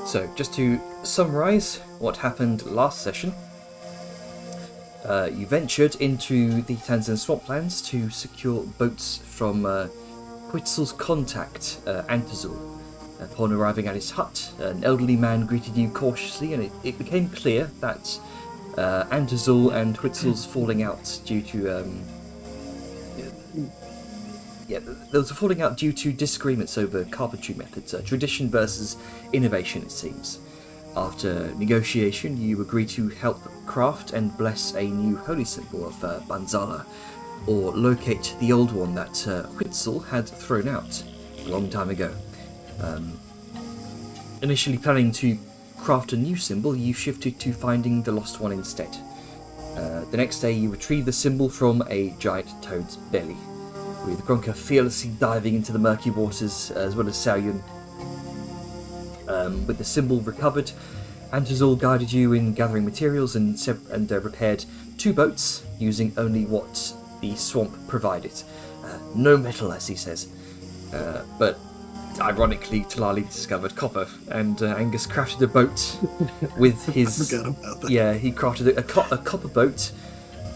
So, just to summarise what happened last session, you ventured into the Tanzan swamplands to secure boats from Quetzal's contact, Antazul. Upon arriving at his hut, an elderly man greeted you cautiously, and it became clear that Antazul and Quetzal's falling out due to there was a falling out due to disagreements over carpentry methods, tradition versus innovation, it seems. After negotiation, you agree to help craft and bless a new holy symbol of Banzala, or locate the old one that Quetzal had thrown out a long time ago. Initially planning to craft a new symbol, you shifted to finding the lost one instead. The next day, you retrieve the symbol from a giant toad's belly, with Gronka fearlessly diving into the murky waters, as well as Saoyun. With the symbol recovered, Antazul guided you in gathering materials and repaired 2 boats using only what the swamp provided. No metal, as he says. But ironically, Talali discovered copper, and Angus crafted a boat with his... I forgot about that. Yeah, he crafted a copper boat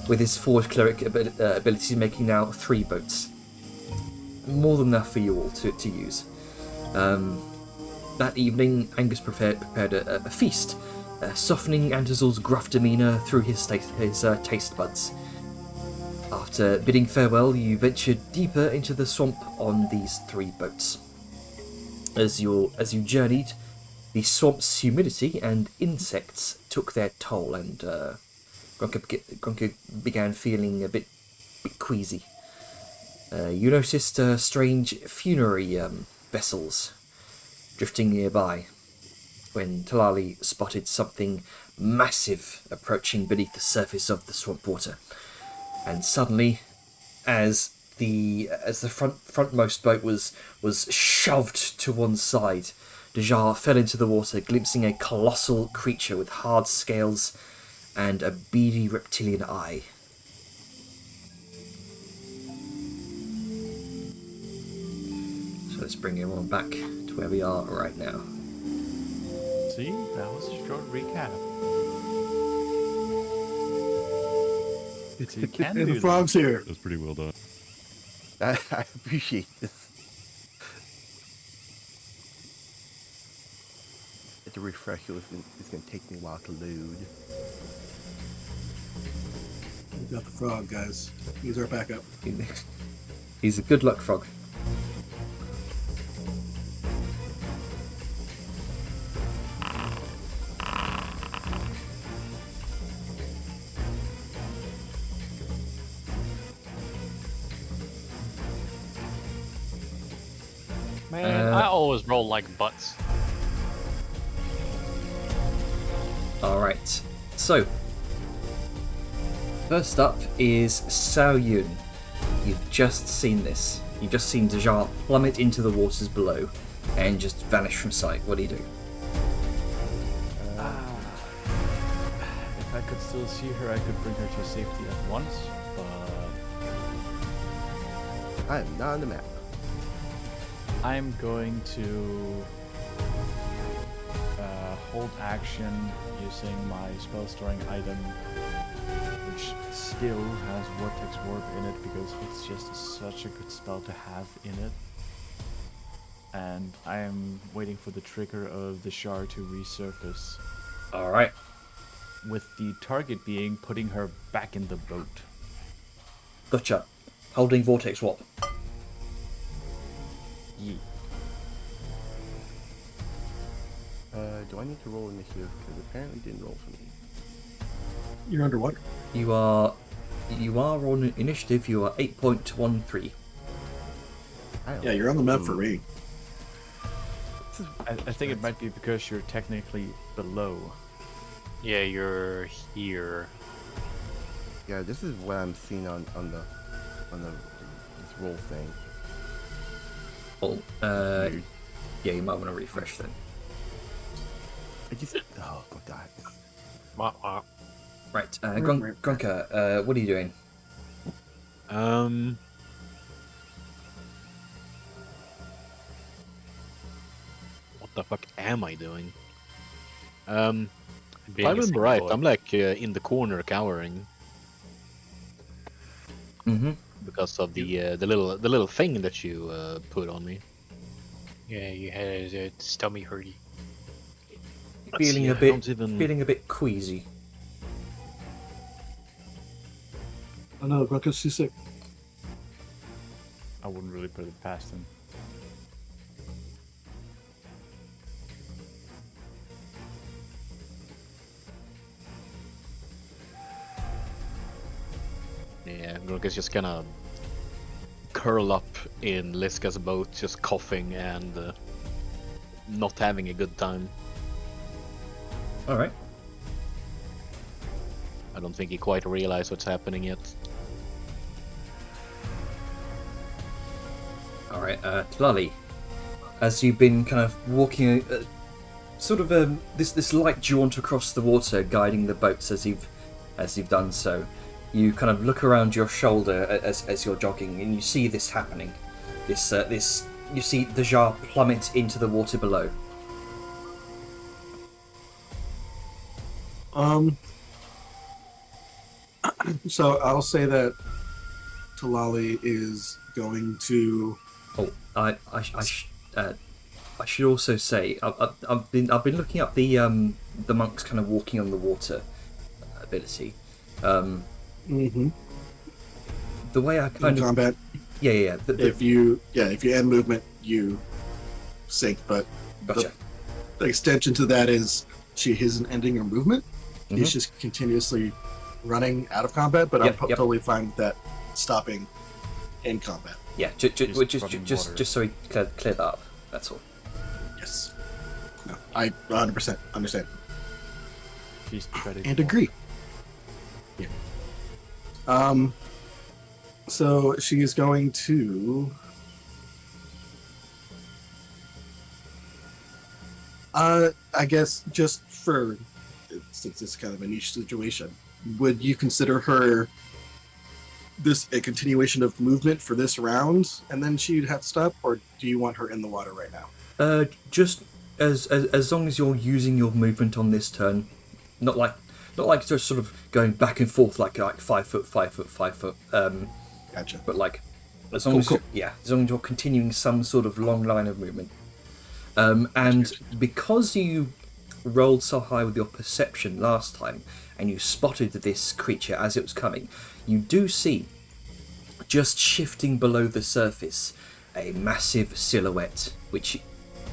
with his forward cleric abilities, making now 3 boats. More than enough for you all to use. That evening, Angus prepared a feast, softening Antazul's gruff demeanour through his taste buds. After bidding farewell, you ventured deeper into the swamp on these 3 boats. As you journeyed, the swamp's humidity and insects took their toll, and Gronka began feeling a bit queasy. You noticed strange funerary vessels drifting nearby, when Talali spotted something massive approaching beneath the surface of the swamp water. And suddenly, as the frontmost boat was shoved to one side, Dejar fell into the water, glimpsing a colossal creature with hard scales and a beady reptilian eye. So let's bring everyone back to where we are right now. See, that was a short recap. So you can And do the frog's here. That was pretty well done. I appreciate this. It's a refresher. It's going to take me a while to load. We got the frog, guys. He's our backup. He's a good luck frog. Man, I always roll like butts. Alright, so first up is Saoyun. You've just seen this. You've just seen Dejar plummet into the waters below and just vanish from sight. What do you do? If I could still see her, I could bring her to safety at once, but I am not on the map. I'm going to hold action using my spell storing item, which still has Vortex Warp in it because it's just such a good spell to have in it. And I am waiting for the trigger of the shard to resurface, Alright. with the target being putting her back in the boat. Gotcha. Holding Vortex Warp. Yeet. Do I need to roll initiative? Because apparently it didn't roll for me. You're under what? You are on initiative. You are 8.13. Yeah, you're on the map for me. I think it might be because you're technically below. Yeah, you're here. Yeah, this is what I'm seeing on the this roll thing. Oh, yeah, you might want to refresh then. I just oh my god. Wah, wah. Right, Gronka, what are you doing? What the fuck am I doing? If Being I a remember single right, boy. I'm like in the corner cowering Mm-hmm. because of the little thing that you put on me. Yeah, you had a stomach hurty. Let's see, I don't even. Feeling a bit queasy. Oh no, Grunkus, she's sick. I wouldn't really put it past him. Yeah, Grunk is just gonna curl up in Liska's boat, just coughing and not having a good time. All right. I don't think he quite realized what's happening yet. All right, Tlali, as you've been kind of walking, sort of this light jaunt across the water, guiding the boats as you've done so, you kind of look around your shoulder as you're jogging, and you see this happening. This you see the jar plummet into the water below. So I'll say that Talali is going to. Oh, I should also say I've been looking up the monks kind of walking on the water ability. Mm-hmm. The way I In kind of combat, yeah. if you end movement, you sink. But Gotcha. the extension to that is she isn't ending her movement. He's Mhm. just continuously running out of combat. But Yep, I'm yep. totally fine with that stopping in combat. Yeah, Just running just water. so we clear that up. That's all. Yes. No, I 100% understand She's treading and water. agree. Yeah. So she is going to. I guess just for since it's kind of a niche situation, would you consider her this a continuation of movement for this round, and then she'd have to stop, or do you want her in the water right now? Just as long as you're using your movement on this turn, not like just sort of going back and forth like 5 foot, 5 foot, 5 foot. Gotcha. But like as long Cool, as cool. as long as you're continuing some sort of long line of movement. And because you rolled so high with your perception last time, and you spotted this creature as it was coming, you do see, just shifting below the surface, a massive silhouette, which,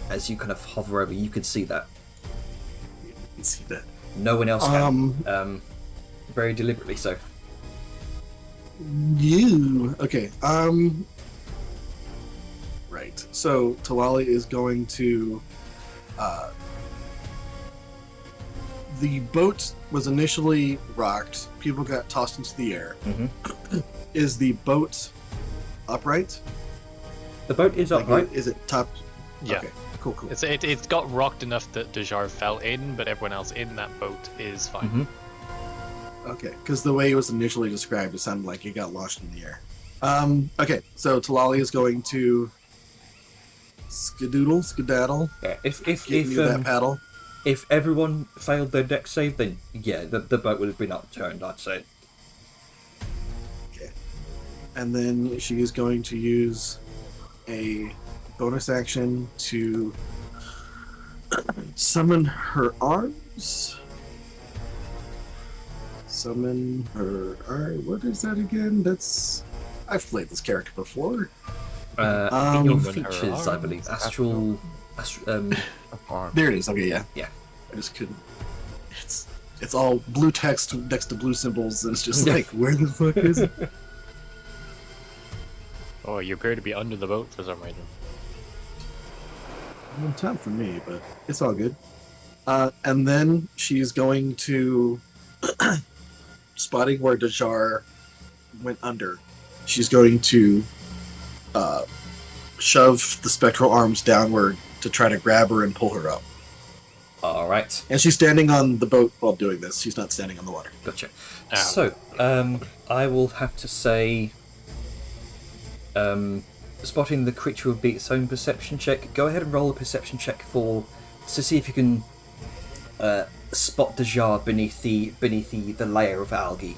as you kind of hover over, you can see that. You can see that. No one else can. Very deliberately so. You okay? Right. So Talali is going to. The boat was initially rocked. People got tossed into the air. Mhm. Is the boat upright? The boat is Like, upright. is it top? Yeah. Okay. Cool. It's got rocked enough that the jar fell in, but everyone else in that boat is fine. Mhm. Okay, because the way it was initially described, it sounded like it got launched in the air. Okay, so Talali is going to skedaddle, Yeah. If give you that paddle. if everyone failed their deck save, then yeah, the boat would have been upturned, I'd say. Okay, and then she is going to use a bonus action to summon her arms. Summon her arm. What is that again? I've played this character before. In your Um, features, I believe. Astral. Arm. There it is. Okay, yeah. Yeah. I just couldn't. It's all blue text next to blue symbols, and it's just Yeah. like, where the fuck is it? Oh, you appear to be under the boat for some reason. No time for me, but it's all good. And then she's going to, spotting where Dajar went under, she's going to shove the spectral arms downward to try to grab her and pull her up. All right. And she's standing on the boat while doing this. She's not standing on the water. Gotcha. Ow. So, I will have to say, spotting the creature would be its own perception check. Go ahead and roll a perception check to see if you can spot Dajar beneath the layer of algae.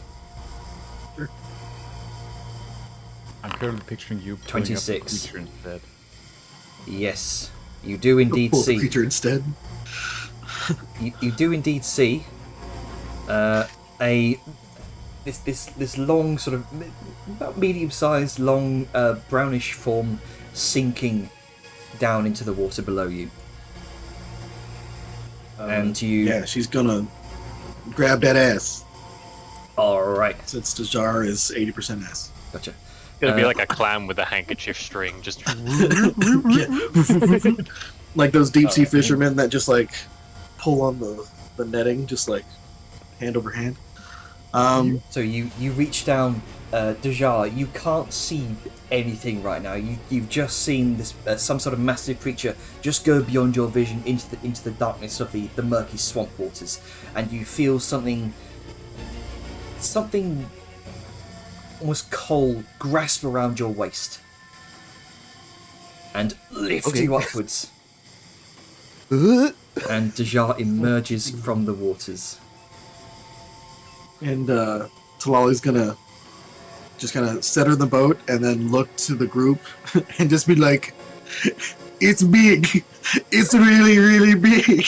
I'm currently picturing you pulling 26. up the creature instead. Yes, you do indeed Pull the see. creature instead. You do indeed see this long sort of about medium-sized, long brownish form sinking down into the water below you, and you. Yeah, she's gonna grab that ass All right, since the jar is 80% ass. gotcha. It's gonna be like a clown with a handkerchief string, just Like those deep sea fishermen that just like pull on the netting, just like hand over hand. So you reach down, Dajar. You can't see anything right now. You've just seen this some sort of massive creature just go beyond your vision into the darkness of the murky swamp waters, and you feel something almost cold grasp around your waist and lift you upwards. And Dajar emerges from the waters. And Talali's gonna just kind of set her in the boat and then look to the group and just be like, "It's big. It's really, really big."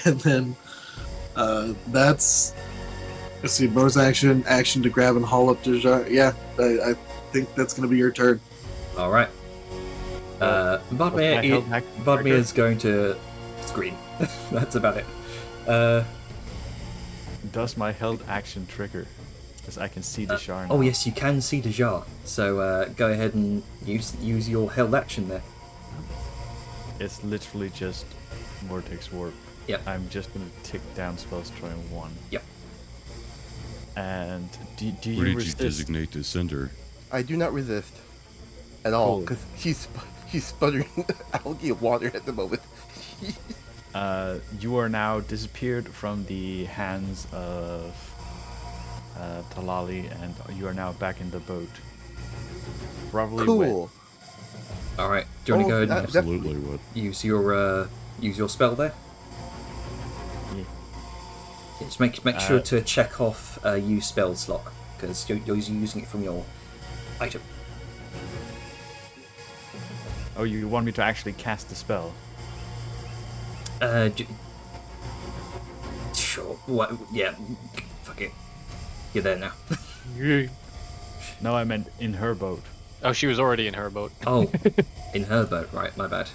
And then that's, let's see, bonus action to grab and haul up Dajar. Yeah, I think that's gonna be your turn. All right. Vladimir is going to scream. That's about it. Does my held action trigger? Because I can see the shard. Oh yes, you can see Dajar. So go ahead and use your held action there. It's literally just Vortex Warp. Yep. I'm just gonna tick down spell destroying 1. Yep. And do Where you did you resist? designate the sender? I do not resist at all Cool. because he's sputtering algae of water at the moment. You are now disappeared from the hands of Talali, and you are now back in the boat. Probably wet. Cool. All right. Do you want to go ahead and Absolutely what? use your spell there? Yeah. Just make sure to check off use spell slot because you're using it from your item. Oh, you want me to actually cast the spell? Sure. What? Yeah. Fuck it. You're there now. No, I meant in her boat. Oh, she was already in her boat. Oh, in her boat. Right. My bad.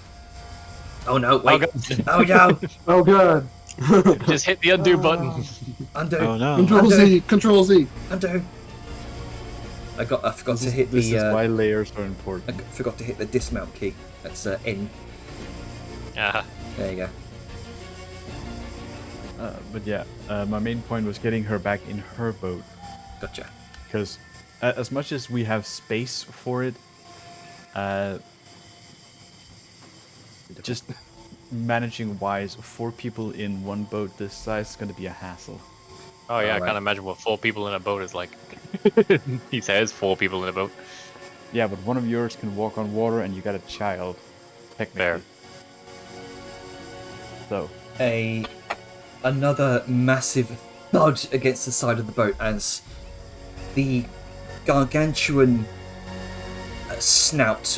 Oh no! Wait. God. Oh no! Oh god. Just hit the undo button. Undo. Oh no! Control Z. Undo. I forgot to hit This the. is why layers are I important. forgot to hit the dismount key. That's N. Ah, There you go. But yeah, my main point was getting her back in her boat, Gotcha. because as much as we have space for it, just managing wise, 4 people in one boat this size is going to be a hassle. oh yeah, I Alright. can't imagine what 4 people in a boat is like. He says 4 people in a boat. Yeah, but one of yours can walk on water, and you got a child, technically. Fair. So, Another massive thud against the side of the boat as the gargantuan snout,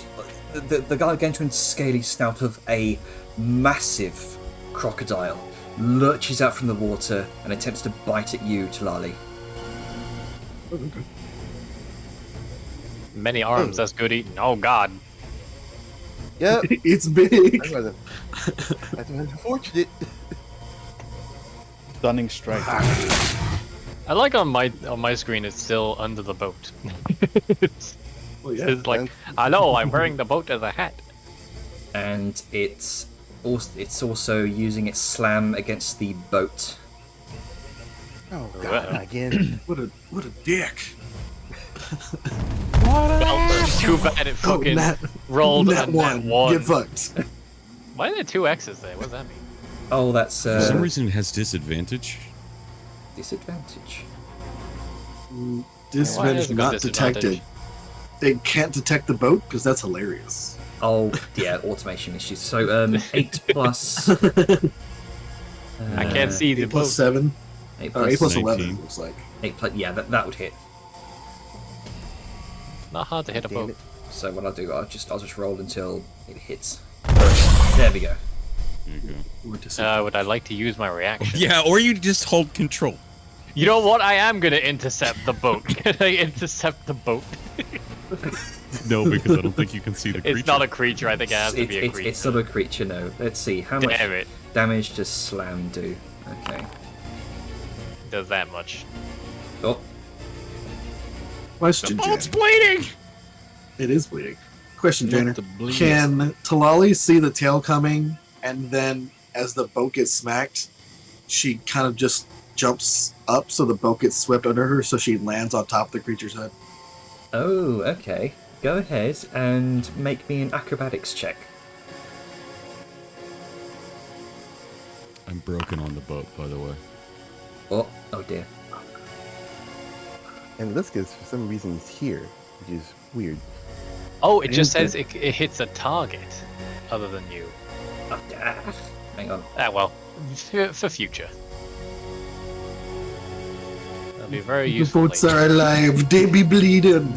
the gargantuan scaly snout of a massive crocodile lurches out from the water and attempts to bite at you, Talali. Many arms, that's good eating. Oh god. Yep. It's big. That's unfortunate. stunning strike. I like on my screen it's still under the boat. Well, yeah. It's like, hello, I'm wearing the boat as a hat. And it's also using its slam against the boat. Oh god, not again. What a dick. Well, too bad it fucking rolled Nat a nat one. Get fucked. Why are there 2 X's there? What does that mean? Oh, that's For some reason, it has disadvantage. disadvantage. Disadvantage Why is it got not detected. disadvantage? They can't detect the boat because that's hilarious. Oh, yeah, automation issues. So, 8 plus... I can't see the 8 plus boat. 7. 8 Or plus 8 plus 19. 11, it looks like. 8 plus... Yeah, that would hit. Not hard to hit a Damn boat. it. So what I'll do, I'll just roll until it hits. There we go. There you go. Or disadvantage. Would I like to use my reaction? Yeah, or you just hold control. You know what? I am gonna intercept the boat. Can I intercept the boat? No, because I don't think you can see the creature. It's not a creature. I think it has to be a creature. It's not a creature, no. Let's see, how much Damn it. damage does Slam do? Okay. Does that much? Oh, Question, Jan. bleeding! It is bleeding. Question, Not Janner. the bleedest. Can Talali see the tail coming, and then as the boat gets smacked, she kind of just jumps up so the boat gets swept under her, so she lands on top of the creature's head? oh, okay. Go ahead and make me an acrobatics check. I'm broken on the boat, by the way. Oh dear. And Liskus, for some reason, is here, which is weird. Oh, it I just didn't says it hits a target other than you. Hang on. Ah, well, for future. That'll be very The useful. boats later. are alive. They be bleeding.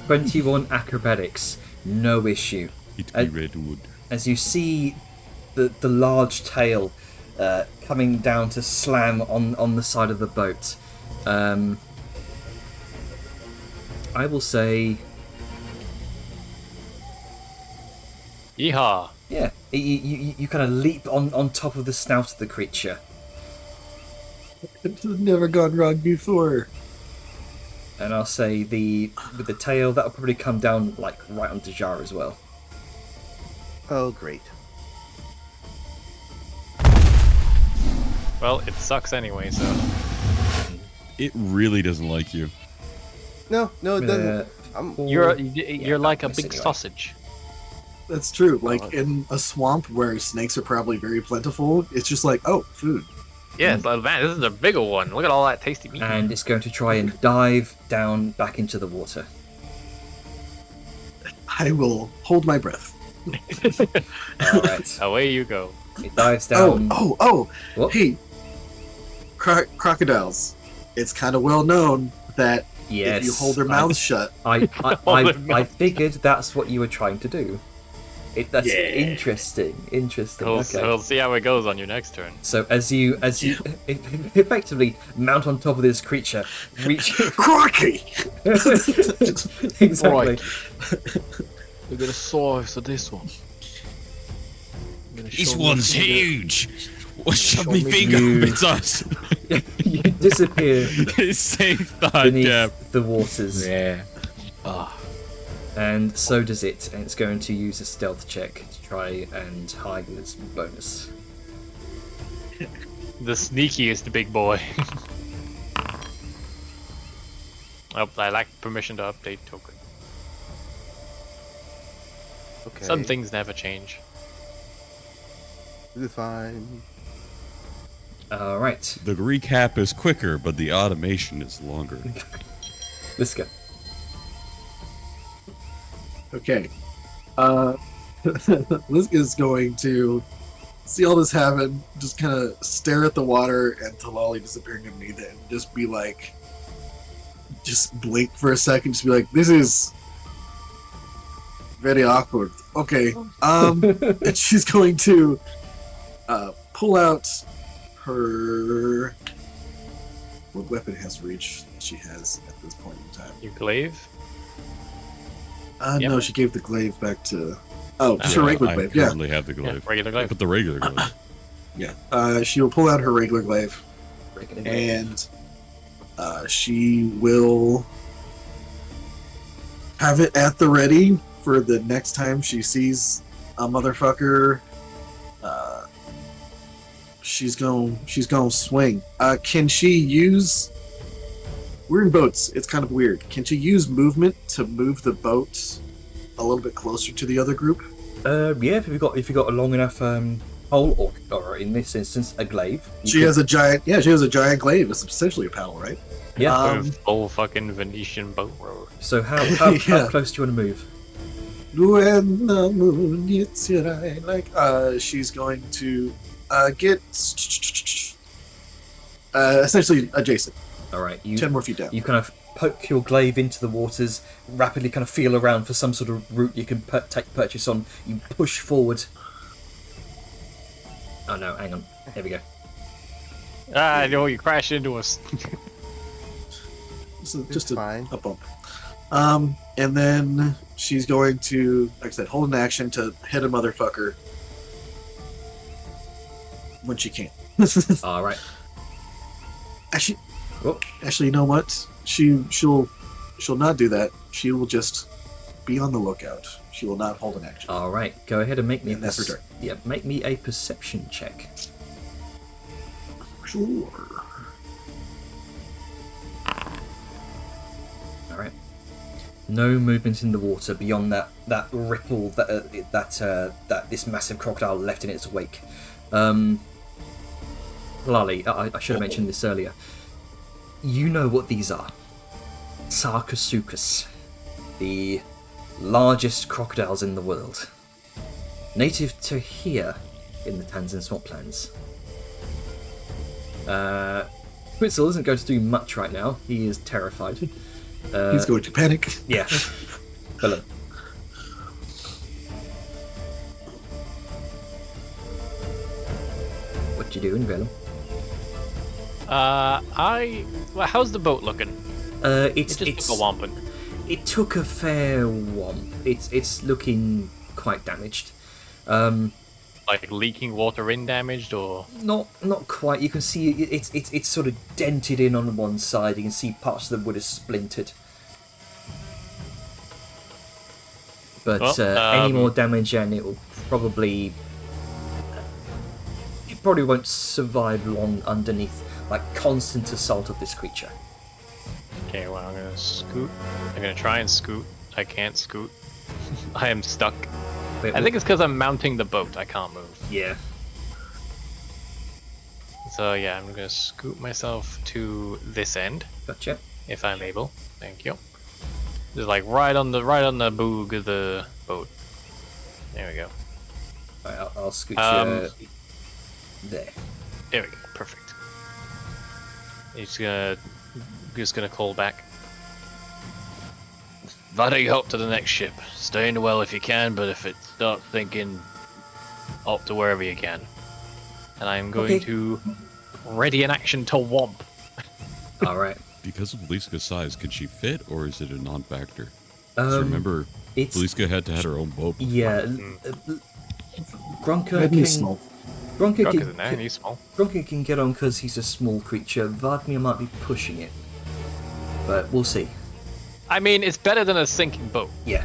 21 acrobatics, no issue. It be redwood. As you see the large tail coming down to slam on the side of the boat. I will say, Yeehaw! yeah, you kind of leap on top of the snout of the creature. It's never gone wrong before. And I'll say with the tail, that'll probably come down like right onto Jar as well. Oh, great. Well, it sucks anyway, so. It really doesn't like you. No, it doesn't. I'm, You're like a miss big anyway. sausage. That's true. Like God. in a swamp where snakes are probably very plentiful, it's just like, oh, food. Yeah, but man, this is a bigger one. Look at all that tasty meat. And it's going to try and dive down back into the water. I will hold my breath. Alright. Away you go. It dives Oh, down. What? Hey, crocodiles. It's kind of well known that Yes. if you hold their mouths shut, I figured that's what you were trying to do. That's Yeah. interesting. We'll, Okay. we'll see how it goes on your next turn. So as you effectively mount on top of this creature, reach crocky. exactly. Right. We're gonna solve for this one. This one's huge! What shove me me finger you. up, it's us! You disappear Same thought, beneath yeah. the waters, Yeah. Ah. and so does it. And it's going to use a stealth check to try and hide its bonus. The sneakiest big boy. Oh, I lack permission to update token. okay. Some things never change. This is fine. All right, The recap is quicker, but the automation is longer. let's go. Okay. Liz is going to see all this happen, just kind of stare at the water and Talali disappearing underneath it, and just be like, just blink for a second, just be like, this is very awkward. Okay. And she's going to pull out her. What weapon has reach she has at this point in time? You glaive? No, Yep. she gave the glaive back to. Oh, just her Yeah, regular I glaive. Yeah, currently have the Yeah, glaive. regular glaive. But the regular glaive. yeah. She will pull out her regular glaive, and she will have it at the ready for the next time she sees a motherfucker. She's gonna swing. Can she use? We're in boats. It's kind of weird. Can she use movement to move the boat a little bit closer to the other group? Yeah, if you got a long enough pole, or in this instance, a glaive. She has a giant. Yeah, she has a giant glaive. It's essentially a paddle, right? Yeah. With full fucking Venetian boat row. So how Yeah. close do you want to move? When the moon hits your eye, like she's going to get essentially adjacent, All right, 10 more feet down. You kind of poke your glaive into the waters, rapidly kind of feel around for some sort of route you can take purchase on. You push forward. Oh no, hang on. There we go. Ah, no, you crashed into us. Just fine. a bump. And then she's going to, like I said, hold an action to hit a motherfucker when she can. All right. Actually, Oh, you know what? She'll not do that. She will just be on the lookout. She will not hold an action. all right. Go ahead and make me. And that's her turn. Yeah, make me a perception check. Sure. All right. No movement in the water beyond that ripple that this massive crocodile left in its wake. Lali, I should have mentioned this earlier. You know what these are. Sarcosuchus, the largest crocodiles in the world. Native to here in the Tanzan swamplands. Quitzel isn't going to do much right now. He is terrified. He's going to panic. Yeah. Philip. What you doing, Vellum? Well, how's the boat looking? It's It just took a whomping. It took a fair whomp. It's looking quite damaged. Like leaking water in damaged, or Not quite. You can see it's sort of dented in on one side. You can see parts of the wood is splintered. But Well, any more damage and it will probably it probably won't survive long underneath like constant assault of this creature. okay. Well, I'm gonna scoot. I'm gonna try and scoot. I can't scoot. I am stuck. Wait, I think it's because I'm mounting the boat. I can't move. yeah. So yeah, I'm gonna scoot myself to this end Gotcha. if I'm able. Thank you. Just like right on the boog of the boat. There we go. Right, I'll scoot Um, you there. There we go. Perfect. He's gonna call back. Very up to the next ship. Stay in the well if you can, but if it starts sinking, up to wherever you can. And I'm going Okay. to ready an action to womp. All right. Because of Liska's size, can she fit, or is it a non-factor? 'Cause remember, It's Liska had to have her own boat. yeah. Grunker Maybe can small. Grunker Grok can, isn't there, he's small. Grunker can get on because he's a small creature. Vladimir might be pushing it, but we'll see. I mean, it's better than a sinking boat. Yeah.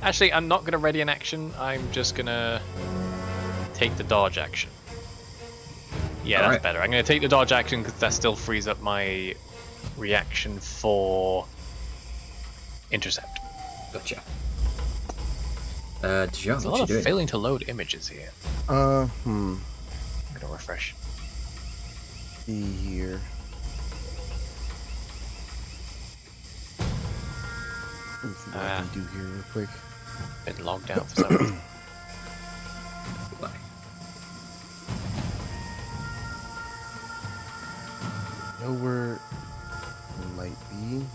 Actually, I'm not gonna ready an action. I'm just gonna take the dodge action. Yeah, that's Alright. better. I'm gonna take the dodge action because that still frees up my reaction for intercept. Gotcha. Dijon, There's a what lot you of doing? failing to load images here. Hmm. I'm gonna refresh. See here. Let me see what I can do here real quick. Been logged out for some reason. Bye. Know where it might be.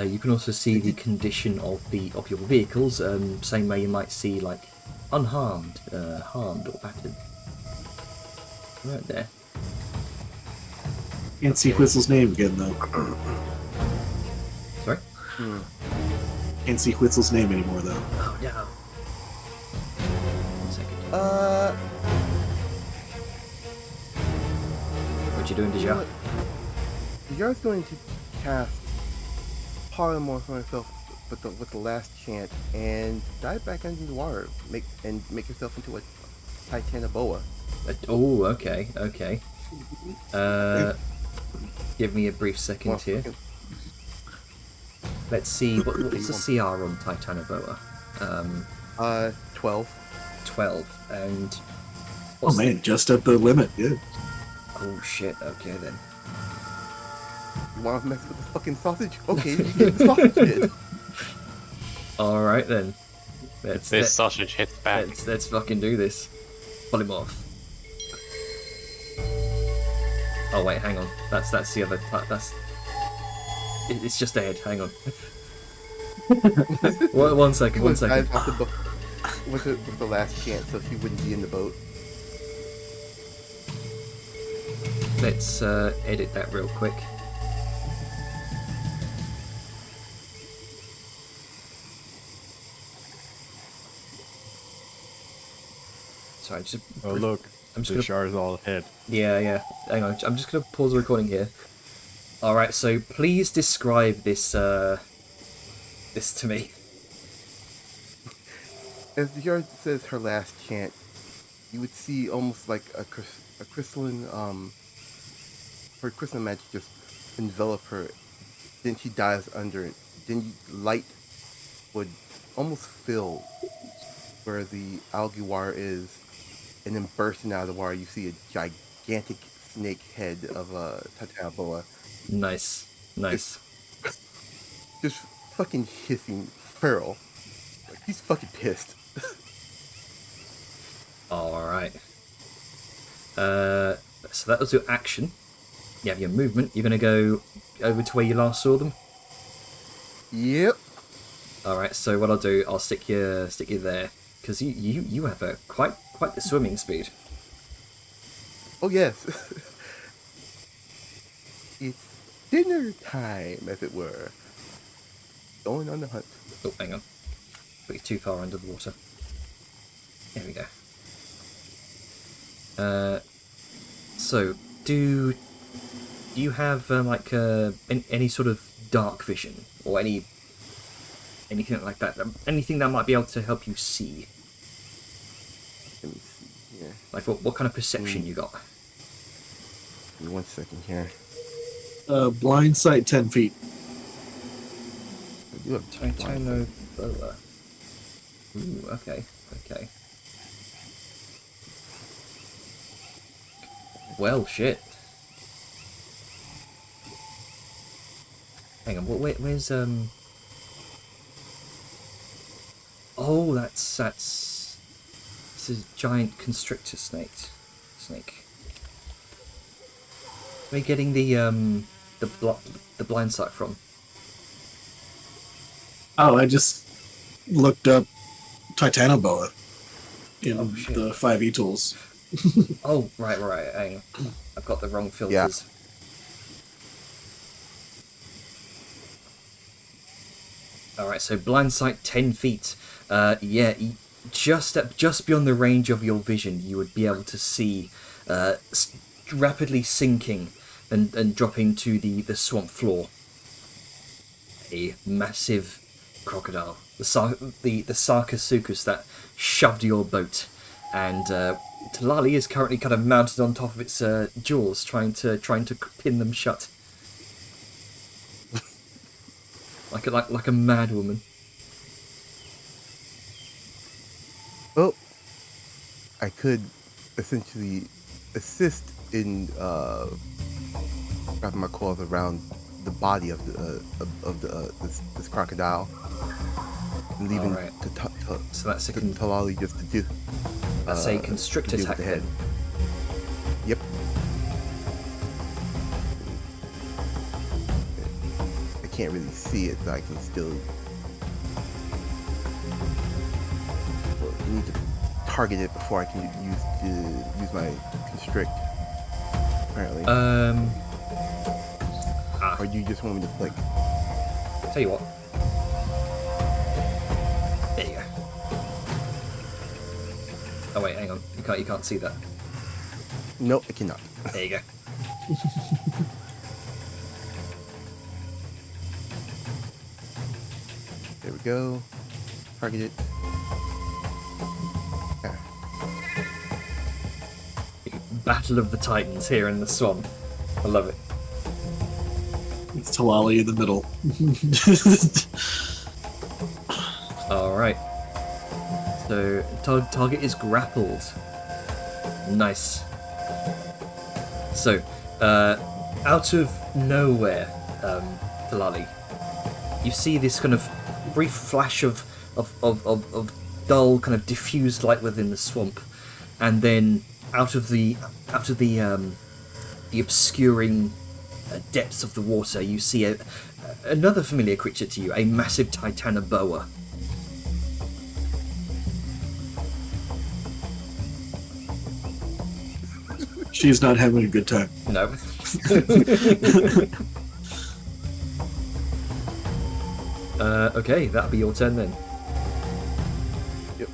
You can also see the condition of your vehicles, same way you might see like unharmed, harmed or battered. Right there. Can't see Whistle's name again though. Sorry. Can't see Whistle's name anymore though. Oh no. 1 second. What you doing, You know Dijon? what? You're going to cast polymorph on yourself with the last chant and dive back into the water. Make yourself into a Titanoboa. Oh, okay. Give me a brief second here. Let's see, what's the CR on Titanoboa? 12. 12. And Oh man, just at the limit. Yeah. oh shit, okay then. You want to mess with the fucking sausage? Okay, you get the sausage. All right then. This sausage hits back. Let's fucking do this. Pull him off. Oh wait, hang on. That's the other part. It's just ahead. Hang on. One second. Was the last chance, so he wouldn't be in the boat. Let's edit that real quick. Sorry, just. Oh look, I'm just the gonna. shards all ahead. Yeah. Hang on. I'm just gonna pause the recording here. All right. So please describe this. This to me. As the yard says her last chant, you would see almost like a crystalline, her crystalline magic just envelop her. Then she dives under it. Then light would almost fill where the algae wire is, and then bursting out of the wire, you see a gigantic snake head of a Titanoboa. Nice. Just fucking hissing feral. Like, he's fucking pissed. Alright. So that was your action. You have your movement. You're going to go over to where you last saw them? Yep. Alright, so what I'll do, I'll stick you there. Because you have a quite the swimming speed. Oh, yes. It's dinner time, as it were. Going on the hunt. Oh, hang on. Put you too far under the water. There we go. So, do you have like any sort of dark vision or anything like that? Anything that might be able to help you see? Let me see here. Like what kind of perception you got? Give me 1 second here. Blind sight 10 feet. I do have Titanoboa. Ooh, okay. Well, shit. Hang on, where's Oh, that's this is a giant constrictor snake. Where are you getting the blind sight from? Oh, I just looked up Titanoboa in the 5e tools. Oh, right. Hang on. I've got the wrong filters. Yeah. Alright, so blind sight 10 feet. Just beyond the range of your vision, you would be able to see rapidly sinking and dropping to the swamp floor. A massive crocodile. The Sarcosuchus that shoved your boat. And Talali is currently kind of mounted on top of its jaws, trying to pin them shut. like a mad woman. Well, I could essentially assist in wrapping my claws around the body of this crocodile, and leaving Alright. So that's a Talali just to do. That's a constrictor to do with attack the head. then. Yep. I can't really see it, but I can still. Well, I need to target it before I can use my constrict. Apparently. Or you just want me to click? Tell you what. There you go. Oh wait, hang on. You can't see that. No, I cannot. There you go. There we go. Target it. Battle of the Titans here in the swamp. I love it. It's Talali in the middle. Alright. So, target is grappled. Nice. So, out of nowhere, Delali. You see this kind of brief flash of dull, kind of diffused light within the swamp, and then out of the obscuring depths of the water, you see another familiar creature to you, a massive titanoboa. She's not having a good time. No. Okay, that'll be your turn then. Yep.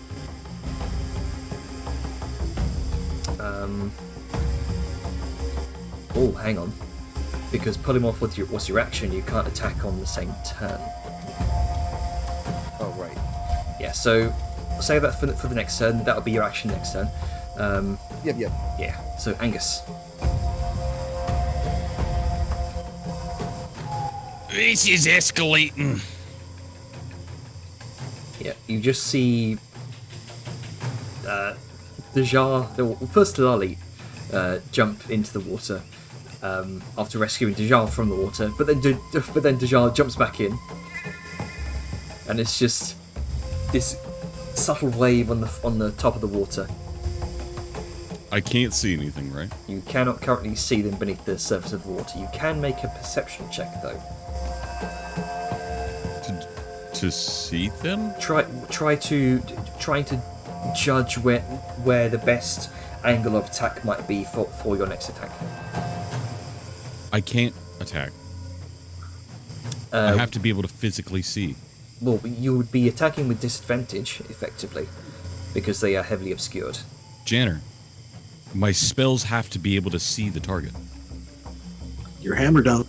Oh, hang on. Because polymorph was your action, you can't attack on the same turn. Oh, right. Yeah, so say that for the next turn. That'll be your action next turn. Yep. Yeah. So Angus. This is escalating. Yeah, you just see first Delali jump into the water after rescuing Dejar from the water, but then Dejar jumps back in, and it's just this subtle wave on the top of the water. I can't see anything, right? You cannot currently see them beneath the surface of the water. You can make a perception check though. To see them? Trying to judge where the best angle of attack might be for your next attack. I can't attack. I have to be able to physically see. Well, you would be attacking with disadvantage, effectively, because they are heavily obscured. Janner, my spells have to be able to see the target. Your hammer don't.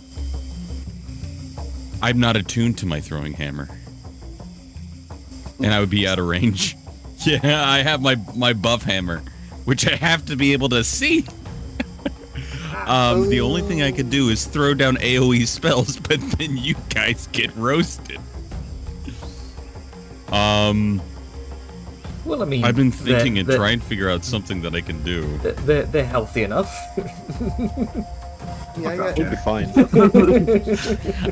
I'm not attuned to my throwing hammer. And I would be out of range. Yeah, I have my buff hammer, which I have to be able to see. The only thing I could do is throw down AoE spells, but then you guys get roasted. Well, I mean, I've been thinking and trying to figure out something that I can do. They're healthy enough. Yeah, I got We'll be fine.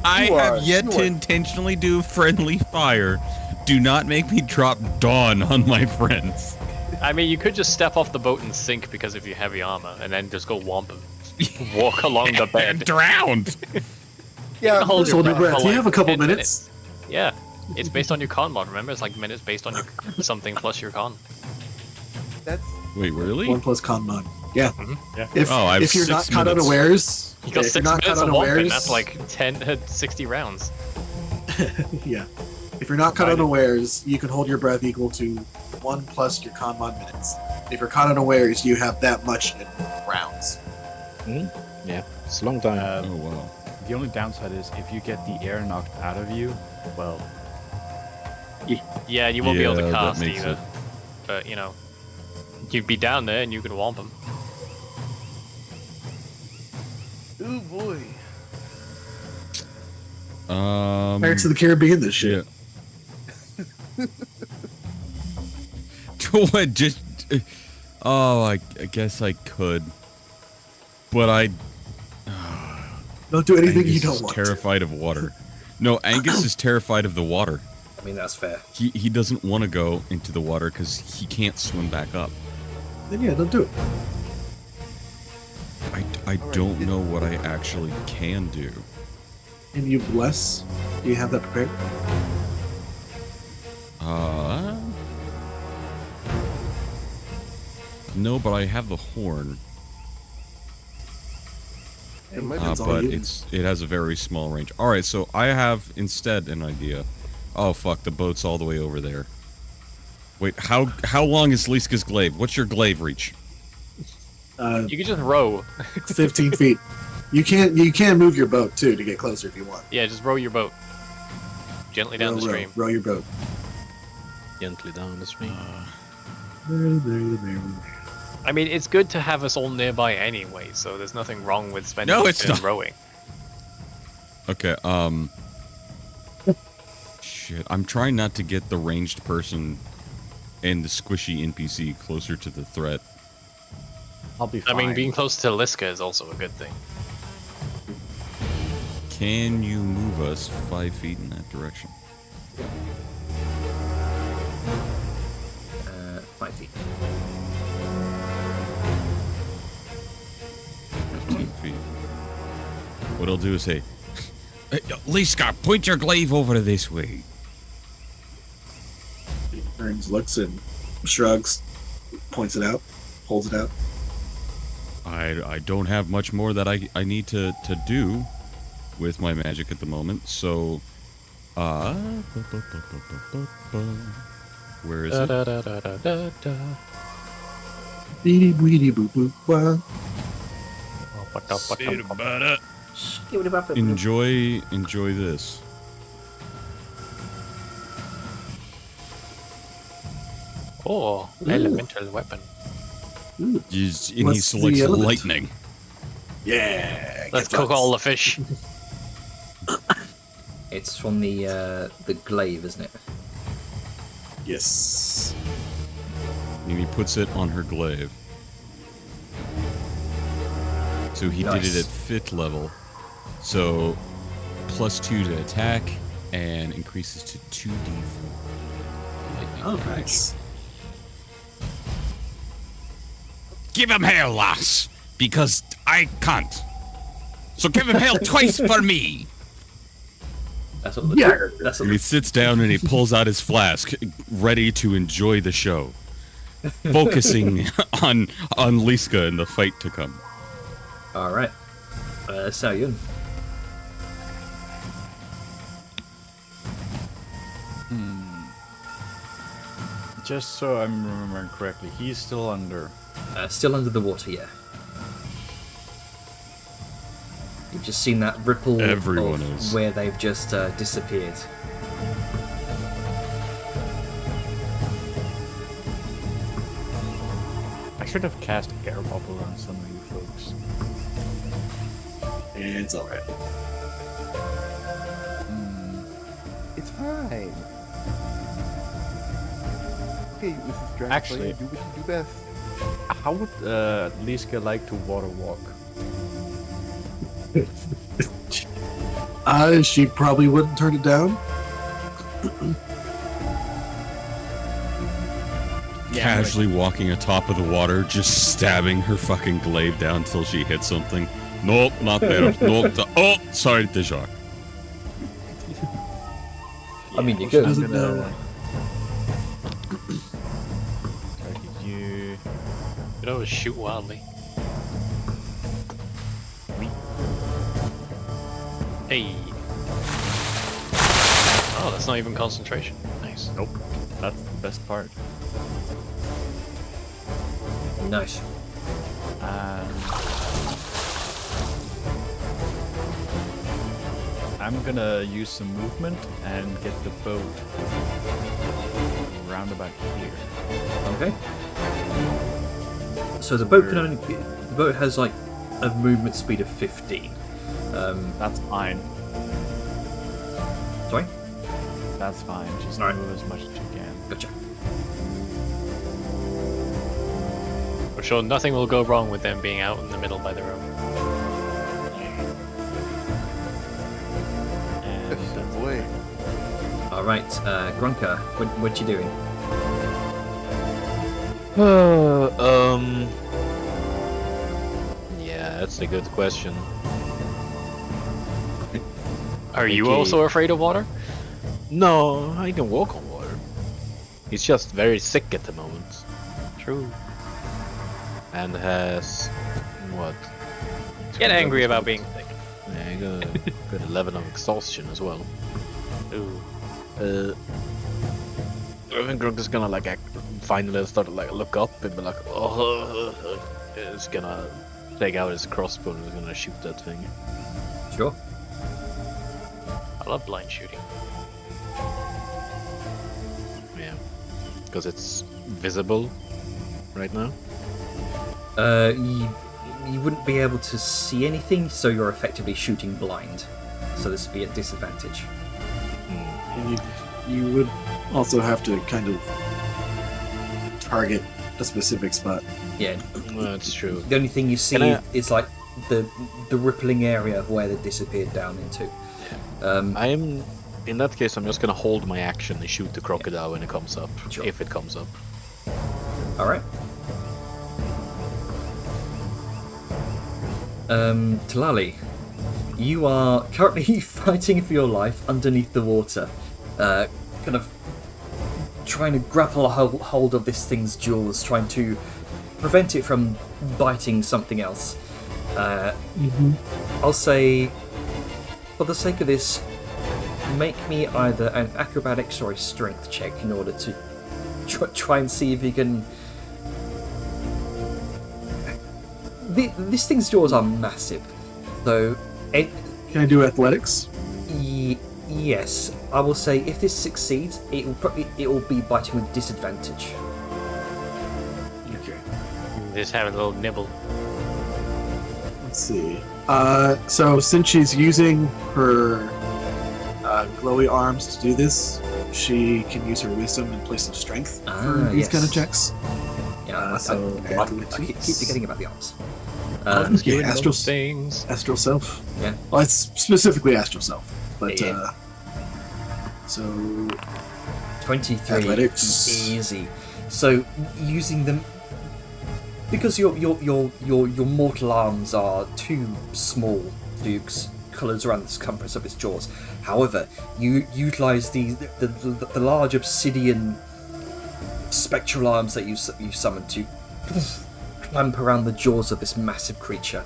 I have yet you to are. intentionally do friendly fire. Do not make me drop Dawn on my friends. I mean, you could just step off the boat and sink because of your heavy armor, and then just go womp and walk along the They're bed. drowned. Yeah, Hold Hold your breath breath. for, You have a couple 10 minutes. Yeah, it's based on your con mod. Remember, it's like minutes based on your something plus your con. that's Wait, really? 1 plus con mod. Yeah. Yeah. If Oh, I have if you're 6 not caught minutes. unawares, You got if 6 you're not minutes caught of womping. unawares, That's like 60 rounds. yeah. If you're not caught unawares, you can hold your breath equal to 1 plus your con mod minutes. If you're caught unawares, you have that much in rounds. Yeah, it's a long time. Oh, wow. The only downside is if you get the air knocked out of you, well, Yeah, you won't be able Yeah, to that cast makes either. it- But you know, you'd be down there and you could womp them. ooh boy. Pirates of the Caribbean, this shit. Yeah. What? Just. Oh, I guess I could. But I. Don't do anything Angus you don't is want. terrified of water. No, Angus is terrified of the water. I mean, that's fair. He doesn't want to go into the water because he can't swim back up. Then yeah, don't do it. I don't know what I actually can do. And you bless. Do you have that prepared? No, but I have the horn. It might be That's all But you. it has a very small range. All right, so I have instead an idea. Oh fuck, the boat's all the way over there. Wait, how long is Liska's glaive? What's your glaive reach? You could just row. 15 feet. You can move your boat too to get closer if you want. Yeah, just row your boat gently down the stream. Row your boat. Gently down the stream. I mean, it's good to have us all nearby anyway, so there's nothing wrong with spending No, it's turns not. rowing. Okay, shit, I'm trying not to get the ranged person and the squishy NPC closer to the threat. I'll be I fine. mean, being close to Liska is also a good thing. Can you move us 5 feet in that direction? 5 feet. 15 feet. What I'll do is say, hey, Liska, point your glaive over this way. He turns, looks, and shrugs, points it out, holds it out. I don't have much more that I need to do with my magic at the moment, so where is it? Beady weedy boop boop wah. Enjoy this. Oh, elemental weapon. Ooh. And he What's selects the element? lightning. Yeah. Let's get cook lots. all the fish. It's from the glaive, isn't it? Yes. And he puts it on her glaive. So he did it Nice. at 5th level. So +2 to attack and increases to 2d4. Oh, nice. Give him hell, lass, because I can't. So give him hell twice for me. That's what. Yeah. That's And he what. sits down and he pulls out his flask, ready to enjoy the show, focusing on Liska and the fight to come. All right. Saoyun. Just so I'm remembering correctly, he's still under. Still under the water, yeah. You've just seen that ripple Everyone of is. where they've just disappeared. I should have cast air bubble on some of you folks. It's alright. It's fine. Okay, Mrs. Dragonfly, Actually- do what you do best. How would Liska like to water walk? She probably wouldn't turn it down. Casually walking atop of the water, just stabbing her fucking glaive down until she hits something. Nope, not there. Nope. Oh, sorry, Deja. I mean, you could. Doesn't matter. Target you. You know, shoot wildly. Hey. Oh, that's not even concentration. Nice. Nope. That's the best part. Nice. And I'm gonna use some movement and get the boat round about here. Okay. So the boat can only. The boat has like a movement speed of 15. That's fine. Sorry. That's fine. Just Alright. move as much as you can. Gotcha. For sure, nothing will go wrong with them being out in the middle by their own. And that's Boy. All right, Grunker, what you doing? Yeah, that's a good question. Are you Okay. also afraid of water? No, I can walk on water. He's just very sick at the moment. True. And has what? Get angry about being sick. Yeah, I got a good 11 of exhaustion as well. Ooh. I think Grunk is gonna like finally start to like look up and be like, oh, it's gonna take out his crossbow and is gonna shoot that thing. Sure. I love blind shooting. Yeah, because it's visible right now. You wouldn't be able to see anything, so you're effectively shooting blind. So this would be a disadvantage. And you would also have to kind of target a specific spot. Yeah. That's true. The only thing you see Can I- is like the rippling area of where they disappeared down into. In that case, I'm just gonna hold my action and shoot the crocodile when it comes up, Sure. if it comes up. All right. Talali, you are currently fighting for your life underneath the water, kind of trying to grapple a hold of this thing's jaws, trying to prevent it from biting something else. I'll say, for the sake of this, make me either an acrobatics or a strength check in order to try and see if you can. This thing's jaws are massive, though. Can I do athletics? Yes, I will say if this succeeds, it will be biting with disadvantage. Okay. Just having a little nibble. Let's see. So since she's using her glowy arms to do this, she can use her wisdom in place of strength for these kind of checks. Yeah, So I keep forgetting about the arms. Yeah, astral things. Astral self. Yeah. Well, it's specifically astral self, but Yeah. so 23 Athletics. easy. So using them because your mortal arms are too small to colours around the circumference of its jaws. However, you utilise the large obsidian spectral arms that you summon to clamp around the jaws of this massive creature.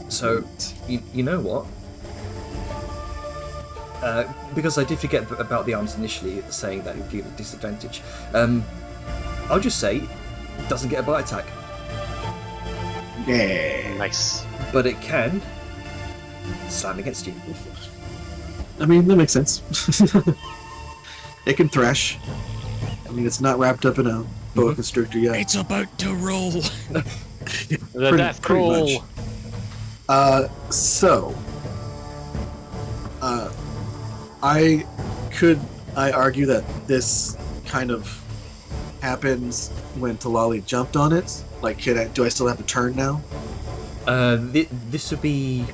So you know what? Because I did forget about the arms initially, saying that it would give a disadvantage. I'll just say it doesn't get a bite attack, yeah. Nice. but it can slam against you. I mean, that makes sense. It can thrash. I mean, it's not wrapped up in a boa constrictor yet. It's about to roll. The death crawl. So, I argue that this kind of happens when Talali jumped on it? Like, do I still have to turn now? This would be...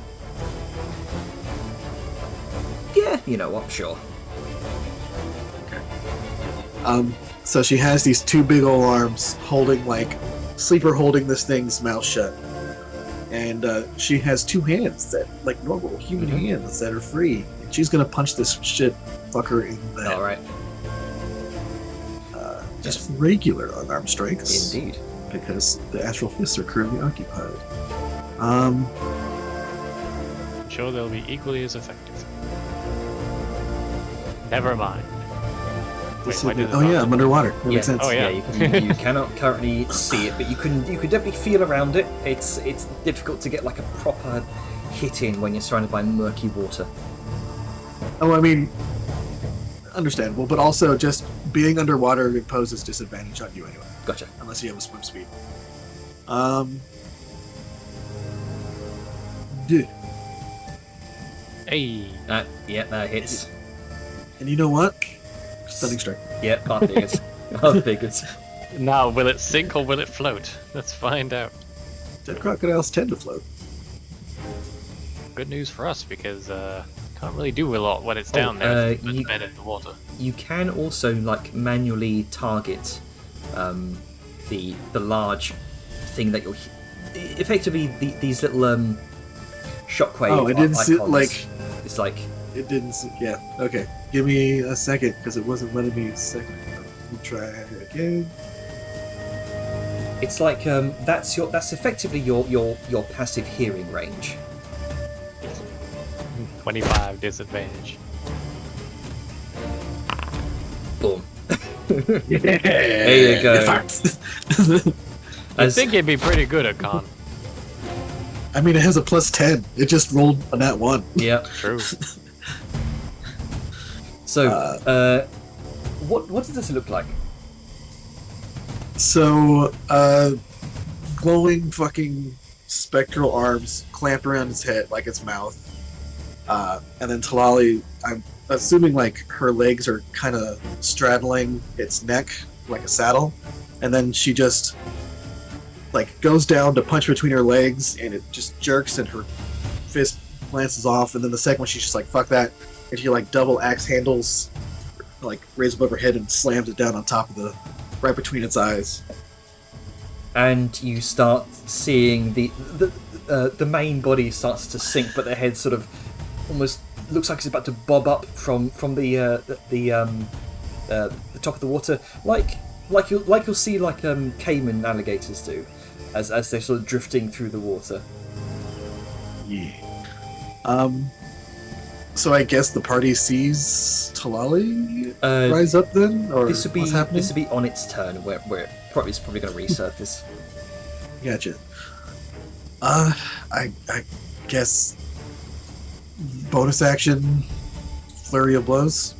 Yeah, you know what, sure. So she has these two big old arms holding, like, Sleeper holding this thing's mouth shut. And she has two hands that, like normal human hands, that are free. And she's gonna punch this shit fucker in the head. Alright, Just regular unarmed strikes. indeed. Because the astral fists are currently occupied. I'm sure they'll be equally as effective. Never mind. Wait, why did it oh not? yeah, I'm underwater. That makes sense. Oh, yeah. you cannot currently see it, but you can definitely feel around it. It's difficult to get like a proper hit in when you're surrounded by murky water. Oh, I mean, understandable, but also just being underwater imposes disadvantage on you anyway, Gotcha. unless you have a swim speed. Dude, Hey. Yeah, that hits. and you know what? Stunning strike. Yeah, I figures. I figures. Now, will it sink or will it float? Let's find out. Dead crocodiles tend to float. Good news for us because can't really do a lot when it's down there. It's you- bed in the water. You can also like manually target the large thing that you're effectively these little shockwave. Oh, I didn't see icons. like It's like it didn't. Yeah. Okay. Give me a second because it wasn't letting me a second. We'll try it again. it's like that's effectively your passive hearing range. 25 disadvantage. Boom. Yeah. There you go. I think it'd be pretty good at con. I mean, it has a plus 10. It just rolled a nat 1. Yeah. True. So, what does this look like? So, glowing fucking spectral arms clamped around its head like its mouth. And then Talali, I'm assuming like her legs are kind of straddling its neck like a saddle. And then she just like goes down to punch between her legs, and it just jerks, and her fist glances off. And then the second one, she's just like, "Fuck that!" And she like double axe handles, like raised above her head, and slams it down on top of right between its eyes. And you start seeing the main body starts to sink, but the head sort of almost looks like it's about to bob up from the top of the water, like you'll see like caiman alligators do, as they're sort of drifting through the water. Yeah. So I guess the party sees Talali rise up then, or This would be what's happening? this would be on its turn, where it's probably going to resurface. Gotcha. I guess bonus action, flurry of blows.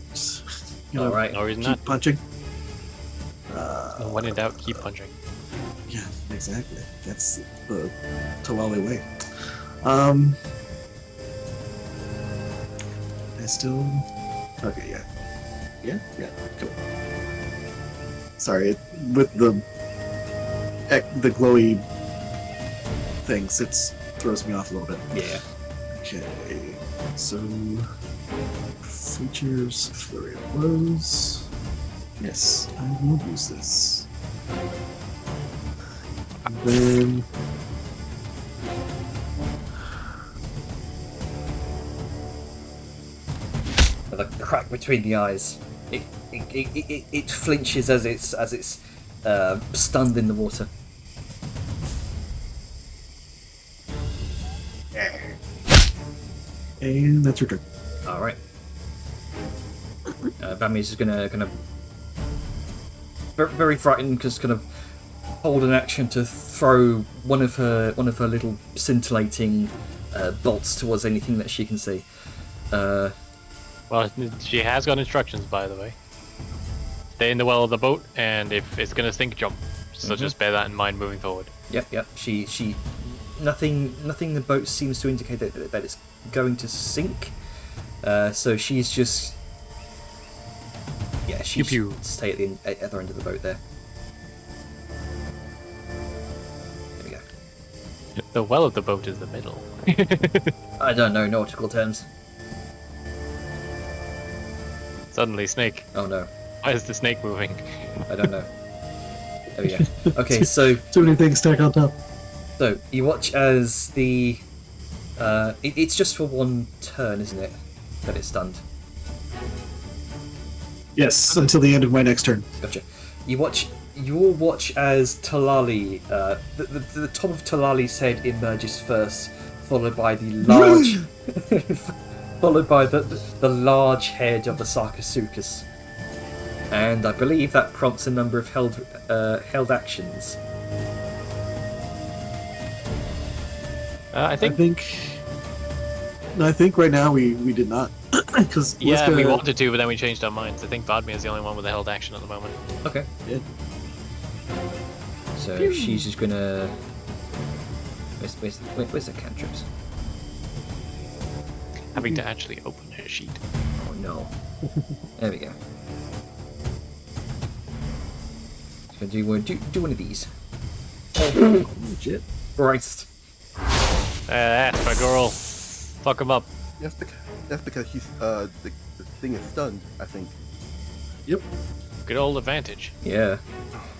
You know, All right. No reason keep not. punching. When in doubt, keep punching. Yeah, exactly. That's the Talali way. I still. Okay, yeah, cool. Sorry, with the glowy things, it throws me off a little bit. Yeah. Okay, so features, flurry of blows. Yes, I will use this. And then The crack between the eyes. It flinches as it's stunned in the water. and that's your turn. All right. Bami's just gonna kind of very frightened, just kind of hold an action to throw one of her little scintillating bolts towards anything that she can see. Well, she has got instructions, by the way. Stay in the well of the boat, and if it's gonna sink, jump. So just bear that in mind moving forward. Yep. She nothing in the boat seems to indicate that it's going to sink. So she's just she Pew pew. stay at the other end of the boat there. There we go. The well of the boat is the middle. I don't know nautical terms. Suddenly, snake. Oh no, Why is the snake moving? I don't know. There we go. Okay, so Too many things stack on top. you watch as the it's just for one turn, isn't it? That it's stunned. Yes, until the end of my next turn. Gotcha. You'll watch as Talali, the top of Talali's head emerges first, followed by the large, followed by the large head of the Sarcosuchus, and I believe that prompts a number of held actions. I think. I think right now we did not, because Yeah, we wanted to, but then we changed our minds. I think Bodmi is the only one with a held action at the moment. Okay. Yeah. So she's just gonna. Where's the cantrips? Having to actually open her sheet. Oh no. There we go. So do one of these. Oh, legit. Christ. That's my girl. Fuck him up. That's because he's the thing is stunned, I think. Yep. Good old advantage. Yeah.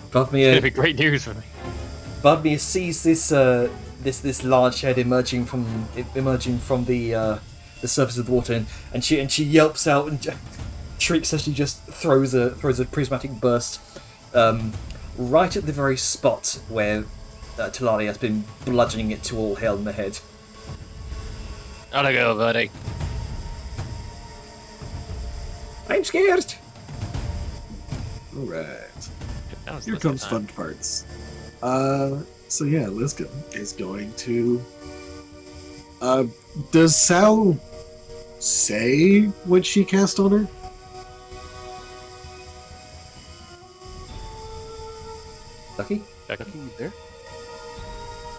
It's gonna be Bodmir great news for me. sees this large head emerging from the surface of the water, and she yelps out and shrieks as she just throws a prismatic burst right at the very spot where Talali has been bludgeoning it to all hell in the head. Gotta go, buddy. I'm scared. All right. That was Here less comes time. fun parts. So yeah, Liska is going to. Does Sal say what she cast on her? Lucky? Ducky. You there?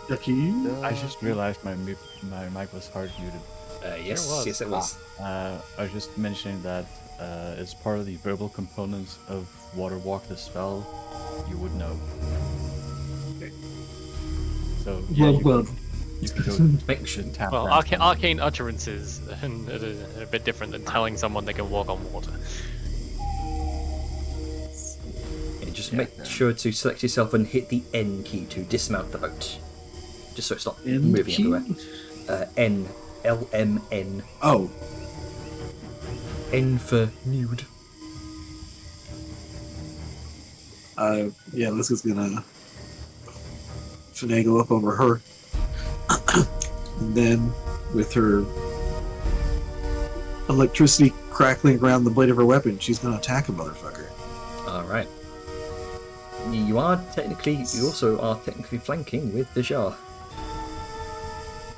Ducky? I just realized my mic was hard muted. Yes, was. yes, it was. I was just mentioning that as part of the verbal components of Water Walk the spell, you would know. So yeah, well, you can go Make to tap Well, dance on- arcane utterances are a bit different than telling someone they can walk on water. and just Yeah, make yeah. sure to select yourself and hit the N key to dismount the boat. Just so it's not N moving key? everywhere. N. LMN. oh, N for nude. yeah, Liska's gonna finagle up over her. And then, with her electricity crackling around the blade of her weapon, she's gonna attack a motherfucker. Alright. You also are technically flanking with the Jar.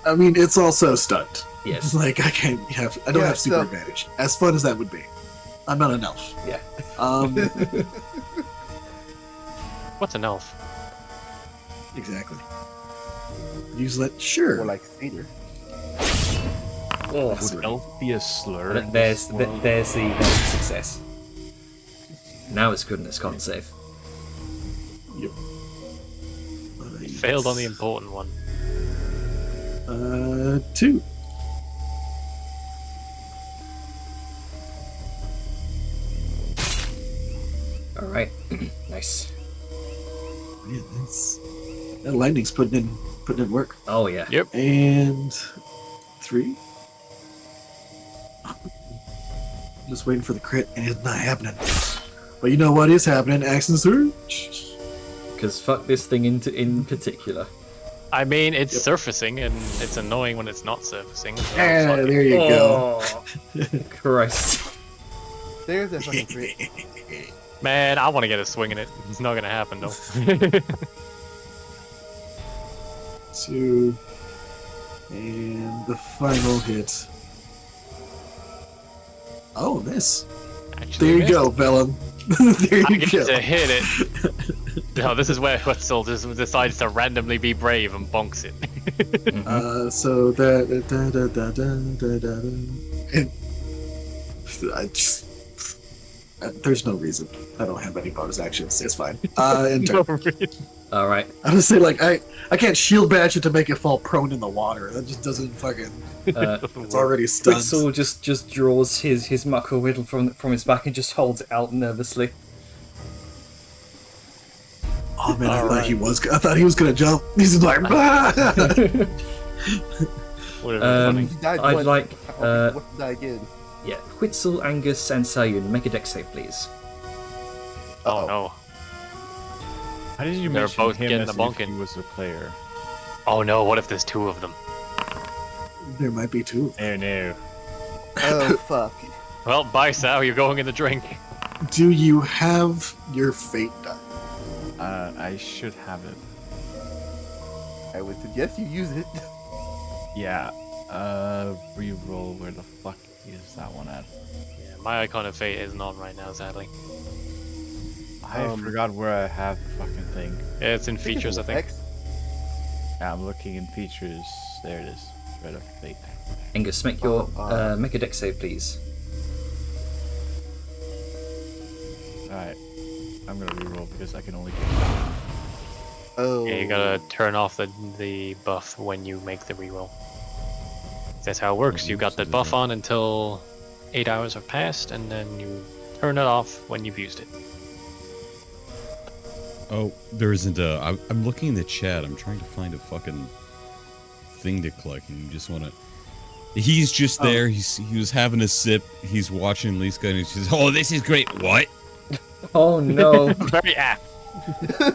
I mean, it's also stunned. Yes. Like, I don't Yeah, have super so- advantage. As fun as that would be. I'm not an elf. Yeah. What's an elf? Exactly. Use that, sure. Or like Cedar. Oh, That's Would right. elf be a slur? in there's this world? there's the success. Now it's goodness con save. Yep. Failed on the important one. 2. Alright. Nice. Man, that lightning's putting in work. Oh yeah. Yep. And 3. Just waiting for the crit, and it's not happening. But you know what is happening? Action surge. Because fuck this thing in particular. I mean, it's surfacing, and it's annoying when it's not surfacing. So Ah, fuck it. there you go. Oh, Christ. There's that fucking crit. Man, I want to get a swing in it. It's not gonna happen though. 2. And the final hit. Oh, miss. Actually, There you missed. go, Vellum. There I you get go. to hit it. No, this is where Wetzel just decides to randomly be brave and bonks it. So that and I just there's no reason. I don't have any bonus actions. It's fine. And turn. Alright. I was say like I can't shield bash it to make it fall prone in the water. That just doesn't fucking. It's already stunned. Whistle just draws his muckle whittle from his back and just holds it out nervously. Oh man, I thought he was gonna jump. He's like, "Bah!" Whatever. He died I'd once. like What did die again? yeah, Witzel, Angus, and Sayun, make a deck save, please. Oh no. How did you They're mention both him getting as the if bonking. he was a player? Oh no, what if there's two of them? There might be 2. Oh no. Oh fuck. Well, bye Sal, you're going in the drink. Do you have your fate die? I should have it. I would suggest you use it. Yeah. Reroll. Where the fuck is that one at? Yeah, my icon of fate isn't on right now, sadly. I forgot where I have the fucking thing. Yeah, it's in features, I think. X. Yeah, I'm looking in features. There it is. Red of fate. Angus, make a deck save, please. Alright. I'm gonna reroll because I can only. Oh. Yeah, you gotta turn off the buff when you make the reroll. That's how it works. You got the buff on until 8 hours have passed, and then you turn it off when you've used it. Oh, there isn't a. I'm looking in the chat. I'm trying to find a fucking thing to collect, and you just want to. He's just there. He was having a sip. He's watching Liska, and he's just, oh, this is great. What? Oh no. Very apt.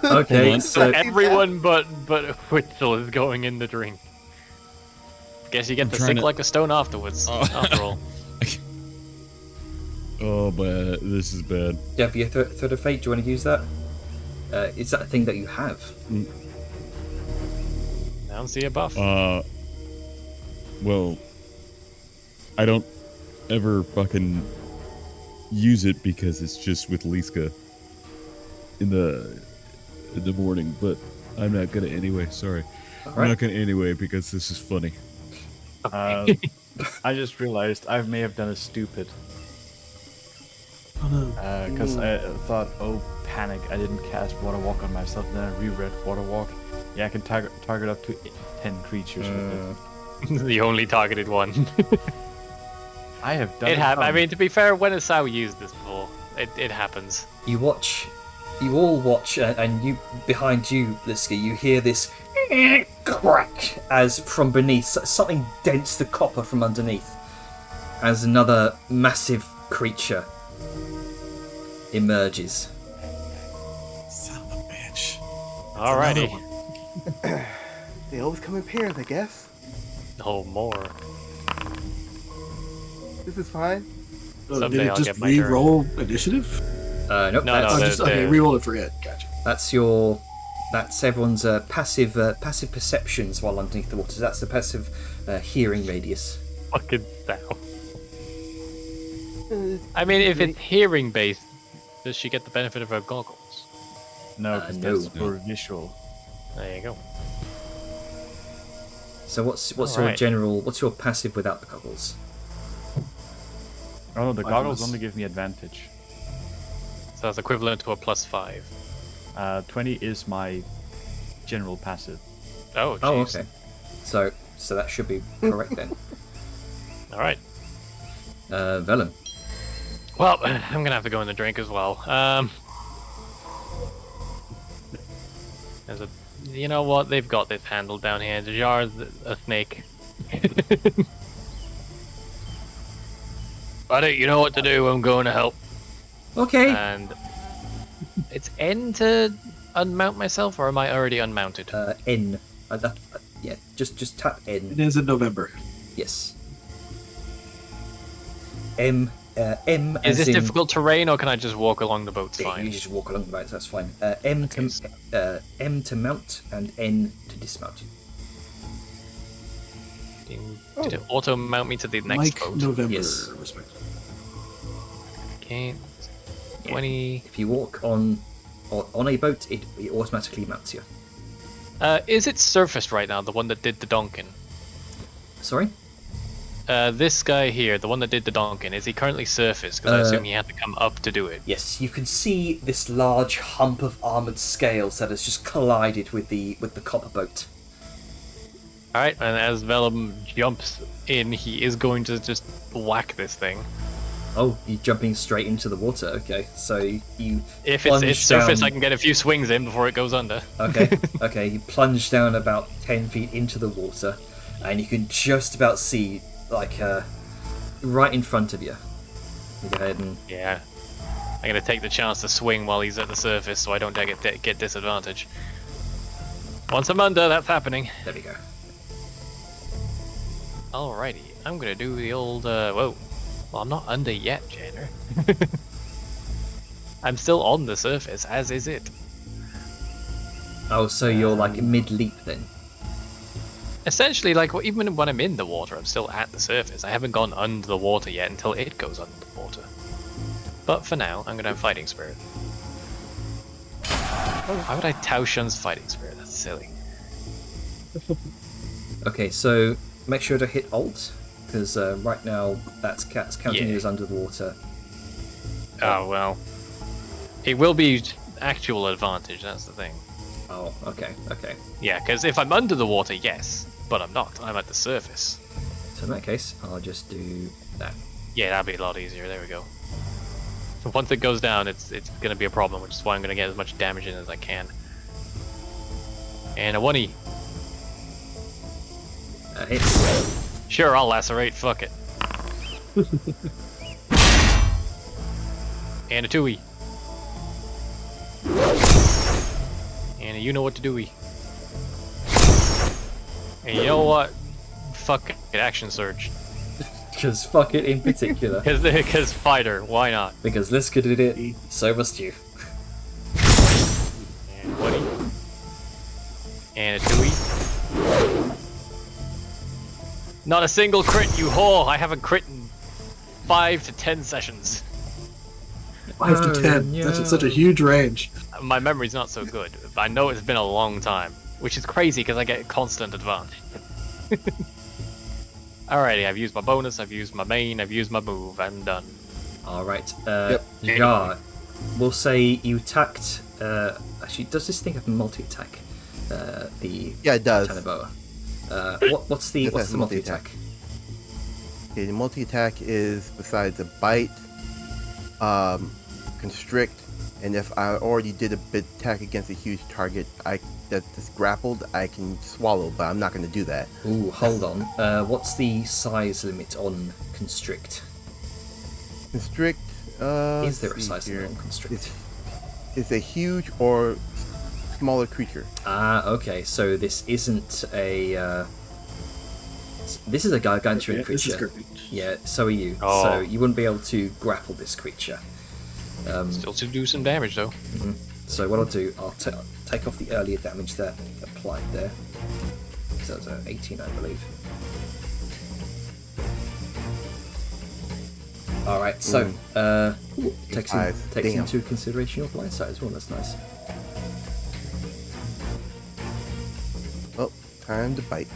Okay, on. so Everyone but Witzel is going in the drink. Guess you get to trying sink to- like a stone afterwards. Oh. After all. Oh, but this is bad. do you have your third of fate? Do you want to use that? Is that a thing that you have? I don't see a buff. Well, I don't ever fucking use it because it's just with Liska in the morning, but I'm not gonna anyway. Sorry, I'm Alright. not gonna anyway because this is funny. I just realized I may have done a stupid. Oh no. Because I thought, oh, panic, I didn't cast Water Walk on myself, then I reread Water Walk. Yeah, I can target up to 10 creatures with it. The only targeted one. I have done It happened. I some. mean, to be fair, when has Sao used this before? It happens. You all watch, and you behind you, Liska, you hear this crack as from beneath something dents the copper from underneath, as another massive creature emerges. Son of a bitch. Alrighty. They always come in pairs, I guess. No more. This is fine. Oh, Someday did it I'll just get my turn. re-roll initiative? Nope. No, that's, Oh, the- just okay. the- Re-roll it for it. Gotcha. that's everyone's passive perceptions while underneath the water. That's the passive hearing radius. Fucking Sao. Uh, I mean, if it's hearing based, does she get the benefit of her goggles? No, because no. that's for visual. There you go. So what's your Alright. general? What's your passive without the goggles? Oh no, the Five goggles plus. only give me advantage. So that's equivalent to a +5. 20 is my general passive. Oh, jeez. Oh, okay. So that should be correct then. Alright. Velen. Well, I'm gonna have to go in the drink as well. There's a, you know what? They've got this handled down here. The jar's a snake. Buddy, you know what to do. I'm going to help. Okay. And it's N to unmount myself, or am I already unmounted? N. Yeah. Just tap N. It is in November. Yes. M. M. Is as this in, difficult terrain, or can I just walk along the boats Yeah, fine? you just walk along the boats. That's fine. M Okay, to M to mount and N to dismount. Did it auto mount me to the next Mike boat? November, Yes. respectively. Okay. Yeah. 20. If you walk on a boat, it automatically mounts you. Is it surfaced right now? The one that did the donkin. Sorry. This guy here, the one that did the donkin, is he currently surfaced? Because I assume he had to come up to do it. Yes, you can see this large hump of armored scales that has just collided with the copper boat. All right, and as Vellum jumps in, he is going to just whack this thing. Oh, you're jumping straight into the water. Okay, so you If plunge it's surfaced, down- I can get a few swings in before it goes under. Okay, okay. You plunge down about 10 feet into the water, and you can just about see, like, right in front of you. You go ahead and Yeah. I'm gonna take the chance to swing while he's at the surface, so I don't get disadvantage. Once I'm under, that's happening. there we go. Alrighty, I'm gonna do the old, whoa. Well, I'm not under yet, Janer. I'm still on the surface, as is it. Oh, so you're like mid-leap then? Essentially, like, even when I'm in the water, I'm still at the surface. I haven't gone under the water yet until it goes under the water. But for now, I'm gonna have Fighting Spirit. Why would I Taoshun's Fighting Spirit? That's silly. Okay, so make sure to hit Alt, because right now that's counting Yeah. you as under the water. Oh, well. It will be actual advantage, that's the thing. Oh, okay, okay. Yeah, because if I'm under the water, yes. But I'm not. I'm at the surface. So in that case, I'll just do that. Yeah, that'd be a lot easier. There we go. So once it goes down, it's gonna be a problem, which is why I'm gonna get as much damage in as I can. And a 1E. Hits. Sure, I'll lacerate. Fuck it. And a 2E. And a you know what to do-y. And you know what? Fuck it, action surge. Because fuck it in particular. Because fighter, why not? Because Liska did it, so must you. And 1E. And a 2E. Not a single crit, you whore! I haven't crit in 5 to 10 sessions. 5 to 10. no. That's such a huge range. My memory's not so good. I know it's been a long time, which is crazy because I get constant advantage. Alrighty, I've used my bonus, I've used my main, I've used my move, I'm done. Alright, Yep. Jar, we'll say you attacked. Actually, does this thing have multi-attack? Yeah, it does. Tanaboa. What's the It has multi attack? Okay, the multi-attack is besides a bite, constrict, and if I already did a bit attack against a huge target that's grappled, I can swallow, but I'm not going to do that. Ooh, hold on. What's the size limit on constrict? Constrict. Is there a let's see size here. limit on constrict? It's a huge or smaller creature. Ah, okay. So this isn't a. This is a gargantuan Yeah, this is creature. garbage. Yeah, so are you. Oh. So you wouldn't be able to grapple this creature. Still to do some damage though. So what I'll do, I'll take off the earlier damage that applied there. So that's 18, I believe. All right. So takes Damn. into consideration your blind sight as well. That's nice. Oh, time to bite.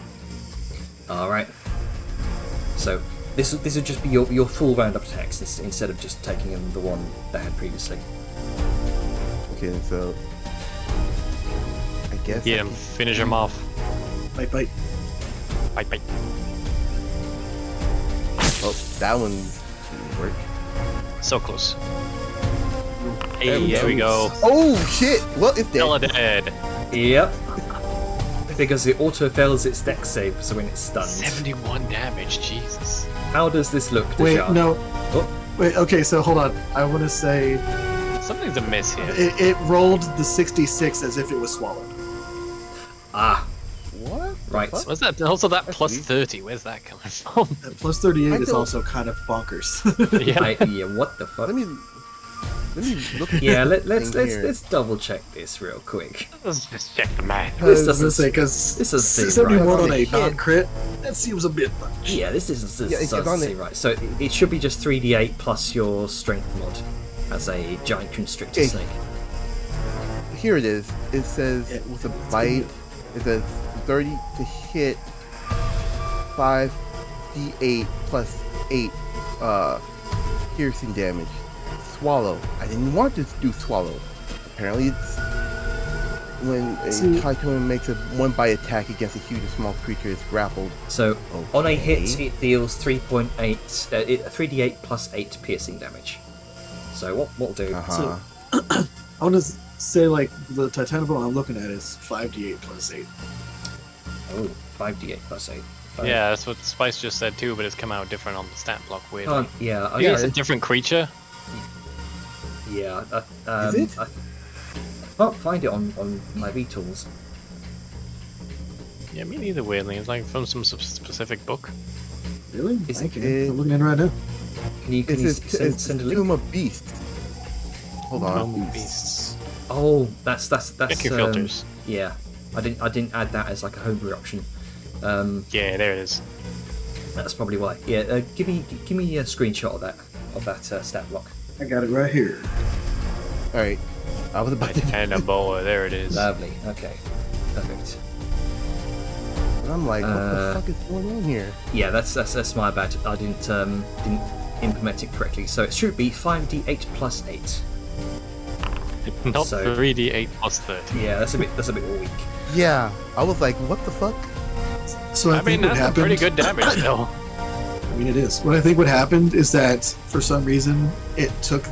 All right. So this would just be your full round of attacks instead of just taking in the one they had previously. Okay, so I guess. Get him, finish him off. Bite, bite. Bite, bite. Oh, that one didn't work. So close. There Hey, we there we go. Oh shit! Well, it's Ella dead. dead. Yep. Because it auto fails its dex save, so when it's stunned. 71 damage, Jesus. How does this look, Wait, Deja? no. Oh, Wait, okay, so hold on. I want to say Something's amiss here. it rolled the 66 as if it was swallowed. ah, What? the right. fuck? What's that? Also, that That's plus weird. 30. Where's that coming from? That plus 38 I is don't- also kind of bonkers. yeah. Yeah, what the fuck? Let me look. At Yeah, this let's thing here. double check this real quick. Let's just check the math. I was doesn't gonna say, because this doesn't seem 71 right. on a Hit. non-crit, that seems a bit much. Yeah, this doesn't Yeah, it's on seem it. right. So it should be just 3d8 plus your strength mod as a giant constrictor Okay. snake. Here it is. It says Yeah, with a it's bite, it says 30 to hit, 5d8 plus 8 piercing damage. Swallow. I didn't want to do swallow. Apparently it's when a See- Titan makes a one bite attack against a huge or small creature is grappled. So on a hit, Okay. it deals 3d8 plus 8 piercing damage. So what we'll do? Uh-huh. I want to say, like, the Titanable I'm looking at is 5d8 plus 8. Oh, 5d8 plus 8. Five. Yeah, that's what Spice just said too, but it's come out different on the stat block. Weirdly. Yeah. I think it's a different creature. Yeah. Is it? I can't find it on my VTools. Yeah, me neither. Weirdly, it's like from some specific book. Really? Is Thank it- you. I'm looking at it right now. Can you It's send a a link? Tomb of Beasts. Hold on. Tomb of Beasts. Oh, that's Check your filters. Yeah, I didn't add that as like a homebrew option. Yeah, there it is. That's probably why. Yeah, give me a screenshot of that stat block. I got it right here. All right. I was about to. And a boa, there it is. Lovely. Okay. Perfect. I'm like, what Uh, the fuck is going on here? Yeah, that's my bad. I didn't implement it correctly. So it should be 5d8 plus 8. Not so- 3d8 plus 30. Yeah, that's a bit weak. Yeah, I was like, what the fuck? So I, I mean, think what that's a happened. pretty good damage still. I mean, it is. What I think what happened is that for some reason it took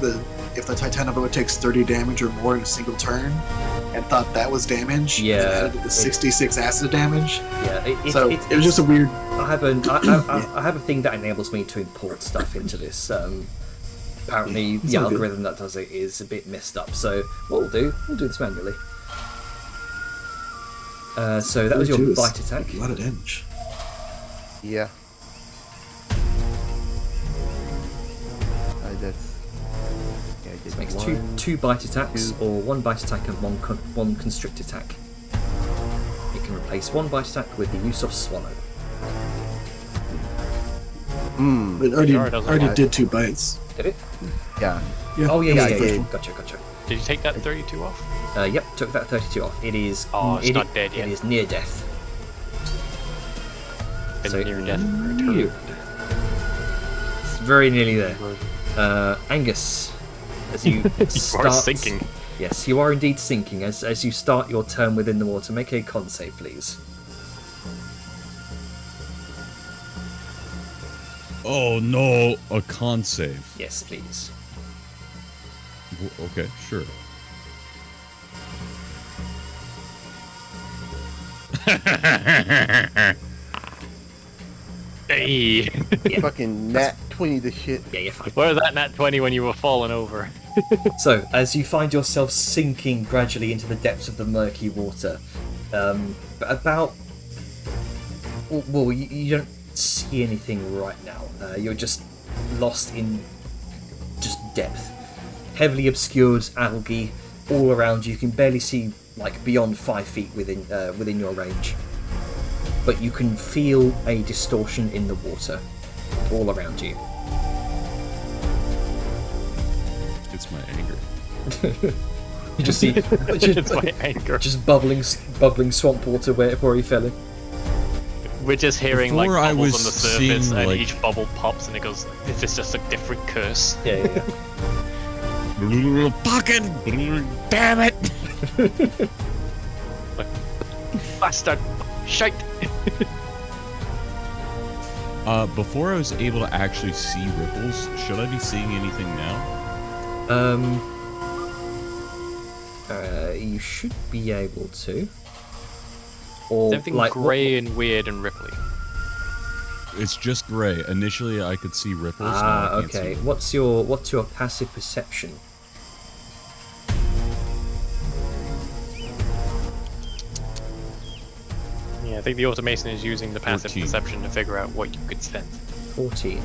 if the Titanoboa takes 30 damage or more in a single turn, and thought that was damage. Yeah, And then added the 66 acid damage. Yeah. It It was just a weird. I have a thing that enables me to import stuff into this. Apparently, It's the all good. algorithm that does it is a bit messed up. So what we'll do this manually. So that was your 32 is bite attack. A lot of damage. Yeah. That's. Yeah, I did This makes one. two bite attacks, two. or one bite attack and one constrict attack. It can replace one bite attack with the use of swallow. Mm, It already, Sure, it doesn't lie. did 2 bites. Did it? yeah. Yeah. Oh yeah, Yeah, yeah, I yeah. did. Gotcha. Did you take that 32 off? Yep, took that 32 off. It is. Oh, it's not dead yet. It is near death. Been So- near death. Near. It's very nearly there. Angus, as you You are start sinking. Yes, you are indeed sinking. As you start your turn within the water, make a con save, please. Oh no, a con save. Yes, please. Okay, sure. Hey. Fucking nat 20 the shit. Yeah, you're fine. Where's that nat 20 when you were falling over? So, as you find yourself sinking gradually into the depths of the murky water, about... Well, you don't see anything right now. You're just lost in just depth. Heavily obscured algae all around you. You can barely see like beyond 5 feet within your range. But you can feel a distortion in the water all around you. It's my anger. You just see It's my anger. just bubbling swamp water where he fell in. We're just hearing like Before I bubbles was on the surface, seeing, and like- each bubble pops, and it goes. This is just a different curse. Yeah. Fucking damn it! Bastard! Shite! Before I was able to actually see ripples, should I be seeing anything now? You should be able to. Or Everything like grey and weird and ripply. It's just gray. Initially, I could see ripples. now Ah, I can't okay. see. What's your passive perception? Yeah, I think the automation is using the passive 14. perception to figure out what you could sense. 14.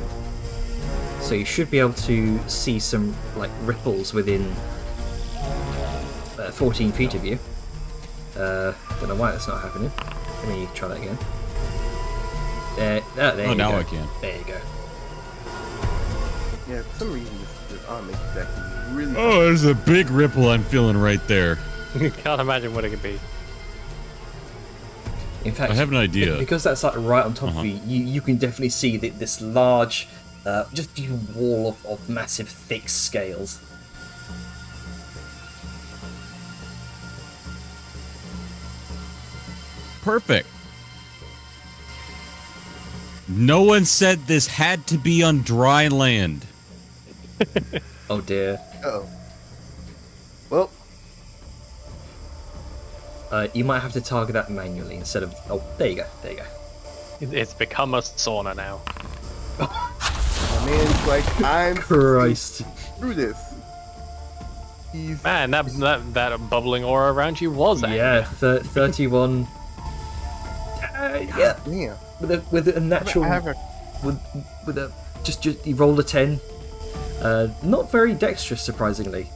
So you should be able to see some like ripples within 14 feet of you. Don't know why that's not happening. Let me try that again. There Oh, you now go. I can. There you go. Yeah, for some reason this arm makes it actually really. Oh, there's a big ripple I'm feeling right there. Can't imagine what it could be. In fact, I have an idea. because that's like right on top of you, you can definitely see that this large, just a wall of massive, thick scales. Perfect. No one said this had to be on dry land. Oh dear. Uh-oh. Well, You might have to target that manually instead of. Oh, there you go. There you go. It's become a sauna now. my man's like, I'm Christ. through this. He's Man, that bubbling aura around you was anger. Yeah, 31. Yeah, damn. with a natural. I have a With a just you rolled a 10. Not very dexterous, surprisingly.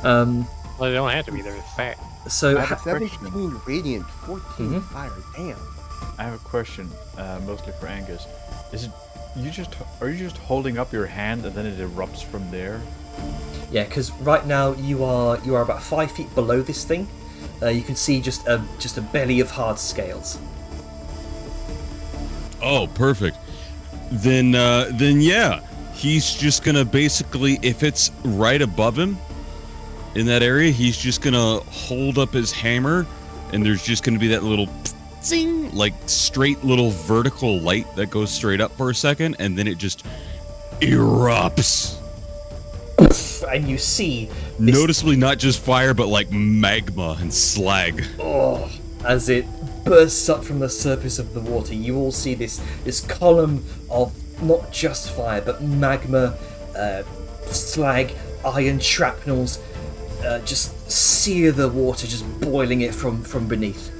Well, they don't have to be. They're fat. So I have a 17 radiant, 14 Mhm. fire. Damn. I have a question, mostly for Angus. Is it are you just holding up your hand and then it erupts from there? yeah, because right now you are about 5 feet below this thing. You can see just a belly of hard scales. Oh, perfect. Then yeah, he's just gonna basically, if it's right above him in that area, he's just gonna hold up his hammer, and there's just gonna be that little zing, like straight little vertical light that goes straight up for a second, and then it just erupts. And you see this, Noticeably not just fire, but like magma and slag. oh, as it bursts up from the surface of the water. You all see this column of not just fire, but magma, slag, iron shrapnels, just sear the water, just boiling it from beneath.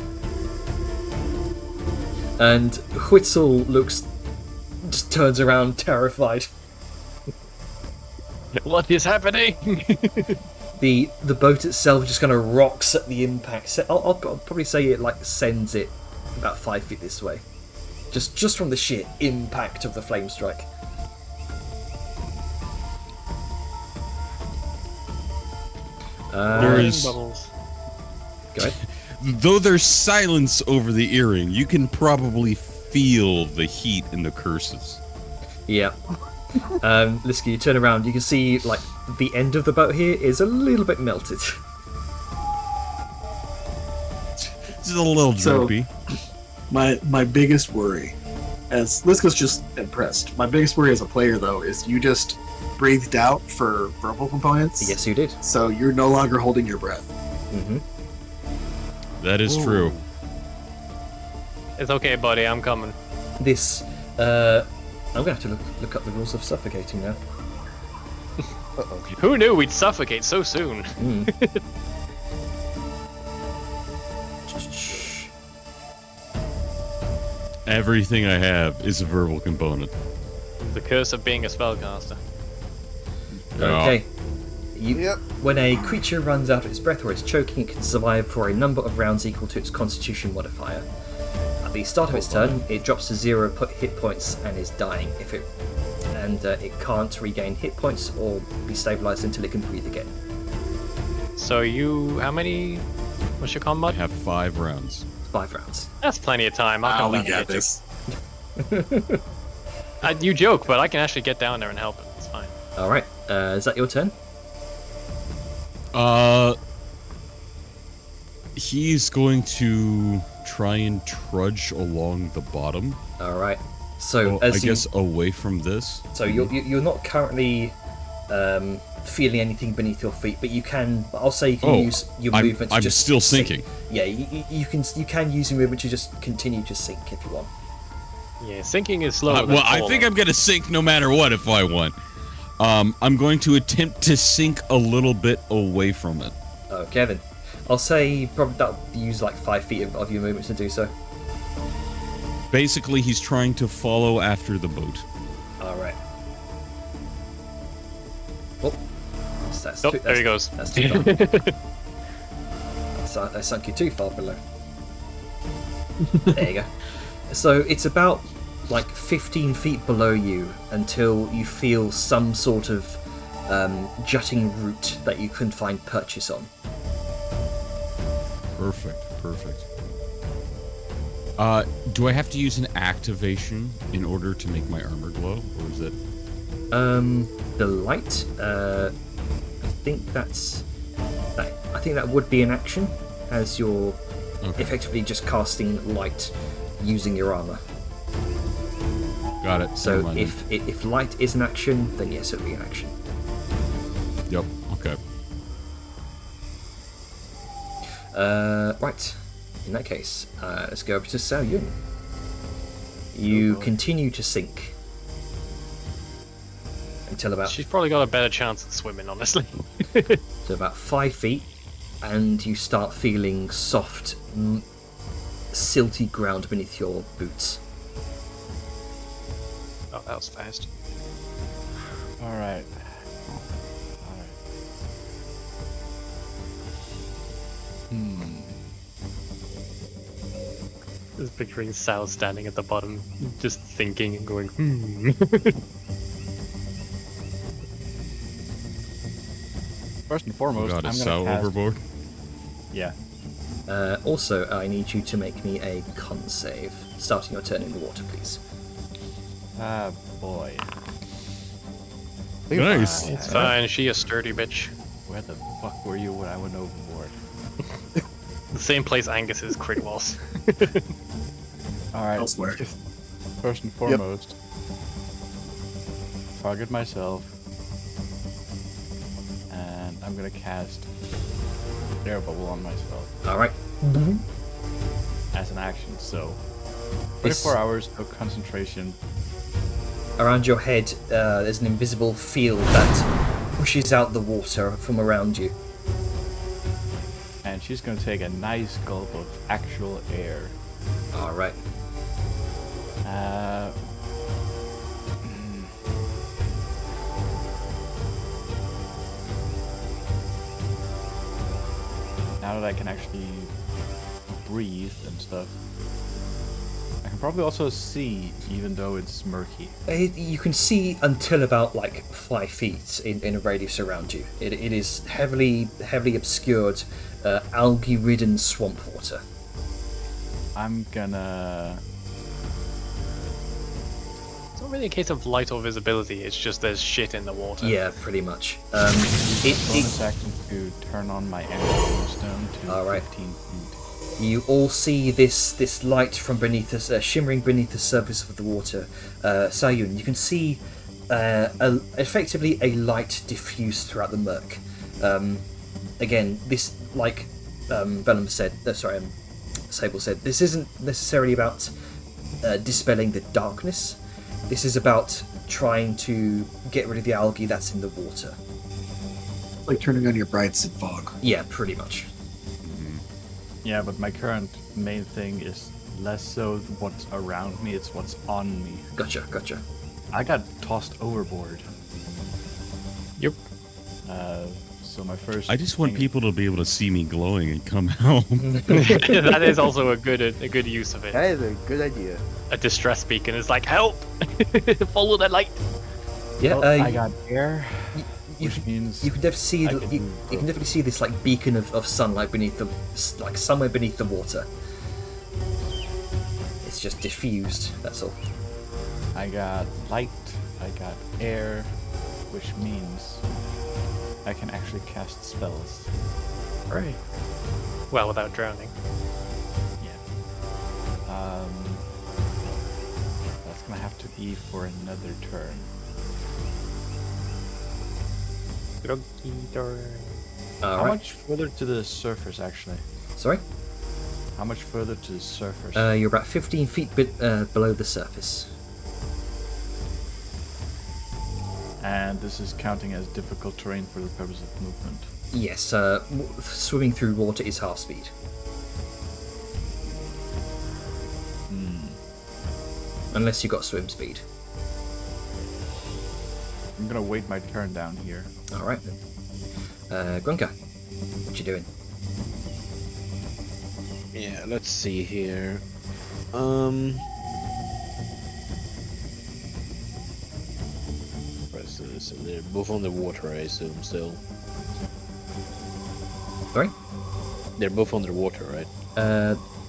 And Whittle just turns around terrified. What is happening? The boat itself just kind of rocks at the impact. I'll probably say it like sends it about 5 feet this way, just from the sheer impact of the flame strike. There is- Bubbles. Go ahead. Though there's silence over the earring, you can probably feel the heat and the curses. Yeah. Liska, you turn around. You can see like the end of the boat here is a little bit melted. It's a little So- droopy. My biggest worry, as Liska's just impressed, my biggest worry as a player though is you just breathed out for verbal components. Yes, you did. So you're no longer holding your breath. Mm-hmm. That is true. It's okay, buddy. I'm coming. This, I'm gonna have to look up the rules of suffocating now. Who knew we'd suffocate so soon? Mm. Everything I have is a verbal component. The curse of being a spellcaster. Okay. Yep. When a creature runs out of its breath or is choking, it can survive for a number of rounds equal to its Constitution modifier. At the start of its turn, it drops to 0 hit points and is dying. It can't regain hit points or be stabilized until it can breathe again. So how many? What's your I combat? have 5 rounds. 5 rounds. That's plenty of time. I'll come we down and got get this. you. You joke, but I can actually get down there and help him. It's fine. All right. Is that your turn? He's going to try and trudge along the bottom. All right. So I guess away from this. So you're not currently feeling anything beneath your feet, but you can. I'll say you can use your movement. To I'm just still sink. sinking. Yeah, you can use your movement to just continue to sink if you want. Yeah, sinking is slower. Well, I think I'm gonna sink no matter what if I want. I'm going to attempt to sink a little bit away from it. Okay then. I'll say probably that'll use like 5 feet of your movement to do so. Basically, he's trying to follow after the boat. All right. Oh, that's Oh, there he goes. That's too far. I sunk you too far below. There you go. So it's about like 15 feet below you until you feel some sort of jutting root that you can find purchase on. Perfect. Do I have to use an activation in order to make my armor glow, or is it? The light. I think that would be an action, as you're effectively just casting light using your armor. Got it. So Never mind if light is an action, then yes, it'll be an action. then. Yep. Okay. Right. In that case, let's go over to Sao Yun. You continue to sink until about She's probably got a better chance at swimming, honestly. to about 5 feet, and you start feeling soft, silty ground beneath your boots. Oh, that was fast. All right. Just picturing Sal standing at the bottom, just thinking and going, First and Oh foremost, God, I'm is gonna Sal cast... overboard? Yeah. Also, I need you to make me a con save, starting your turn in the water, please. Ah, boy. Nice. it's fine, she a sturdy bitch. Where the fuck were you when I went overboard? The same place Angus is crit was. Alright, Elsewhere. first and foremost, target myself, and I'm gonna cast air bubble on myself All right. as an action, so This- 24 hours of concentration. Around your head, there's an invisible field that pushes out the water from around you. And she's gonna take a nice gulp of actual air. All right. Now that I can actually breathe and stuff, I can probably also see, even though it's murky. You can see until about like 5 feet in a radius around you. It is heavily obscured, algae-ridden swamp water. I'm gonna... It's not really a case of light or visibility, it's just there's shit in the water. Yeah, pretty much. bonus action to turn on my energy stone to Alright. 15 feet. You all see this light from beneath us, shimmering beneath the surface of the water. Sayun, you can see effectively a light diffuse throughout the murk. Again, this, like Vellum said, Sable said, this isn't necessarily about dispelling the darkness. This is about trying to get rid of the algae that's in the water. Like turning on your brights in fog. Yeah, pretty much. Yeah, but my current main thing is less so what's around me, it's what's on me. Gotcha. I got tossed overboard. Yep. So my first. I just want thing- people to be able to see me glowing and come out. That is also a good use of it. That is a good idea. A distress beacon is like, help! Follow that light. Yeah, Well, I got air, you which means You can definitely see I you can can move definitely see this like beacon of sunlight beneath the like somewhere beneath the water. It's just diffused. That's all. I got light, I got air, which means I can actually cast spells. Right. Well, without drowning. Yeah. That's gonna have to be for another turn. All How right. much further to the surface, actually? Sorry. How much further to the surface? You're about 15 feet below the surface. And this is counting as difficult terrain for the purpose of movement. Yes. Swimming through water is half speed. Unless you got swim speed. I'm gonna wait my turn down here. All right then. Grunka, what you doing? Yeah, let's see here. Where's this? They're both on the water, I assume, still. Sorry. They're both underwater, right?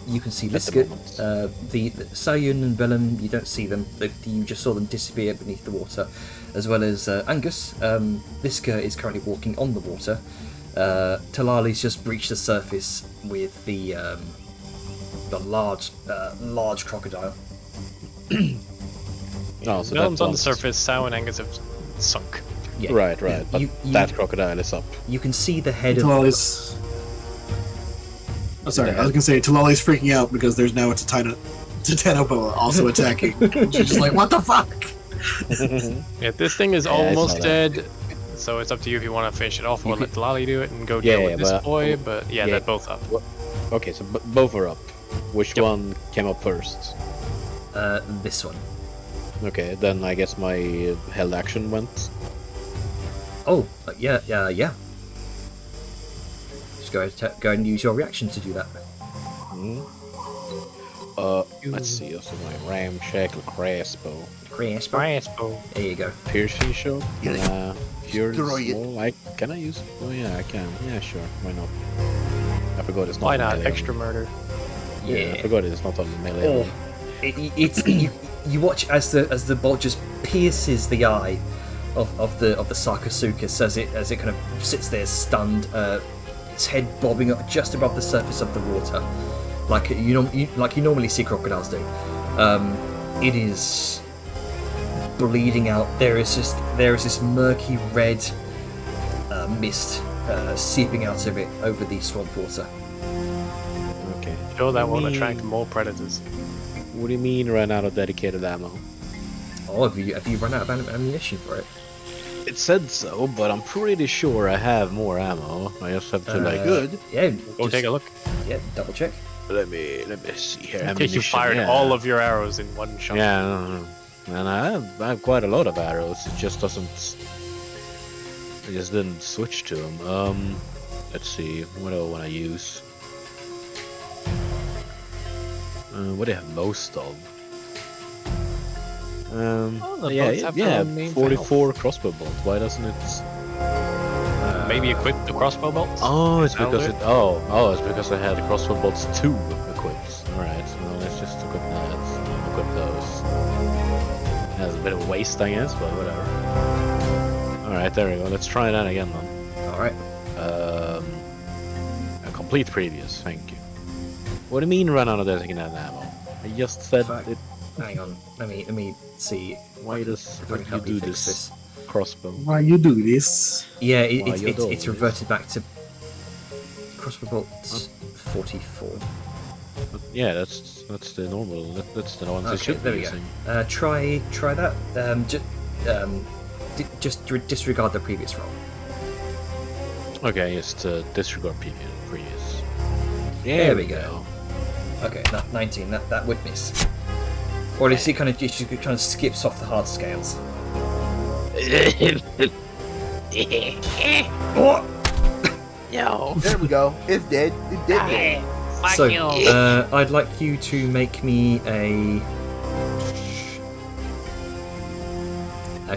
You can see At the Liska. moment. The Sayun and Vellum, you don't see them. You just saw them disappear beneath the water, as well as Angus. Liska is currently walking on the water. Talali's just breached the surface with the large crocodile. Oh, so Gnomes that on the one's- surface, Sao and Angus have sunk. Yeah, Right, yeah, right. But that crocodile is up. You can see the head of. Talali's. Oh, sorry, I was gonna say Talali's freaking out because there's now a Titanoboa also attacking. She's just like, what the fuck? Yeah, this thing is Yeah, I saw almost that. dead. So it's up to you if you want to finish it off or You let Lali do it and go Yeah, deal yeah, with this but- boy. But yeah, yeah. they're both up. Okay, so both are up. Which Yep. one came up first? This one. Okay, then I guess my held action went. Oh, yeah. Just go and use your reaction to do that. Hmm. Let's see. Also, my ramshackle crossbow, Crossbow. Crossbow. There you go. piercing shot. Furious Destroy it. small. Can I use? Oh yeah, I can. Yeah, sure. Why not? I forgot it's not. Why on not? melee. Extra murder. Yeah, I forgot it's not on the melee. Oh, it's you watch as the bolt just pierces the eye of the Sarcosuchus as it kind of sits there stunned, its head bobbing up just above the surface of the water, like you normally see crocodiles do. It is bleeding out. There is this murky red mist seeping out of it over the swamp water. Okay. Sure, that won't Me. attract more predators. What do you mean ran out of dedicated ammo? Oh, have you run out of ammunition for it? It said so, but I'm pretty sure I have more ammo. I just have to like. Good. Yeah, Go take a look. Yeah, double check. Let me see here. In case you Ammunition, fired yeah. all of your arrows in one shot. Yeah, no. And I have quite a lot of arrows. It just doesn't. I just didn't switch to them. Let's see. What do I want to use? What do I have most of? the Yeah, bolts have their yeah. own main 44 crossbow bolts. Why doesn't it? Maybe equip the crossbow bolts. Oh, it's That'll because do it. Oh, it's because I had the crossbow bolts 2 equipped. Alright, well, let's just equip that. Equip those. That's a bit of a waste, I guess, but whatever. Alright, there we go. Let's try that again then. All right. A complete previous, thank you. What do you mean run out of designated ammo? I just said Fuck. it. Hang on. Let me see. Why does if I can you help do you fix this crossbow? Why you do this? Yeah, Why you do it's this? reverted back to crossbow bolt 44. But yeah, that's the normal. That's the ones they Okay, should there be we using. go. Try that. Just disregard the previous roll. Okay, just disregard previous. Yeah, There we go. Okay, 19. That would miss. Or at least it kind of skips off the hard scales. Oh! Yo. There we go. It's dead. It's dead. So, I'd like you to make me a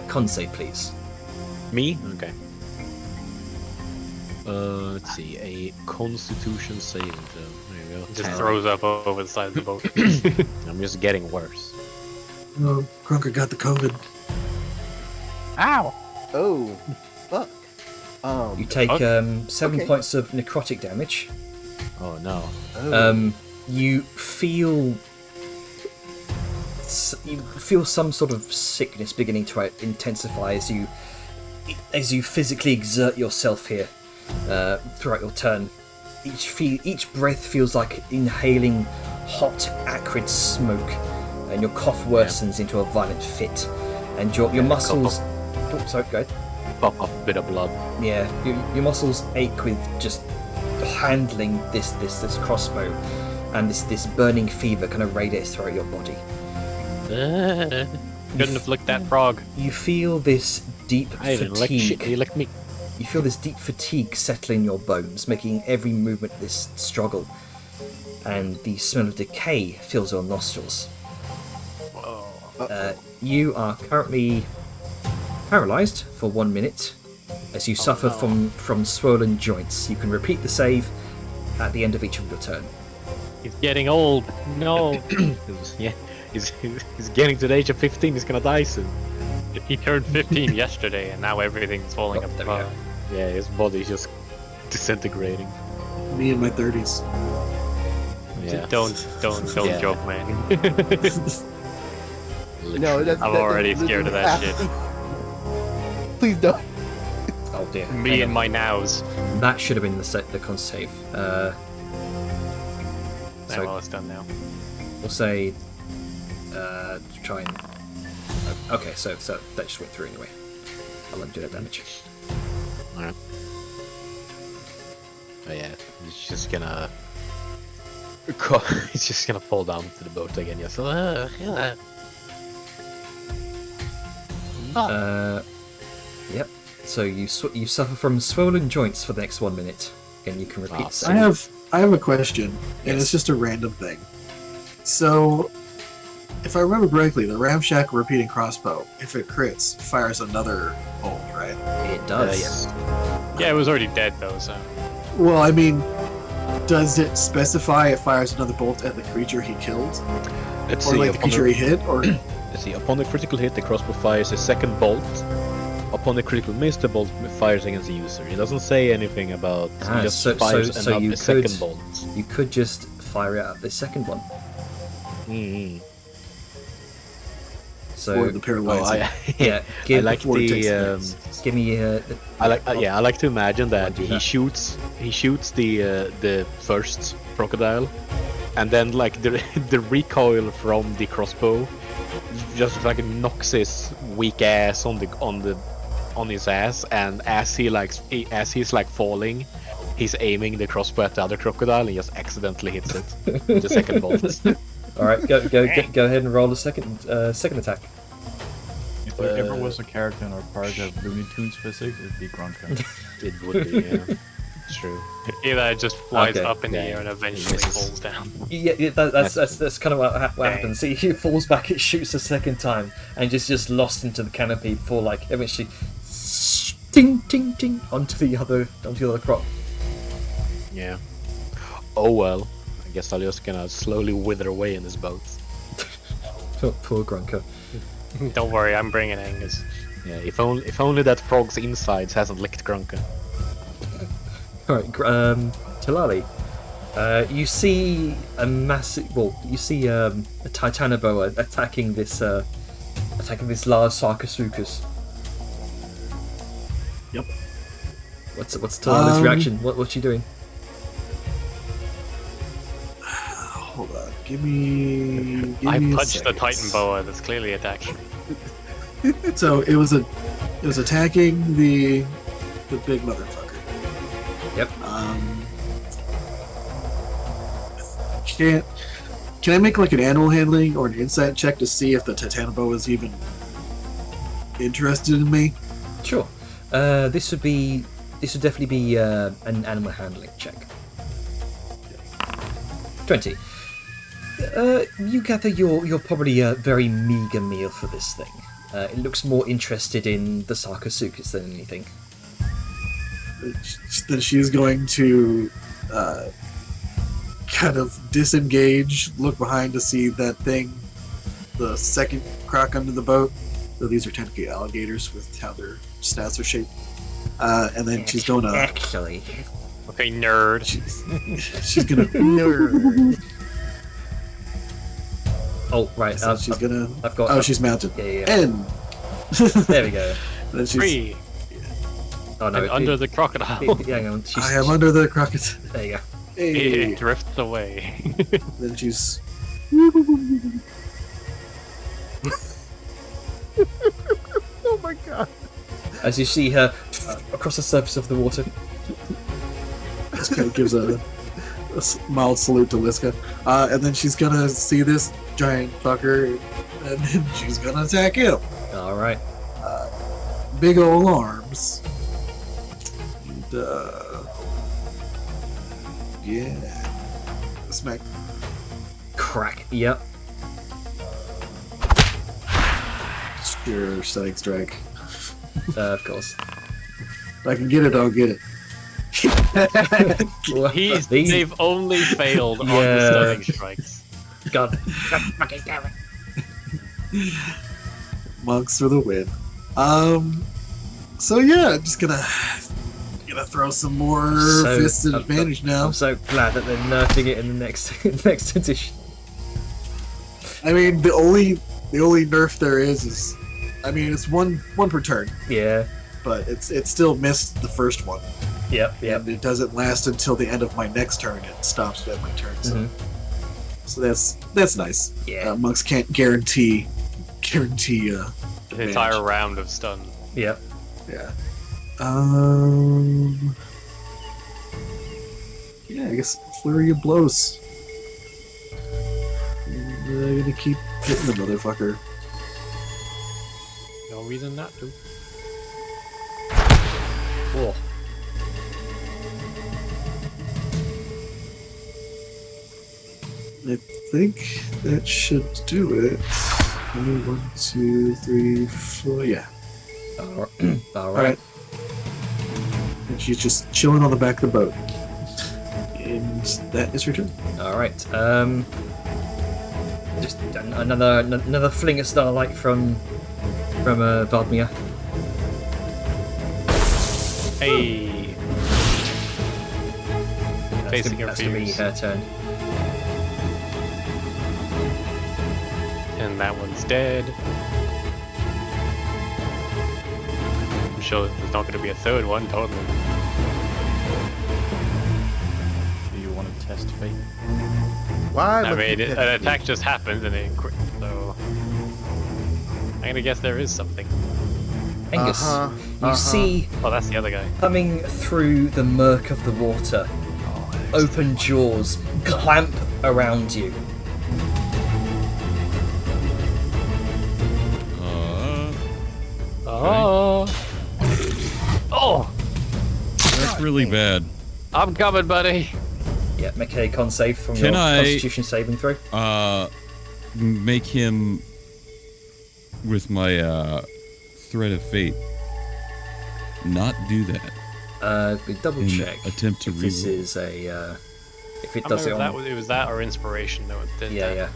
con save, please. Me? Okay. Let's see. A Constitution saving throw. There you go. Just 10. throws up over the side of the boat. I'm just getting worse. Oh, Grunker got the COVID. Ow! Oh, fuck. You take fuck? 7 Okay. points of necrotic damage. Oh no. You feel some sort of sickness beginning to intensify as you physically exert yourself here throughout your turn. Each breath feels like inhaling hot, acrid smoke, and your cough worsens into a violent fit, and your muscles. Oh, sorry, go ahead. Pop up a bit of blood. Yeah, your muscles ache with just handling this crossbow, and this burning fever kind of radiates throughout your body. Couldn't have licked that frog. You feel this deep I didn't like shit. You fatigue. licked me. You feel this deep fatigue settle in your bones, making every movement this struggle, and the smell of decay fills your nostrils. Whoa. You are currently paralyzed for 1 minute as you suffer no. from swollen joints. You can repeat the save at the end of each of your turn. He's getting old. No. Yeah, he's getting to the age of 15. He's gonna die soon. He turned 15 yesterday, and now everything's falling Oh, there we apart. go. Yeah, his body's just disintegrating. Me in my 30s. Yeah. Don't Yeah. joke, man. No, that's. I'm already scared of that shit. Please don't. Oh dear. Me Hang and on. my nows. That should have been the con save. Well, So it's done now. we'll say try and. Okay, so that just went through anyway. I'll undo that damage. Alright. Oh yeah, he's just gonna. He's just gonna fall down to the boat again. Yes. Yep. So you suffer from swollen joints for the next 1 minute, and you can repeat the save. I have a question, and Yes. it's just a random thing. So, if I remember correctly, the Ramshack repeating crossbow, if it crits, fires another bolt, right? It does. Yes. Yeah, it was already dead though, so. Well, I mean, does it specify it fires another bolt at the creature he killed, Let's or see. like the creature he hit, or Let's see. Upon a critical hit, the crossbow fires a second bolt. Upon a critical miss, the bolt fires against the user. It doesn't say anything about. It just fires you a second could bolt. you could just fire it at the second one. Mm-hmm. So for the paralyzing? yeah, I give, like before it takes the. damage. give me I like to imagine that do he that. shoots the first crocodile, and then like the recoil from the crossbow just like knocks his weak ass on his ass, and as he's like falling, he's aiming the crossbow at the other crocodile and just accidentally hits it with the second bolt. All right, go ahead and roll a second attack. If there ever was a character in our party that had Looney Tunes physics, it'd be Grunker. It would be, yeah. It's true. Either it just flies Okay. up in the Yeah. air and eventually Misses. falls down. Yeah, that's kind of what Dang. happens. See, he falls back, it shoots a second time, and just lost into the canopy before like eventually, ting ting ting onto the other crop. Yeah. Oh well. I guess I'm just gonna slowly wither away in this boat. Poor Grunker. Don't worry, I'm bringing Angus. Yeah, if only that frog's insides hasn't licked Grunker. All right, Talali. You see a massive. Well, you see a Titanoboa attacking this large Sarcosuchus. Yep. What's Talala's reaction? What's she doing? Hold on. Give me I a punched the second. Titan boa that's clearly attacking. So it was attacking the big motherfucker. Yep. Can I make like an animal handling or an insight check to see if the Titanoboa is even interested in me? Sure. This would definitely be an animal handling check. 20. You gather you're probably a very meager meal for this thing. It looks more interested in the Sarcosuchus than anything. Then she's going to kind of disengage, look behind to see that thing, the second croc under the boat. Though these are technically alligators with how their snouts are shaped. And then she's going to. Actually. Okay, nerd. She's gonna. Nerd. Oh, right. So she's gonna. I've got. Oh, she's mounted. Yeah. And. There we go. Then she's. Free. Oh no. And under the crocodile. Hang on. I am under the crocodile. There you go. Hey. It drifts away. Then she's. Oh my god. As you see her across the surface of the water. Just kind of gives a mild salute to Liska. And then she's gonna see this giant fucker, and then she's gonna attack him. All right. Big ol' arms. And, yeah. Smack. Crack. Yep. Sure, stunning strike. Of course. If I can get it, I'll get it. Well, They've only failed on the Yeah. stunning strikes. God. Fucking damn it. Monks for the win. So yeah, I'm just gonna throw some more fists at advantage now. I'm so glad that they're nerfing it in the next edition. I mean, the only nerf there is I mean, it's one per turn, Yeah. but it still missed the first one. Yep. And it doesn't last until the end of my next turn. It stops at my turn. So, so that's nice. Yeah. Monks can't guarantee. An entire round of stun. Yep. Yeah. Yeah, I guess flurry of blows. I'm gonna keep hitting the motherfucker. No reason not to. Oh. I think that should do it. 1, 2, 3, 4. Yeah. All All right. right. And she's just chilling on the back of the boat. And that is her turn. All right. Just another fling of starlight from Valdmir. Hey. Facing her That's gonna be fears. her turn. And that one's dead. I'm sure there's not going to be a third one, totally. Do you want to test fate? Why? I must mean, you an test attack me? just happened and it crit, so... I'm gonna guess there is something. Angus, Uh-huh, you see Oh, that's the other guy. coming through the murk of the water, open jaws clamp around you. Oh! Oh! That's really bad. I'm coming, buddy! Yeah, make a con save from Can your I- Constitution saving throw. Make him with my threat of fate. Not do that. We double And check attempt to if this reroll. is a if it I does it remember on. it was that or inspiration that did Yeah.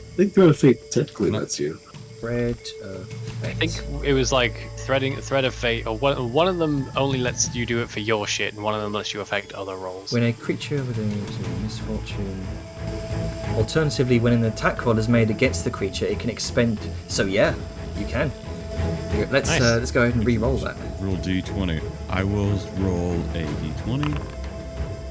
I think throw a fate technically lets you. thread of fate. I think it was like thread of fate, or one of them only lets you do it for your shit, and one of them lets you affect other rolls. When a creature with a misfortune. Alternatively, when an attack roll is made against the creature, it can expend. So yeah, you can. Let's Nice. Let's go ahead and re-roll that. Roll d20. I will roll a d20,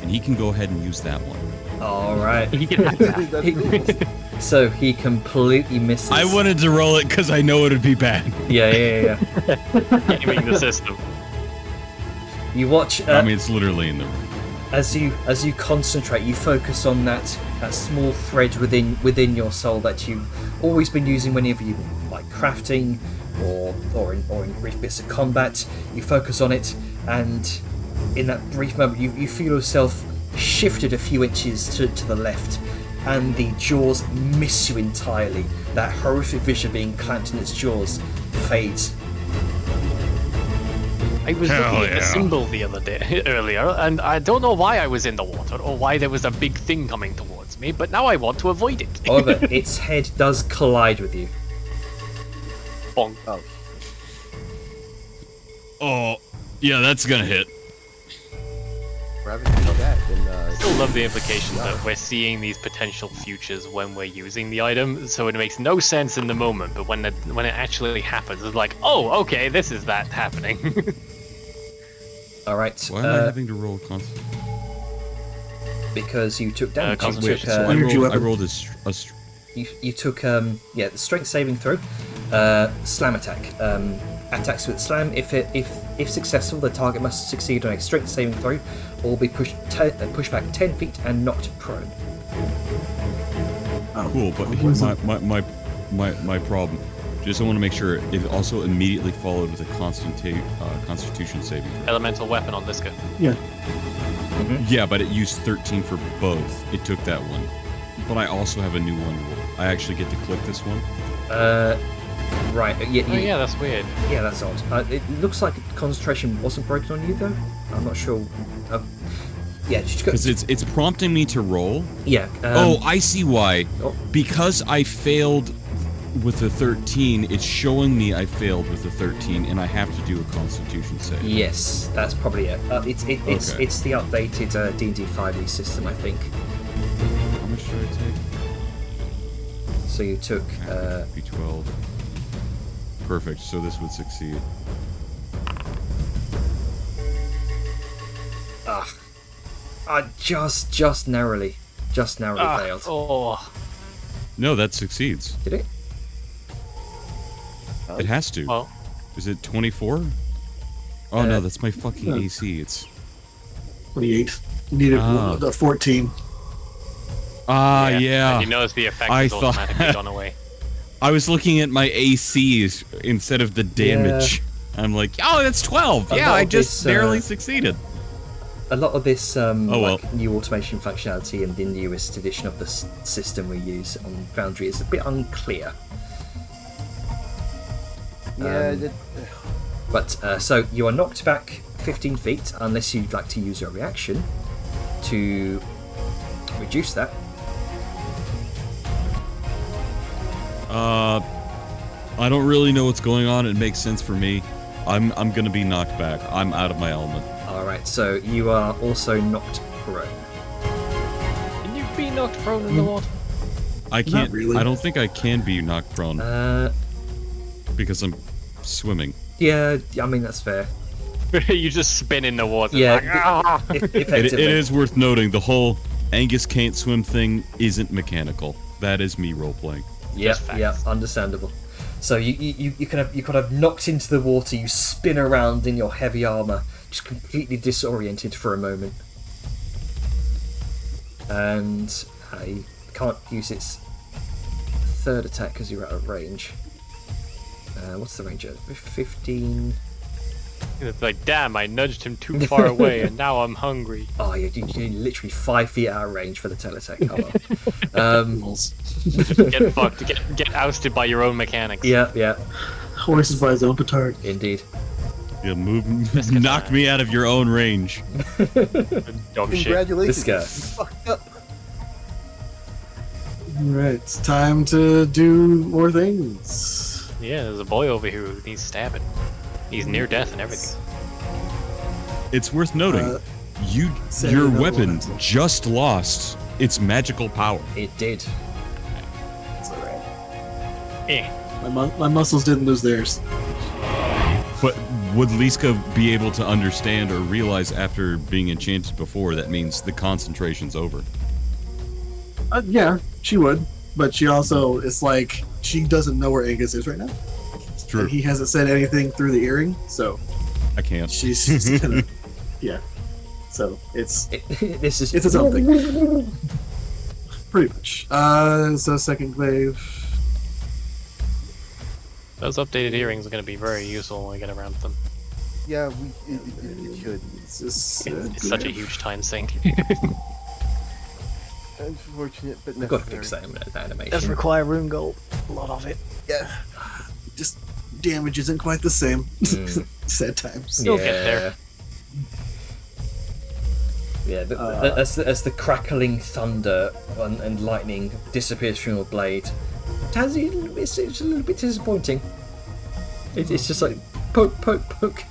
and he can go ahead and use that one. All right. You can have that. That's the rules. So he completely misses. I wanted to roll it because I know it'd be bad. Yeah. Gaming the system. You watch. I mean, it's literally in the room. As you concentrate, you focus on that small thread within your soul that you've always been using whenever you like crafting or in brief bits of combat. You focus on it, and in that brief moment, you feel yourself shifted a few inches to the left, and the jaws miss you entirely. That horrific vision being clamped in its jaws fades. I was Hell looking at the yeah. symbol the other day earlier, and I don't know why I was in the water or why there was a big thing coming towards me, but now I want to avoid it. However, its head does collide with you. Bonk. Oh, Oh, yeah, that's gonna hit. rather than do that, then I still love the implication that we're seeing these potential futures when we're using the item, so it makes no sense in the moment, but when it actually happens, it's like, oh, okay, this is that happening. All right. Why am I having to roll constant? Because you took damage. You concentration. took, So I Energy rolled, I weapon. rolled you took the strength saving throw, slam attack. Attacks with slam. If successful, the target must succeed on a strength saving throw, or be pushed back 10 feet and knocked prone. cool, but here's my problem. Just I want to make sure it also immediately followed with a Constitution saving throw. Elemental weapon on this guy. Yeah. Yeah, but it used 13 for both. It took that one. But I also have a new one. I actually get to click this one. Right. Yeah. Oh yeah, that's weird. Yeah, that's odd. It looks like concentration wasn't broken on you though. I'm not sure. Yeah, just go. Because it's prompting me to roll. Yeah. I see why. Oh. Because I failed with a 13, it's showing me I failed with a 13, and I have to do a Constitution save. Yes, that's probably it. It's Okay. it's the updated D&D 5e system, I think. How much did I take? So you took. B12. Perfect. So this would succeed. Just narrowly failed. Oh, No, that succeeds. Did it? It has to. well, Is it 24? Oh no, that's my fucking AC. It's 28. You needed Ah. a 14. yeah. And you notice the effect I is thought- automatically gone away. I was looking at my ACs instead of the damage. I'm like, oh, that's 12. A Yeah, lot I of just this, barely succeeded. A lot of this well. new automation functionality in the newest edition of the system we use on Foundry is a bit unclear. yeah, But so you are knocked back 15 feet unless you'd like to use your reaction to reduce that. I don't really know what's going on. It makes sense for me. I'm gonna be knocked back. I'm out of my element. All right, so you are also knocked prone. Can you be knocked prone in the water? I can't. really. I don't think I can be knocked prone because I'm swimming. Yeah, I mean that's fair. You just spin in the water. Yeah, like, "Ah!" It Effectively. is worth noting the whole Angus can't swim thing isn't mechanical. That is me role playing. Yeah, Just yeah, facts. understandable. So you kind of knocked into the water. You spin around in your heavy armor, just completely disoriented for a moment, and I can't use its third attack because you're out of range. What's the range? 15. It's like, damn, I nudged him too far away, and now I'm hungry. Oh, you're literally 5 feet out of range for the teleattack. Oh, well. Get fucked. Get ousted by your own mechanics. Yeah, Horses by his own petard. indeed. You knock me out of your own range. Dumb shit. congratulations. This guy. You fucked up. Alright, it's time to do more things. Yeah, there's a boy over here who needs stabbing. He's near death and everything. It's worth noting, Say your another weapon one. just lost its magical power. It did. It's alright. Eh. My muscles didn't lose theirs. But would Liska be able to understand or realize after being enchanted before that means the concentration's over? Yeah, she would. But she also, it's like, she doesn't know where Angus is right now. It's true. And he hasn't said anything through the earring, so I can't. she's just gonna, yeah. So it's This is its own thing. Pretty much. So second glaive. Those updated earrings are going to be very useful when we get around to them. Yeah, it should. It's just, It's such a huge time sink. Unfortunate, but We've got to necessary. fix that animation. require rune gold. A lot of it. Yeah. just damage isn't quite the same. Mm. Sad times. You'll get there. Yeah, as the crackling thunder and lightning disappears from your blade, it's a little bit disappointing. It's just like poke, poke, poke.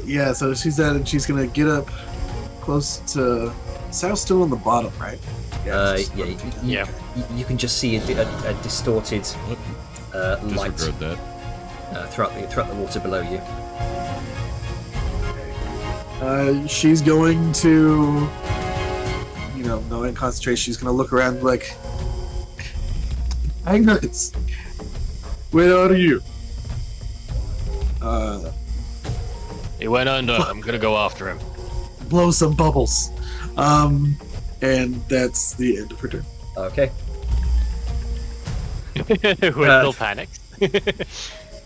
Yeah, so she's gonna get up close to Sal's still on the bottom, right? Yeah. You can just see a distorted light Disregard that. throughout the water below you. She's going to, knowing concentration, she's gonna look around like, Agnes, where are you? He went under. I'm going to go after him. Blow some bubbles. And that's the end of her turn. Okay. We're still panicked.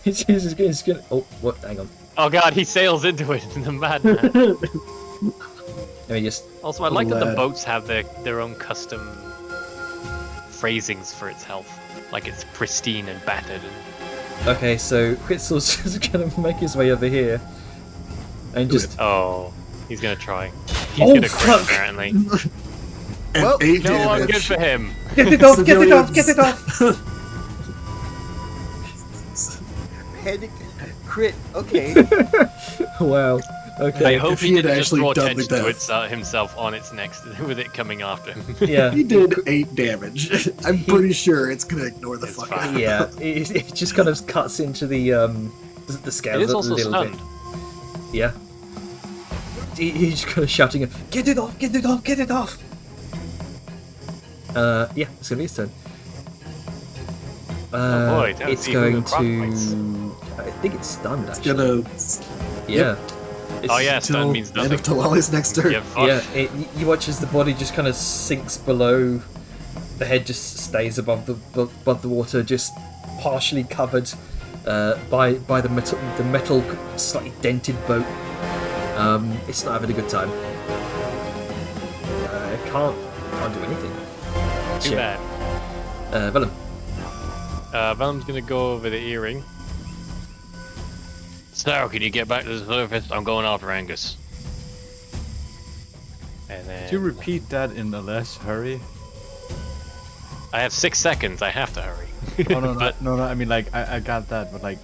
It's gonna. Oh, what? Hang on. Oh god, he sails into it in the madman. Let me just. Also, I like that the Lad. boats have their own custom phrasings for its health. Like it's pristine and battered. Okay, so Quetzal's just gonna make his way over here, and just. Oh, he's gonna try. He's Oh, gonna crit, fuck. apparently. And Well, 8 No one damage. good for him. Get it off! Get it off! Get it off! Panic crit. Okay. Wow. I Okay. hope if he he had didn't just actually draw done the attention to death. himself on its next, with it coming after him. Yeah. He did 8 damage. I'm pretty sure it's gonna ignore the It's fuck fine. out. Yeah. It just kind of cuts into the scales It is a also little stunned. bit. Yeah. He's kind of shouting, "Get it off! Get it off! Get it off!" Yeah, it's gonna be his turn. Oh boy, don't it's see who going the croc bites. to. I think it's stunned. It's Actually. gonna Yeah. Oh yeah, stun till means end nothing. of Talali's next turn. Yeah, fuck. Yeah, you watch as the body just kind of sinks below. The head just stays above the water, just partially covered by the metal slightly dented boat. It's not having a good time. Can't do anything. Too Shit. bad. Vellum. Venom's gonna go over the earring. So, can you get back to the surface? I'm going after Angus. And then Could you repeat that in a less hurry? I have 6 seconds. I have to hurry. Oh no, But- no. I mean, like, I got that, but like,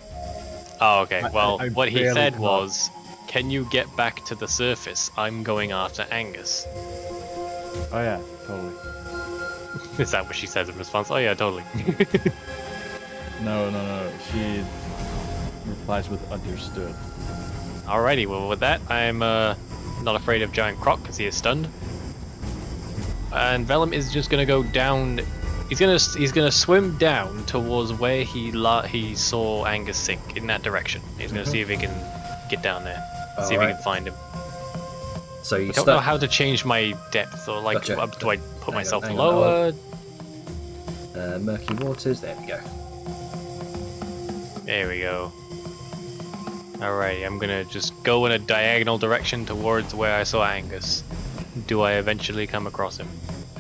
Oh, okay. Well, I what he barely said caught. was, "Can you get back to the surface? I'm going after Angus." oh yeah, totally. Is that what she says in response? Oh yeah, totally. No. She replies with understood. Alrighty. Well, with that, I'm not afraid of Giant Croc because he is stunned. And Vellum is just gonna go down. He's gonna swim down towards where he saw Angus sink, in that direction. He's gonna see if he can get down there, see if he Alright. can find him. So you I don't know start. how to change my depth, or like, Gotcha. do I put myself hang on, lower? Murky waters. There we go. There we go. Alright, I'm gonna just go in a diagonal direction towards where I saw Angus. Do I eventually come across him?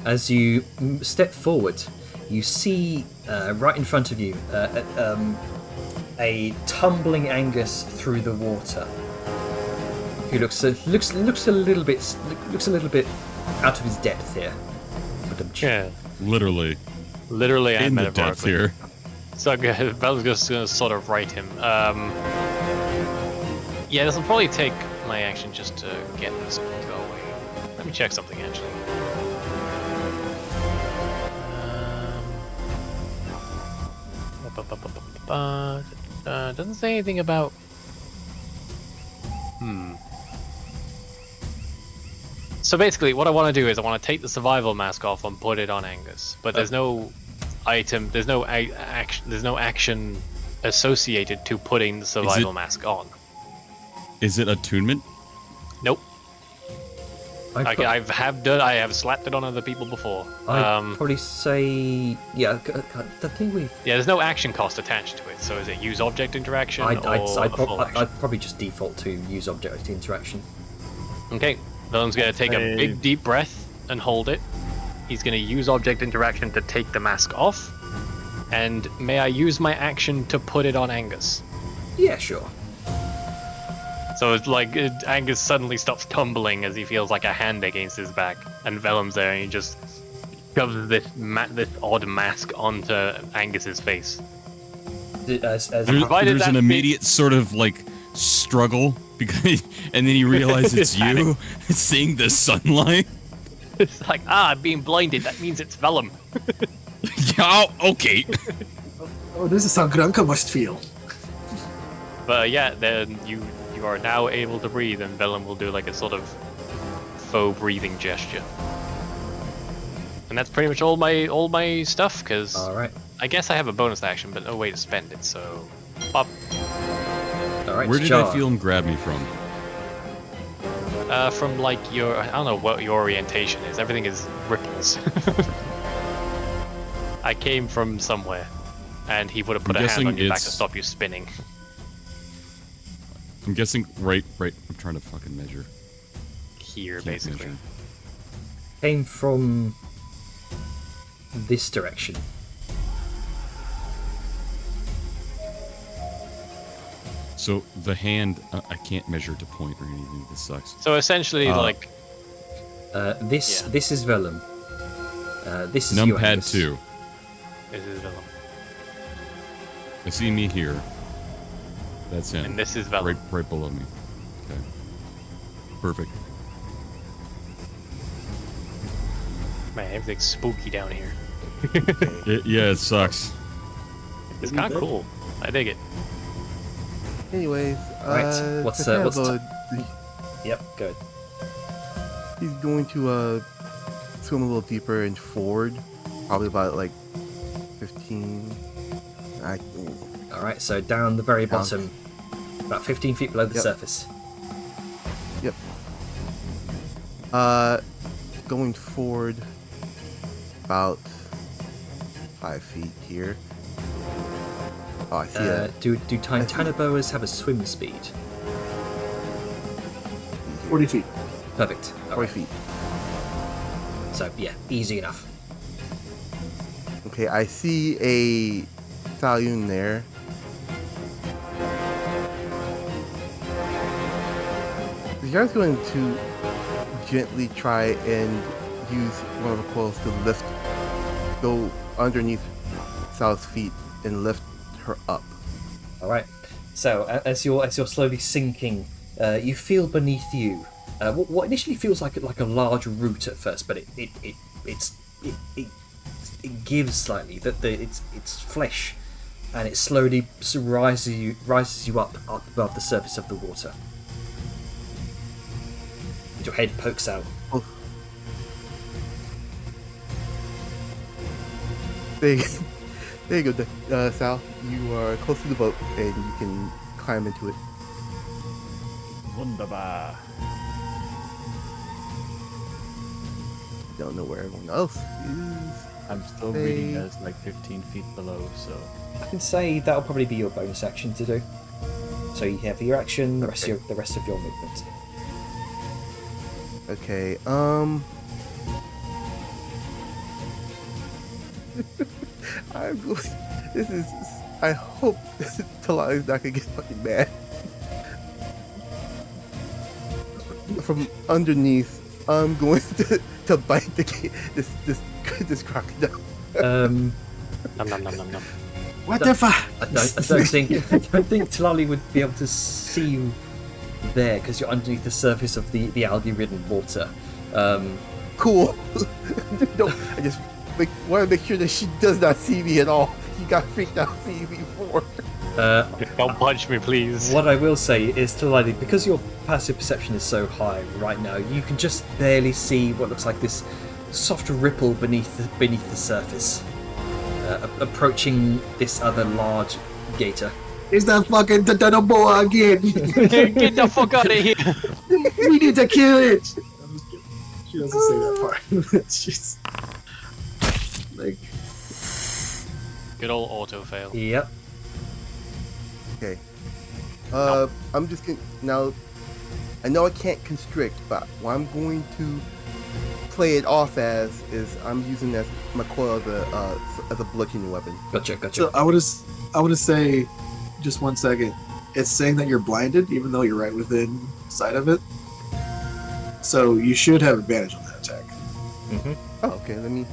As you step forward, you see right in front of you a tumbling Angus through the water. Who looks a little bit out of his depth here. But Yeah. Literally. Literally and In the depth metaphorically. here. So Vel's just gonna sort of right him. Yeah, this will probably take my action just to get this going. Let me check something actually. Doesn't say anything about. So basically, what I want to do is I want to take the survival mask off and put it on Angus, but there's no item, there's no action associated to putting the survival mask on. Is it attunement? Nope. I'd I have slapped it on other people before. probably say, yeah. The thing with Yeah, there's no action cost attached to it. So is it use object interaction I'd full action? I'd probably just default to use object interaction. Okay, Villain's gonna take a Hey. big deep breath and hold it. He's gonna use object interaction to take the mask off. And may I use my action to put it on Angus? Yeah, sure. So it's like Angus suddenly stops tumbling as he feels like a hand against his back, and Vellum's there, and he just shoves this odd mask onto Angus's face. As Provided There's that an bit- immediate sort of like struggle because, and then you realize it's you seeing the sunlight. It's like, I'm being blinded. That means it's Vellum. Yeah, okay. Oh, this is how Granka must feel. But yeah, then you are now able to breathe, and Vellum will do like a sort of faux breathing gesture. And that's pretty much all my stuff, because all right, I guess I have a bonus action, but no way to spend it. So, pop. all right. Where did Jar. I feel him grab me from? From like your, I don't know what your orientation is. Everything is ripples. I came from somewhere, and he would have put I'm a hand guessing on your back to it's- stop you spinning. I'm guessing right. I'm trying to fucking measure. Here, Can't basically. measure. Came from this direction. So the hand, I can't measure to point or anything. This sucks. So essentially, like, This Yeah. this is Vellum. This is you, Numpad Angus. 2. this is Vellum, I see me here. That's him. and this is Vellum. Right below me. Okay. Perfect. Man, everything's spooky down here. Yeah, it sucks. It's kind of cool. I dig it. Anyways, Right, what's, to what's handle Yep, good. he's going to swim a little deeper and forward, probably about like 15. All right, so down the very Down. bottom, about 15 feet below the Yep. surface. Yep. Going forward about 5 feet here. Oh, I see Do Titanoboas have a swim speed? 40 feet. Perfect. All 40 right. feet. So yeah, easy enough. Okay, I see a stallion there. The guy's going to gently try and use one of the coils to lift, go underneath Sal's feet and lift her up. All right. So as you're slowly sinking, you feel beneath you what initially feels like a large root at first, but it gives slightly. That it's flesh, and it slowly rises you up above the surface of the water. And your head pokes out. Oh. There you go, Sal. You are close to the boat and you can climb into it. Wunderbar. Don't know where everyone else is. I'm still reading as like 15 feet below, so I can say that'll probably be your bonus action to do. So you have your action, the rest of your movement. Okay, I'm going. This is. I hope Talali's not gonna get fucking mad. From underneath I'm going to bite this crocodile. Nom nom nom nom nom. What the fuck? I don't think Talali would be able to see you there because you're underneath the surface of the algae-ridden water. Cool. No, I just want to make sure that she does not see me at all. She got freaked out seeing me before. Don't punch me, please. What I will say is, Talali, because your passive perception is so high right now, you can just barely see what looks like this soft ripple beneath the surface, approaching this other large gator. It's that fucking boa again. Get the fuck out of here! We need to kill it. She doesn't say that part. She's like, Good old auto fail. Yep. Okay. I'm just gonna now. I know I can't constrict, but what I'm going to play it off as is I'm using as my coil as a bludgeoning weapon. Gotcha. so I would say, just 1 second. It's saying that you're blinded, even though you're right within sight of it. So you should have advantage on that attack. Mm-hmm. Oh, okay. Let me.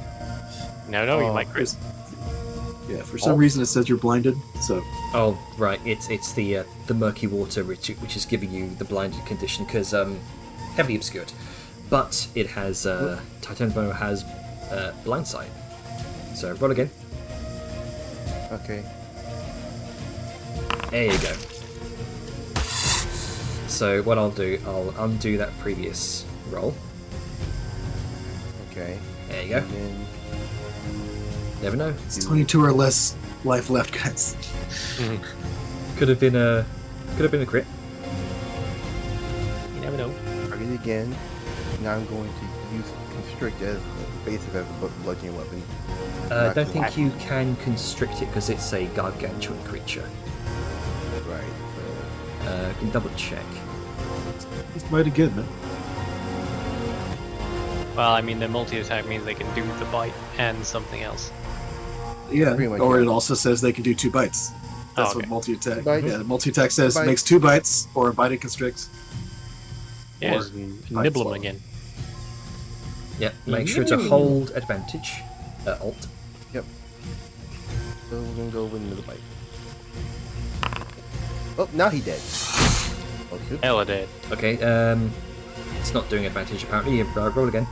No, you might crit. Yeah, for some reason it says you're blinded. So Oh, right. It's the murky water which is giving you the blinded condition because heavily obscured, but it has Titanbow has blind sight. So roll again. Okay. There you go. So what I'll do, I'll undo that previous roll. Okay. There you go. And then Never know. it's 22 or less life left, guys. Could have been a crit. You never know. target again. Now I'm going to use constrict as basic as a bludgeoning weapon. I don't think you can constrict it because it's a gargantuan creature. Right. I can double check. It's mighty good, man. Well, I mean, the multi-attack means they can do the bite and something else. Yeah, Pretty much, or yeah. it also says they can do 2 bites. That's okay. what multi-attack. Bite. Yeah, multi-attack says Bite. makes 2 bites or a bite and constrict. Yeah, Or just bite nibble swallow. them again. Yep. Make sure to hold advantage. Alt. Yep. So we're gonna go with another bite. Oh, now he dead. Oh shit. Hella dead. Okay. It's not doing advantage apparently. Roll again.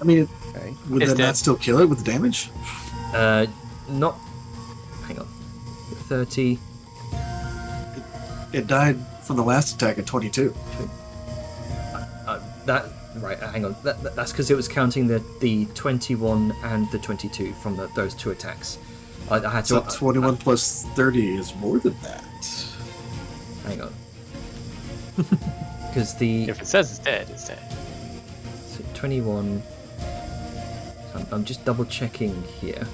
I mean, Okay. would It's that dead. not still kill it with the damage? Not. Hang on. 30. It died from the last attack at 22. That right. Hang on. That's because it was counting the 21 and the 22 from those 2 attacks. I had to. So 21 plus 30 is more than that. Hang on. Because the If it says it's dead, it's dead. so 21. I'm just double checking here.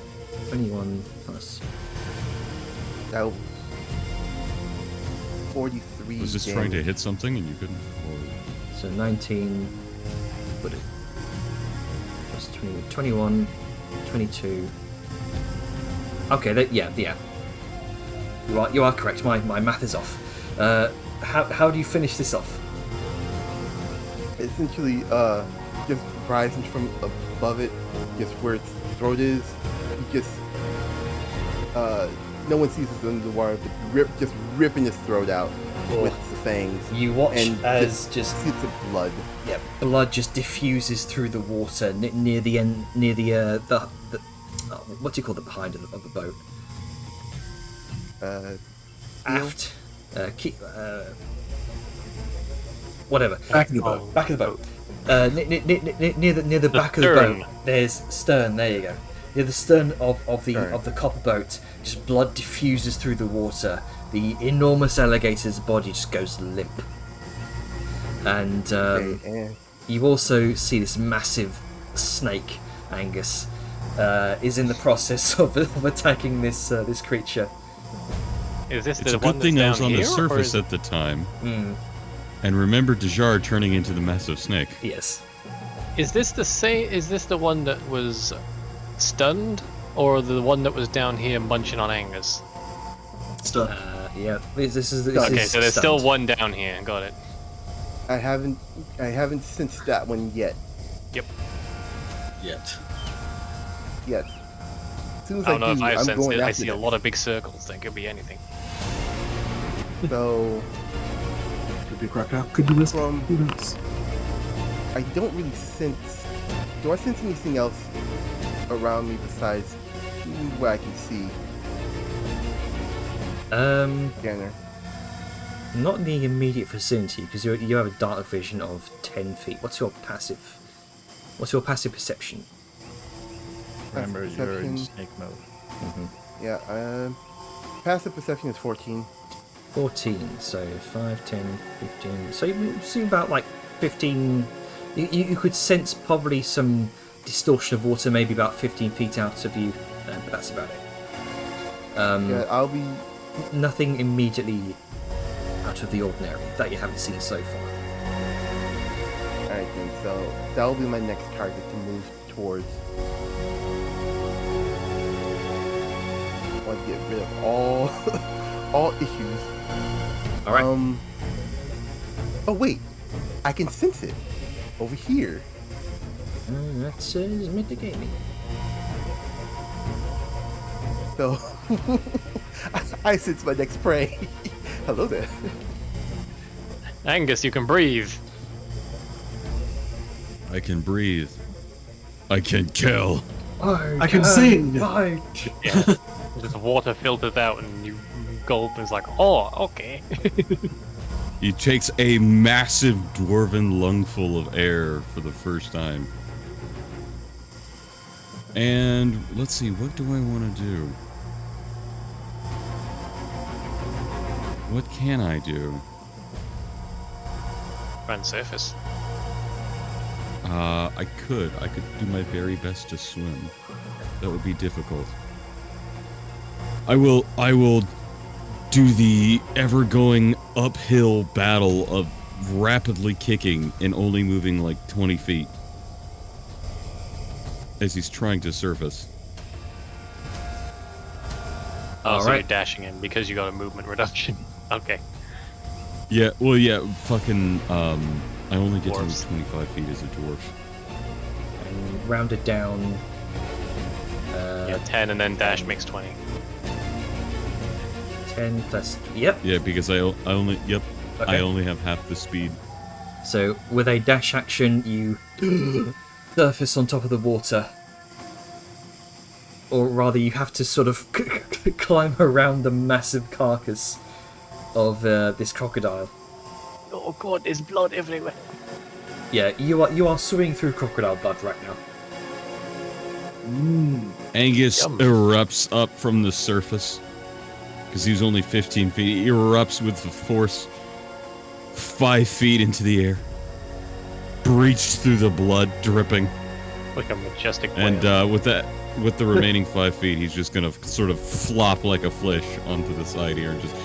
21 plus. That was 43. Was this trying to hit something and you couldn't? So 19. Put it. Plus 20, 21, 22. Okay, yeah. You are correct. My math is off. How do you finish this off? Essentially, just rising from above it, just where its throat is. You just, no one sees it under the water, but just ripping its throat out with the fangs. You watch And as just seeds of blood. yeah, blood just diffuses through the water near the end, near the what do you call the behind of the boat? Aft, whatever. Back in the boat. Back of the boat. Near the back of the stern. boat. There's stern. There you go. Near the stern of Stern. the copper boat, just blood diffuses through the water. The enormous alligator's body just goes limp. And Okay, and you also see this massive snake, Angus, is in the process of attacking this creature. Is this It's the a one good thing that's I was down on the here, or surface is at the time Mm, and remember Dejar turning into the massive snake. yes. Is this the same? Is this the one that was stunned, or the one that was down here munching on Angus? Stuff. Yeah. This is Okay, is so there's still stunned. one down here. Got it. I haven't sensed that one yet. Yep. Yet. Yet. As soon as I don't know if do, I've I'm sensed going it. I after see a this. lot of big circles. That could be anything. So Could be a crocodile. Could be this. From- Who knows? I don't really sense. Do I sense anything else around me besides what I can see? Scanner. Not in the immediate vicinity, because you have a dark vision of 10 feet. What's your passive perception? Remember, you're in Perception. snake mode. Yeah. Passive perception is 14. 14, so 5, 10, 15. So you see about like 15. You could sense probably some distortion of water, maybe about 15 feet out of you, but that's about it. Yeah, I'll be. Nothing immediately out of the ordinary that you haven't seen so far. Alright then, so that'll be my next target to move towards. I want to get rid of all issues. All right. Oh wait, I can sense it over here. That's mitigating. So I sense my next prey. Hello there. Angus, you can breathe. I can breathe. I can kill. I can sing. Fight. Yeah. Just water filters out and you gulp and it's like, oh, okay. He takes a massive dwarven lungful of air for the first time. And let's see, what do I want to do? What can I do? Run surface. I could do my very best to swim. That would be difficult. I will do the ever-going uphill battle of rapidly kicking and only moving like 20 feet as he's trying to surface. Oh, so Alright. you're dashing in because you got a movement reduction. Okay. Yeah, well, yeah, fucking, I only get Dwarves. to move 25 feet as a dwarf. And rounded down. Yeah, 10 and then dash makes 20. 10 plus. Yep. Yeah, because I only, yep, Okay. I only have half the speed. So with a dash action, you surface on top of the water. Or rather, you have to sort of climb around the massive carcass of this crocodile. Oh god, there's blood everywhere. Yeah, you are swimming through crocodile blood right now. Angus Yum. erupts up from the surface because he was only 15 feet. He erupts with the force 5 feet into the air, breached through the blood, dripping, Like a majestic whale. and with the remaining 5 feet, he's just gonna sort of flop like a fish onto the side here and just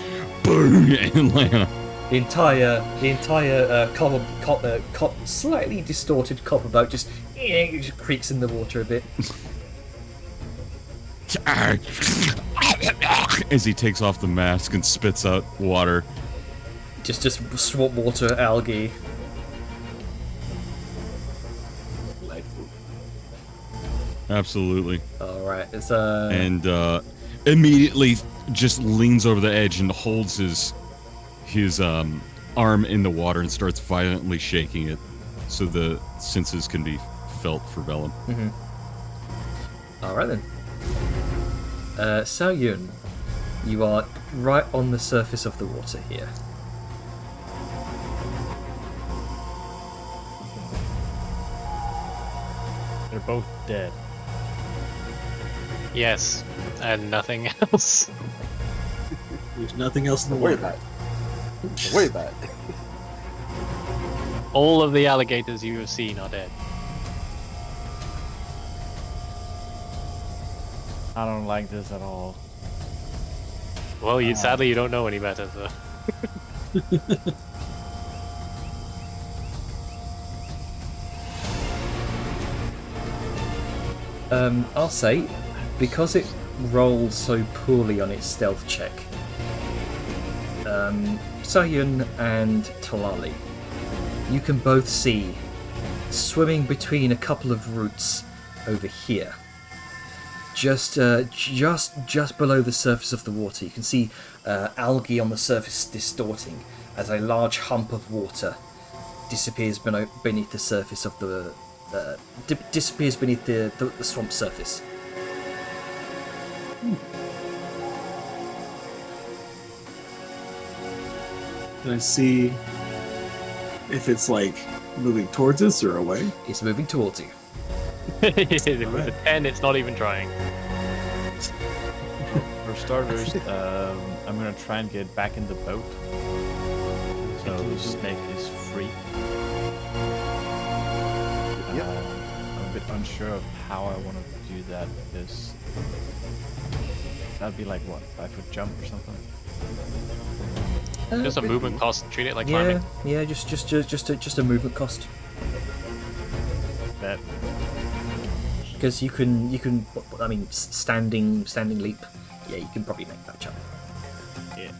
boom and land. The entire slightly distorted copper boat just creaks in the water a bit. As he takes off the mask and spits out water. Just swamp water, algae. Delightful. Absolutely. All right, it's And immediately just leans over the edge and holds his arm in the water and starts violently shaking it so the senses can be felt for Vellum. all right then. Sao Yun, you are right on the surface of the water here. They're both dead. Yes, and nothing else. There's nothing else in the Don't worry water. about it. Don't worry about it. All of the alligators you have seen are dead. I don't like this at all. Well, sadly you don't know any better, so. I'll say, because it rolls so poorly on its stealth check, Sao Yun and Talali, you can both see, swimming between a couple of roots over here, just below the surface of the water, you can see algae on the surface distorting as a large hump of water disappears beneath the surface of the disappears beneath the swamp surface. Can I see if it's like moving towards us or away? It's moving towards you. With a 10, it's not even trying. For starters, I'm gonna try and get back in the boat. So Snake is free. Yep. I'm a bit unsure of how I want to do that because that'd be like what, 5-foot jump or something. Just a movement cost. Treat it like Yeah, climbing. yeah, just a movement cost. That Because you can, I mean, standing leap. Yeah, you can probably make that jump. yeah.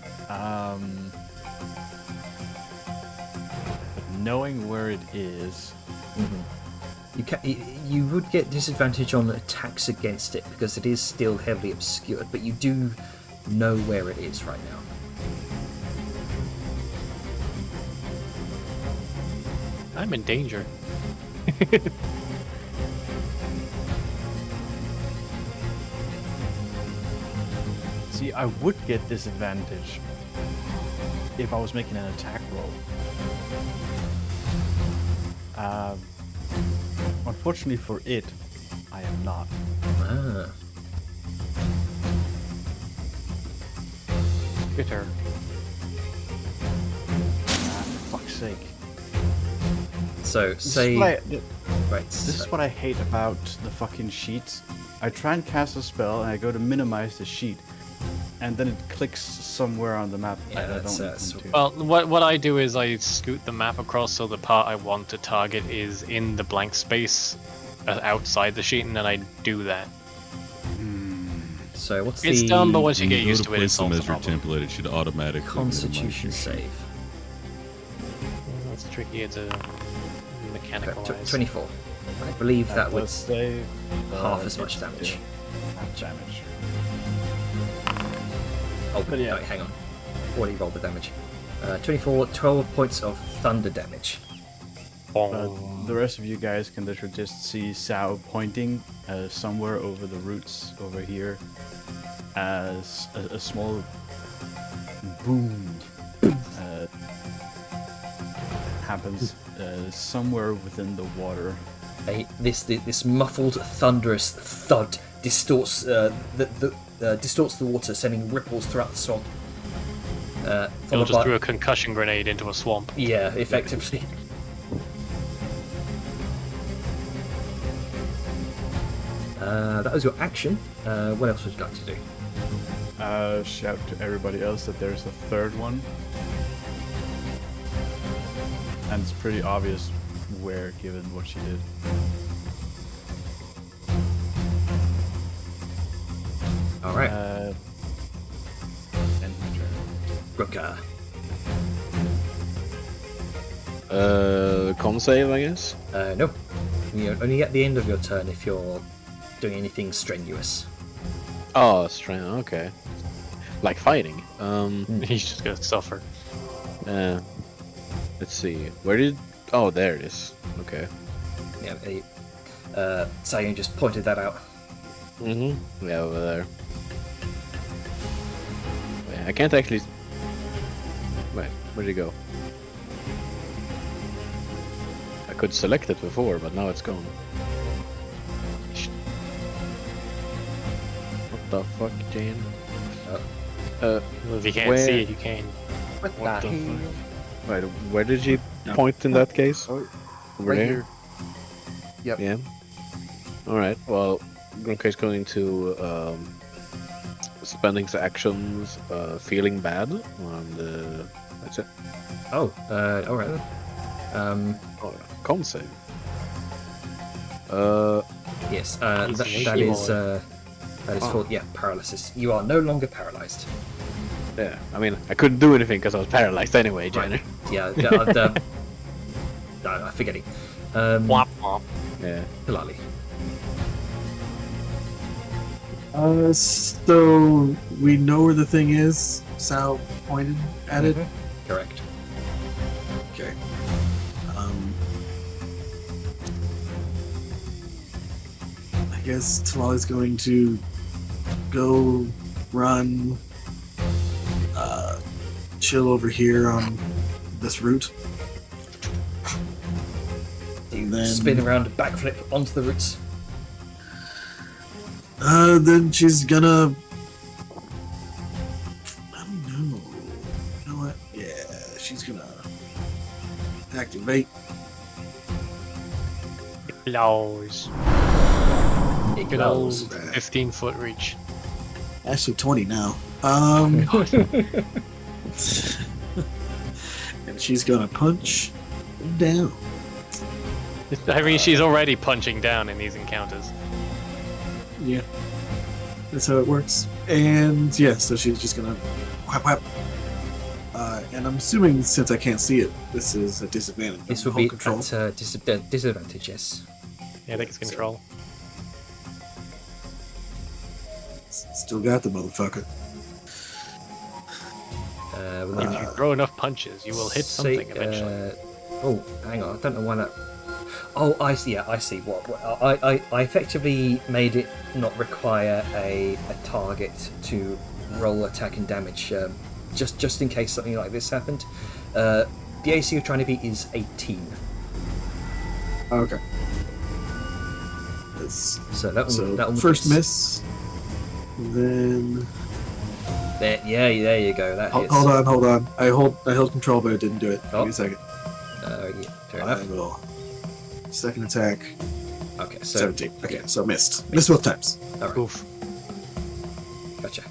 But knowing where it is, You would get disadvantage on attacks against it because it is still heavily obscured, but you do know where it is right now. I'm in danger. see, I would get disadvantage if I was making an attack roll. Unfortunately for it, I am not. Ah. Your turn. Fuck's sake. So This say is what I- right. This is what I hate about the fucking sheets. I try and cast a spell and I go to minimize the sheet, and then it clicks somewhere on the map. Yeah, I that's, don't that's- want to. Well, what I do is I scoot the map across so the part I want to target is in the blank space outside the sheet, and then I do that. So what's It's the dumb, but once you When get go used to to it, it place them solves as the your problem. template, it should automatically minimize Constitution your sheet. save? That's tricky to Okay, mechanicalize. 24. I believe that would does save, half but as much it's damage. still half damage. Oh, But yeah. no, hang on. Already rolled the damage. 24, 12 points of thunder damage. But the rest of you guys can literally just see Sao pointing somewhere over the roots over here as a small boom happens somewhere within the water. This muffled, thunderous thud distorts distorts the water, sending ripples throughout the swamp. It'll Followed just by- throw a concussion grenade into a swamp. Yeah, effectively. That was your action. What else would you like to do? Shout to everybody else that there's a third one. And it's pretty obvious where, given what she did. All right, End my turn. Rooker. Con save, I guess. No, you only at the end of your turn if you're doing anything strenuous. Oh, strength. Okay. Like fighting. He's just gonna suffer. Let's see. Where did? Oh, there it is. Okay. Yeah, Sayun just pointed that out. Yeah, over there. Wait, I can't actually. Wait, where'd it go? I could select it before, but now it's gone. What the fuck, Jane? If you can't Where- see it, you can. What What the the hell? Wait, where did you point in that case? Oh, Over right there? here. Yep. Yeah. Alright, well, Grunkai's going to spending his actions, feeling bad, and that's it. Oh, all right then. Oh, con save. Yes, He's that an is boy. for paralysis. You are no longer paralyzed. Yeah, I mean, I couldn't do anything because I was paralyzed anyway, Jenner. Yeah, forgetting. Womp womp. Yeah. Hilali. So we know where the thing is. Sal pointed at it. Correct. Okay. I guess Talali's going to go run, chill over here on this route. You then- spin around, backflip onto the roots. Then she's gonna. I don't know. You know what? Yeah, she's gonna activate. Blows. It Good old glows. 15-foot reach. Actually, 20 now. And she's gonna punch down. I mean, she's already punching down in these encounters. Yeah, that's how it works. And yeah, so she's just gonna whap whap. And I'm assuming since I can't see it, this is a disadvantage. This on will be control. at disadvantage, yes. Yeah, I think it's control. Still got the motherfucker. Well, If you throw enough punches, you will hit something eventually. Oh, hang on. I don't know why that. Oh, I see. Yeah, I see. What I effectively made it not require a target to roll attack and damage, just in case something like this happened. The AC you're trying to beat is 18. Okay. So that one first hits. miss. Then There, yeah, there you go. That hits. hold on. I held control, but it didn't do it. Oh. Give me a second. Yeah, fair I enough. will. Second attack. Okay, so 17. Okay, so missed. Missed both times. all right, Oof. gotcha.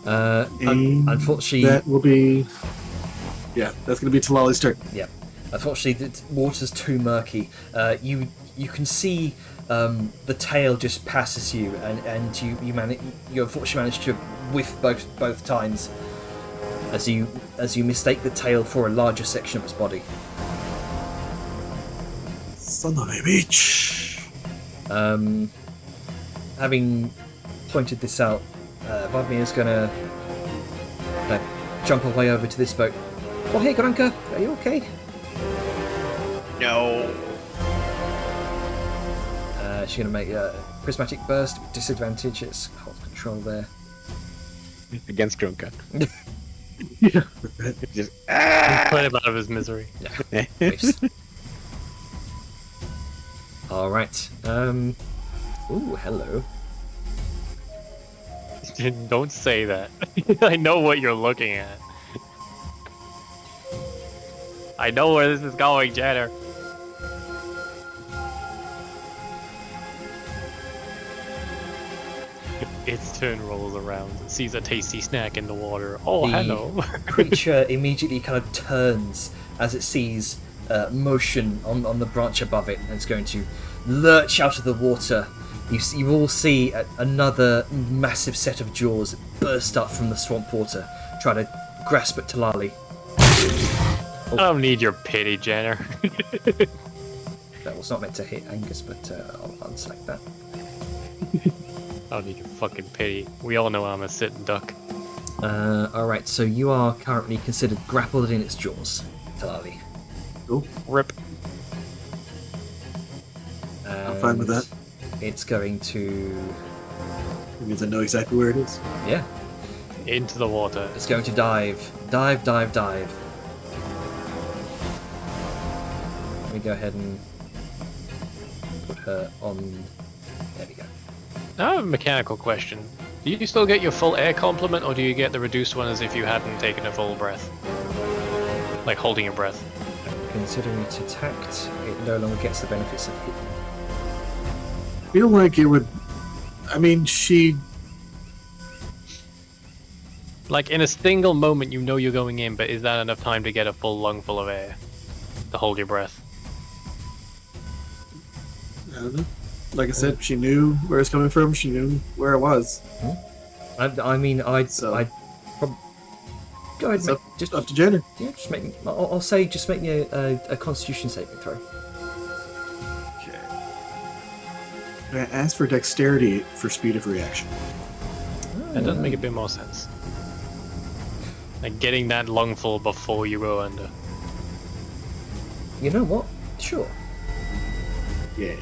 And Unfortunately, that will be. Yeah, that's gonna be Talali's turn. yeah. Unfortunately, the water's too murky. You can see the tail just passes you, and you unfortunately manage to whiff both times as you mistake the tail for a larger section of its body. Son of a bitch. Having pointed this out, Vladmir's gonna jump away over to this boat. Oh, hey, Granka, are you okay? No. She's gonna make a prismatic burst with disadvantage. It's hold control there. Against Grunka. Yeah. Just Put him out of his misery. Yeah. Whiffs. All right. Ooh, hello. Don't say that. I know what you're looking at. I know where this is going, Jenner. Its turn rolls around, sees a tasty snack in the water. Oh, The hello. creature immediately kind of turns as it sees motion on the branch above it, and it's going to lurch out of the water. You all see another massive set of jaws burst up from the swamp water, try to grasp at Talali. I don't need your pity, Jenner. That was not meant to hit Angus, but I'll unselect that. I don't need your fucking pity. We all know I'm a sitting duck. Alright, so you are currently considered grappled in its jaws, Talali. Cool. Rip. I'm fine with that. It's going to... It means I know exactly where it is. Yeah, Into the water. it's going to dive. Dive. Let me go ahead and put her on... There we go. I have a mechanical question. Do you still get your full air complement, or do you get the reduced one as if you hadn't taken a full breath? Like holding your breath. Considering it's attacked, it no longer gets the benefits of hit. I feel like it would. I mean, she. Like in a single moment you know you're going in, but is that enough time to get a full lung full of air? To hold your breath? I don't know. Like I said, she knew where it's coming from. She knew where it was. I mean, I'd So- prob- go ahead, It's make, up to Jenner. yeah, just make. I'll say, just make me a Constitution saving throw. I asked for dexterity for speed of reaction. That does make a bit more sense. Like getting that lungful before you go under. You know what? Sure. Yeah.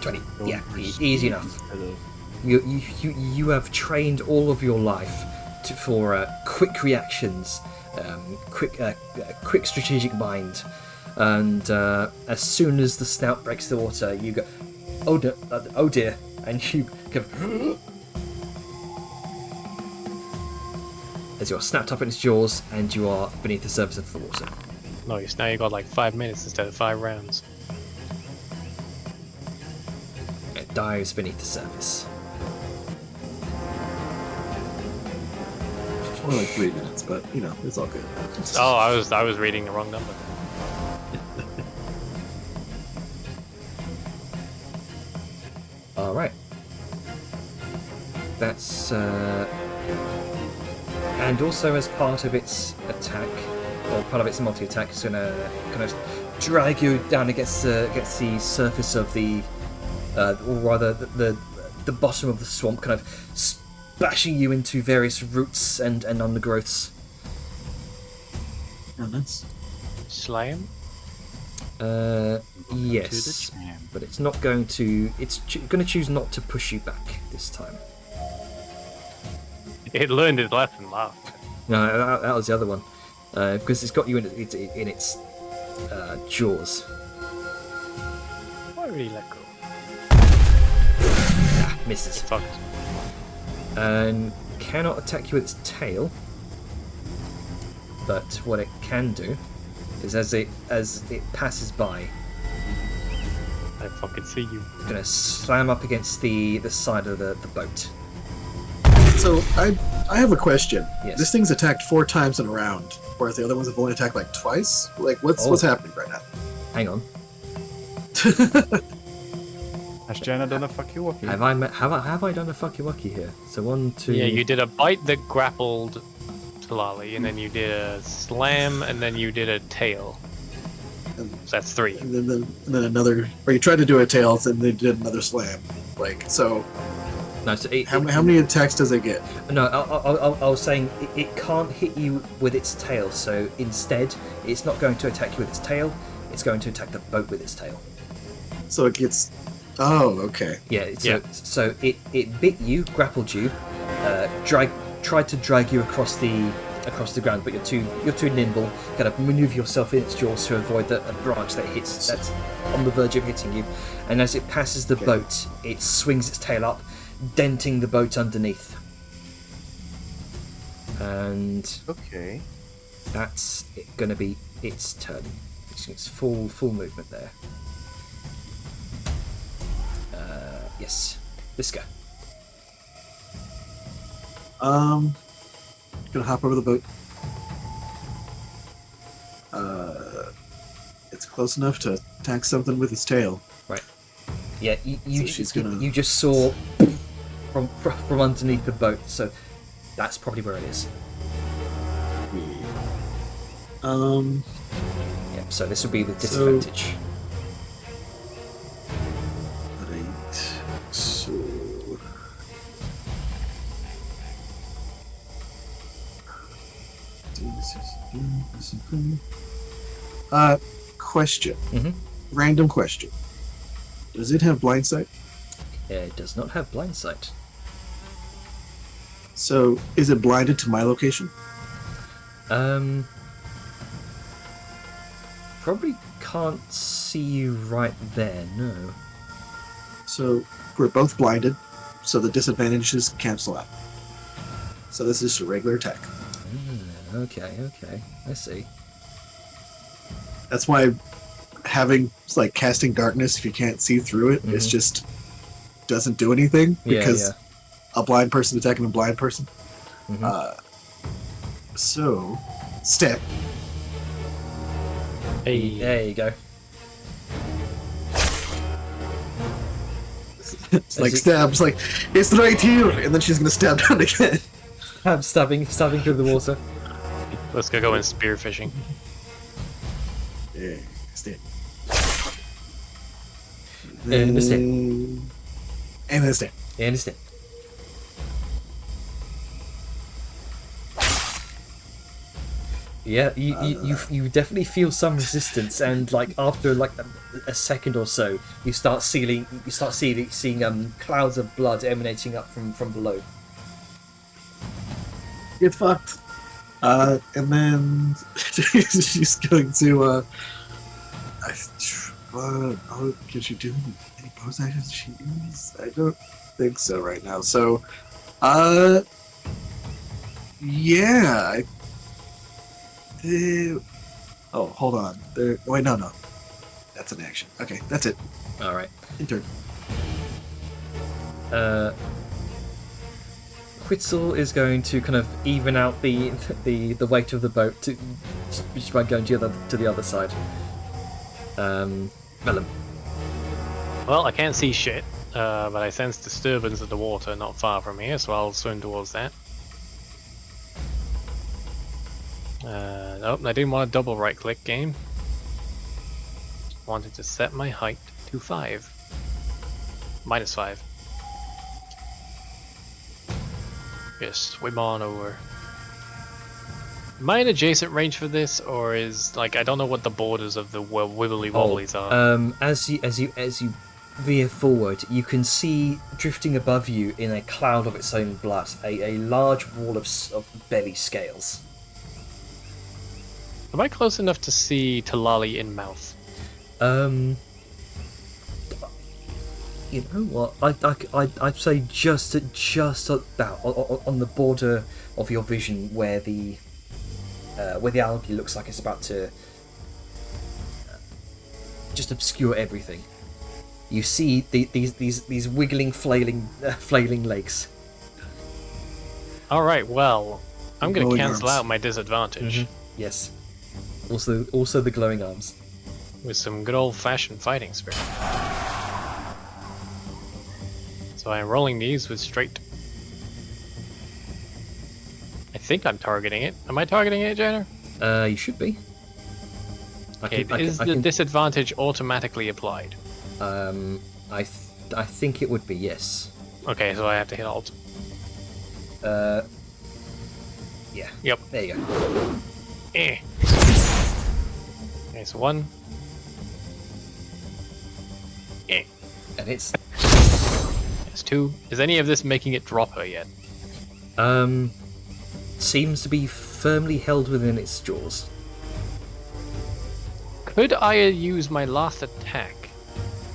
20. Going Yeah, for easy speed enough. instead of- You have trained all of your life for quick reactions, quick strategic mind, and as soon as the snout breaks the water, you go, oh dear, and you go as you're snapped up in its jaws, and you are beneath the surface of the water. Nice. Now you got like 5 minutes instead of 5 rounds. It dives beneath the surface. More like 3 minutes, but you know, it's all good. Oh, I was reading the wrong number. All right. That's and also as part of its attack, or part of its multi-attack, it's gonna kind of drag you down against the surface of the, or rather the bottom of the swamp, kind of splashing you into various roots and undergrowths. Oh, that's Slam? Yes, but it's not going to. It's going to choose not to push you back this time. It learned its lesson last. No, that was the other one, because it's got you in its jaws. Why really let go? Misses. Fuck. And cannot attack you with its tail. But what it can do is, as it passes by, I fucking see you. it's gonna slam up against the side of the boat. so. I have a question. Yes. This thing's attacked 4 times in a round, whereas the other ones have only attacked like twice. Like, what's happening right now? Hang on. Has Jenna done a fuck you walkie? Have I done a fucky wucky here? So 1, 2. Yeah, you did a bite that grappled Talali, and then you did a slam, and then you did a tail. So that's 3. and then another, or you tried to do a tail, and they did another slam. Like, so No, so how many attacks does it get? No, I was saying it can't hit you with its tail. So instead, it's not going to attack you with its tail. It's going to attack the boat with its tail. So it gets. Oh, okay. Yeah. Yeah. So it bit you, grappled you, tried to drag you across the ground, but you're too nimble. Kind of maneuver yourself in its jaws to avoid a branch that's on the verge of hitting you. And as it passes the boat, it swings its tail up, denting the boat underneath. And Okay. that's going to be its turn. It's full movement there. Yes, Visca. Gonna hop over the boat. It's close enough to attack something with its tail. Right. Yeah, So she's gonna- you just saw from underneath the boat, so that's probably where it is. Yeah, so this will be the disadvantage. Right. So. Question. Mhm. Random question. Does it have blind sight? It does not have blind sight. So, is it blinded to my location? Probably can't see you right there. No. So, we're both blinded, so the disadvantages cancel out. So, this is just a regular attack. Okay. I see. That's why having, like, casting darkness, if you can't see through it, it's Mhm. just doesn't do anything Yeah, because yeah. a blind person attacking a blind person. Mhm. So, step. Hey. There you go. It's like it- stabs, like, it's right here! And then she's gonna stab down again. I'm stabbing through the water. Let's go in spear fishing. Yeah, stab. Miss it. And then stand. You understand? Yeah, you definitely feel some resistance, and like after like a second or so, you start seeing clouds of blood emanating up from below. Get fucked. And then she's going to. Can she do any pose actions she use? I don't think so right now. So, yeah. Oh, hold on. Wait, no. That's an action. Okay, that's it. All right. Intern. Quitzel is going to kind of even out the weight of the boat just by going to the other side. Melon. Well, I can't see shit, but I sense disturbance in the water not far from here, so I'll swim towards that. Nope, I didn't want a double right-click game. Wanted to set my height to 5. -5. Just swim on over. Am I in adjacent range for this, or is like I don't know what the borders of the wibbly wobblies are. As you veer forward, you can see drifting above you in a cloud of its own blood a large wall of belly scales. Am I close enough to see Talali in mouth? You know what? I'd say just about on the border of your vision where the algae looks like it's about to just obscure everything. You see these wiggling, flailing legs. All right, well, I'm gonna Glowing cancel arms. out my disadvantage Yes. Also the glowing arms. with some good old-fashioned fighting spirit. So I'm rolling these with straight. I think I'm targeting it. Am I targeting it, Jenner? You should be. Okay, is the disadvantage automatically applied? I think it would be, yes. Okay, so I have to hit alt. Yeah. Yep. There you go. Eh. Okay, so 1. Eh. And it's That's 2. Is any of this making it drop her yet? seems to be firmly held within its jaws. Could I use my last attack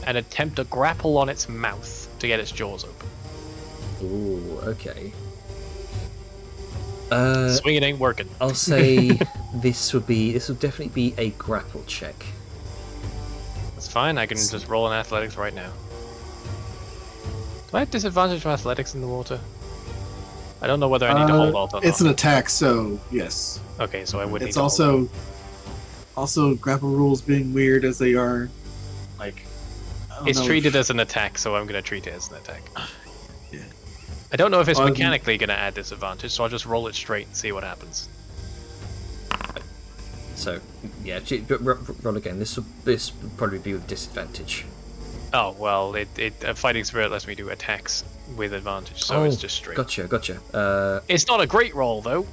and attempt to grapple on its mouth to get its jaws open? Ooh, okay. Swinging ain't working. I'll say this will definitely be a grapple check. That's fine, I can just roll an athletics right now. Do I have disadvantage from athletics in the water? I don't know whether I need to hold alt or It's not. an attack, so yes. Okay, so I would need It's to hold also grapple rules being weird as they are. Like, I don't It's know treated if- as an attack, so I'm going to treat it as an attack. Yeah. I don't know if it's Well, mechanically going to add disadvantage, so I'll just roll it straight and see what happens. So yeah, roll again. This will probably be with disadvantage. Oh, well, a fighting spirit lets me do attacks with advantage, so it's just straight. Gotcha. It's not a great roll, though,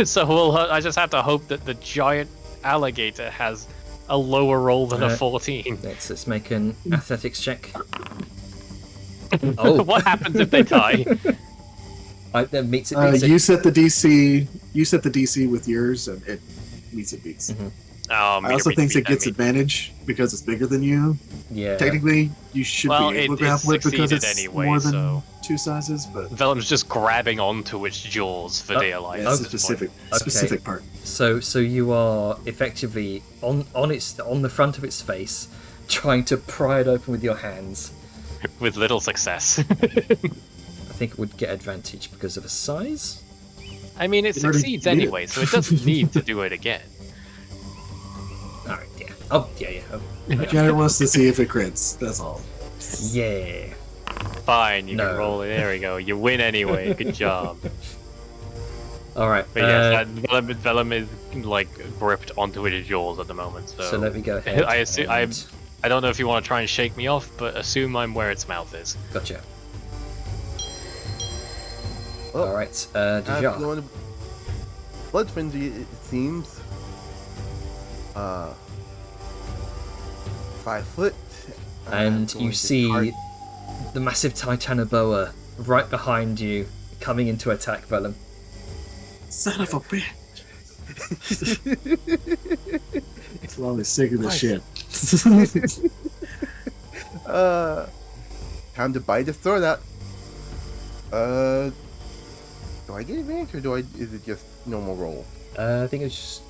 so I just have to hope that the giant alligator has a lower roll than a 14. Let's make an athletics check. Oh, What happens if they die? that meets it. you set the DC. You set the DC with yours, and it meets it beats. Oh, I also think it gets advantage because it's bigger than you. Yeah. Technically, you should Well, be able it to grapple it because succeeded it's anyway, more than so- 2 sizes. But Velem's just grabbing onto its jaws for dear life. yeah, it's at a this point. specific part. So you are effectively on the front of its face, trying to pry it open with your hands. With little success. I think it would get advantage because of a size. I mean, it You already succeeds did it. anyway, so it doesn't need to do it again. All right. Yeah. Oh yeah. Oh, Janet wants to see if it crits. That's all. yeah. Fine, you No. can roll it. There we go. You win anyway. Good job. All right. But yes, Velem is like gripped onto its jaws at the moment. So, so let me go ahead. I assume and- I don't know if you want to try and shake me off, but assume I'm where its mouth is. Gotcha. Well, All right, after Deja. going to Blood Frenzy, it seems. 5 foot. And going you to see charge- the massive Titanoboa right behind you, coming in to attack Vellum. Son of a bitch. It's long sick of this shit. Time to bite the throat out. Do I get advantage or is it just normal roll? I think it's just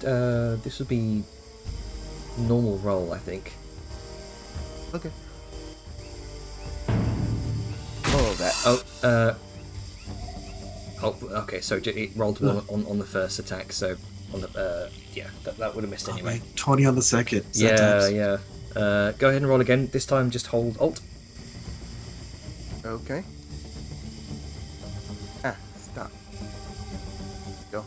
this would be normal roll. I think. Okay. Oh, that. Oh, okay. So it rolled one on the first attack. So on the yeah, that would have missed anyway. Right, 20 on the second. Yeah, sometimes. yeah. Go ahead and roll again. This time, just hold Alt. Okay. Stop. Go.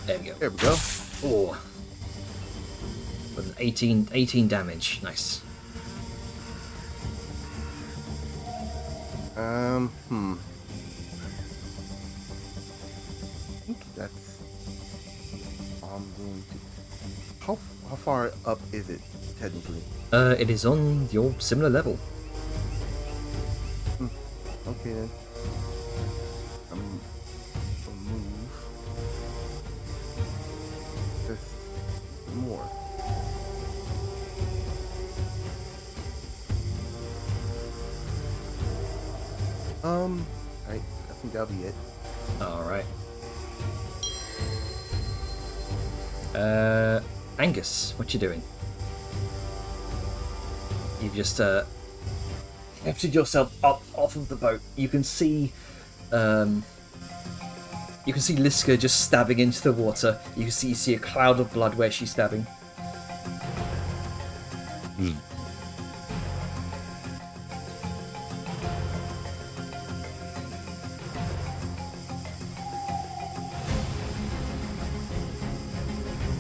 There we go. There we go. 4. With an 18 damage. Nice. I think that's. I'm going to. How far up is it technically? It is on your similar level. Okay then. I'll move. Just more. Alright, I think that'll be it. Alright. Angus, what you doing? You've just lifted yourself up off of the boat. You can see Liska just stabbing into the water. You see a cloud of blood where she's stabbing.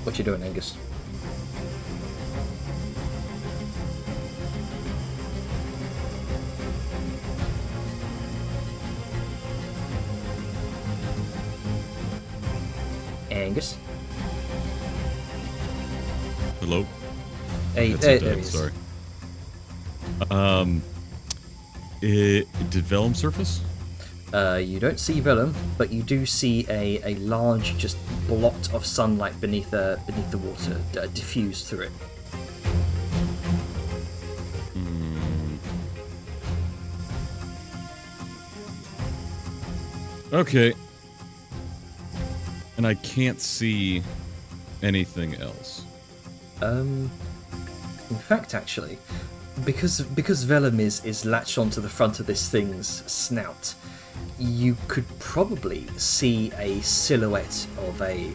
What you doing, Angus? Angus? Hello? Hey, That's there it, he is. sorry. Did Vellum surface? You don't see Vellum, but you do see a large just blot of sunlight beneath the water diffused through it. Okay. And I can't see anything else. In fact, actually, because Vellum is latched onto the front of this thing's snout, you could probably see a silhouette of a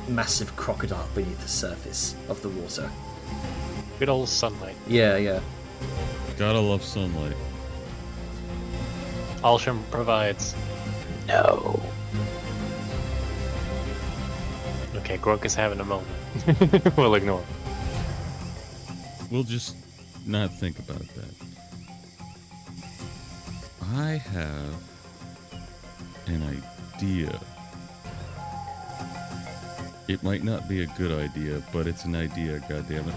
massive crocodile beneath the surface of the water. Good old sunlight. Yeah. Gotta love sunlight. Alsham provides. No. Okay, Grunk is having a moment. We'll ignore it. We'll just not think about that. I have an idea. It might not be a good idea, but it's an idea, goddammit.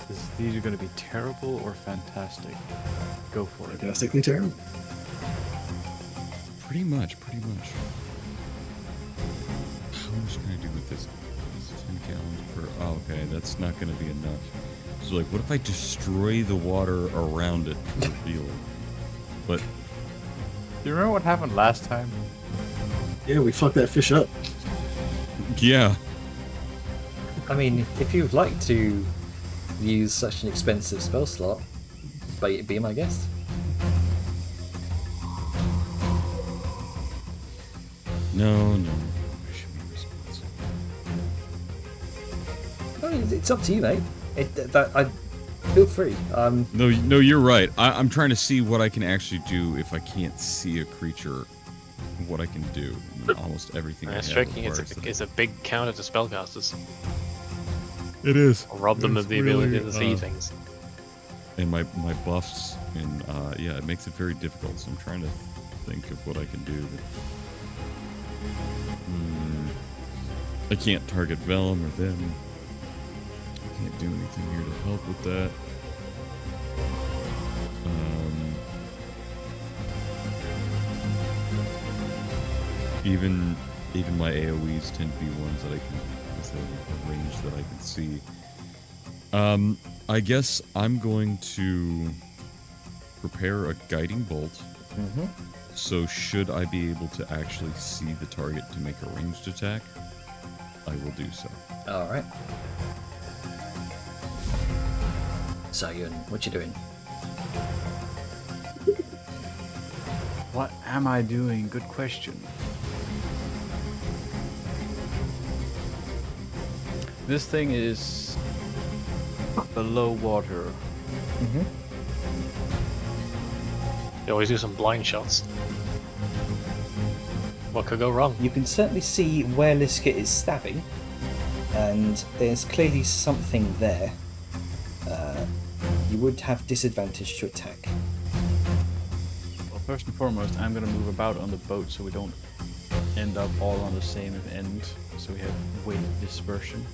Is these are going to be terrible or fantastic? Go for it. Fantastically terrible. Pretty much. How much can I do with this? It's 10 gallons per... Oh, okay, that's not going to be enough. So, like, what if I destroy the water around it to reveal it? But... Do you remember what happened last time? Yeah, we fucked that fish up. yeah. I mean, if you'd like to use such an expensive spell slot, be my guest. No. I should be responsible. I mean, it's up to you, mate. Feel free. No, you're right. I'm trying to see what I can actually do if I can't see a creature. What I can do. Almost everything. That's I have striking. requires that. It's a big counter to spellcasters. It is. Or rob them of the It's ability really, to see things. and my buffs, and yeah, it makes it very difficult. So I'm trying to think of what I can do. I can't target Vellum or them. I can't do anything here to help with that. Even my AoEs tend to be ones that I can, with a range that I can see. I guess I'm going to prepare a guiding bolt. Mm-hmm. So should I be able to actually see the target to make a ranged attack, I will do so. All right. So, Yun, what you doing? What am I doing? Good question. This thing is below water. Mm-hmm. You always do some blind shots. What could go wrong? You can certainly see where Liska is stabbing, and there's clearly something there. You would have disadvantage to attack. Well, first and foremost, I'm gonna move about on the boat so we don't end up all on the same end, so we have weight dispersion.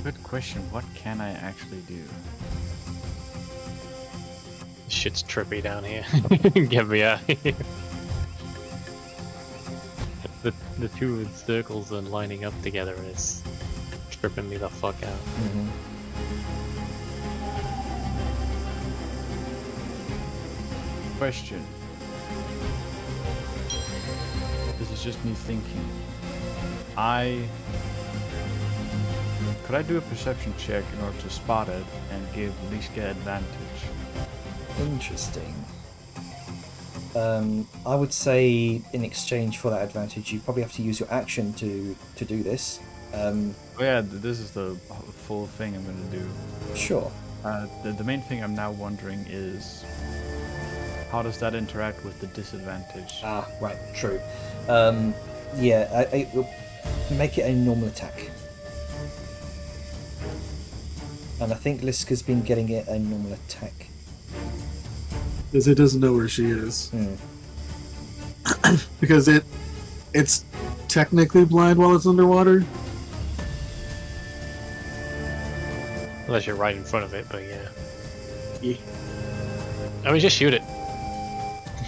Good question. What can I actually do? Shit's trippy down here. Get me out of here. The two circles are lining up together and it's tripping me the fuck out. Mm-hmm. Question. This is just me thinking. Could I do a perception check in order to spot it and give Liska advantage? Interesting. I would say in exchange for that advantage, you probably have to use your action to do this. Oh yeah, this is the full thing I'm gonna do. Sure. The main thing I'm now wondering is how does that interact with the disadvantage? Ah, right, true. Yeah, I will make it a normal attack. And I think Liska's been getting it a normal attack. Because it doesn't know where she is. Hmm. Because it's technically blind while it's underwater. Unless you're right in front of it, but yeah. Yeah. I mean, just shoot it.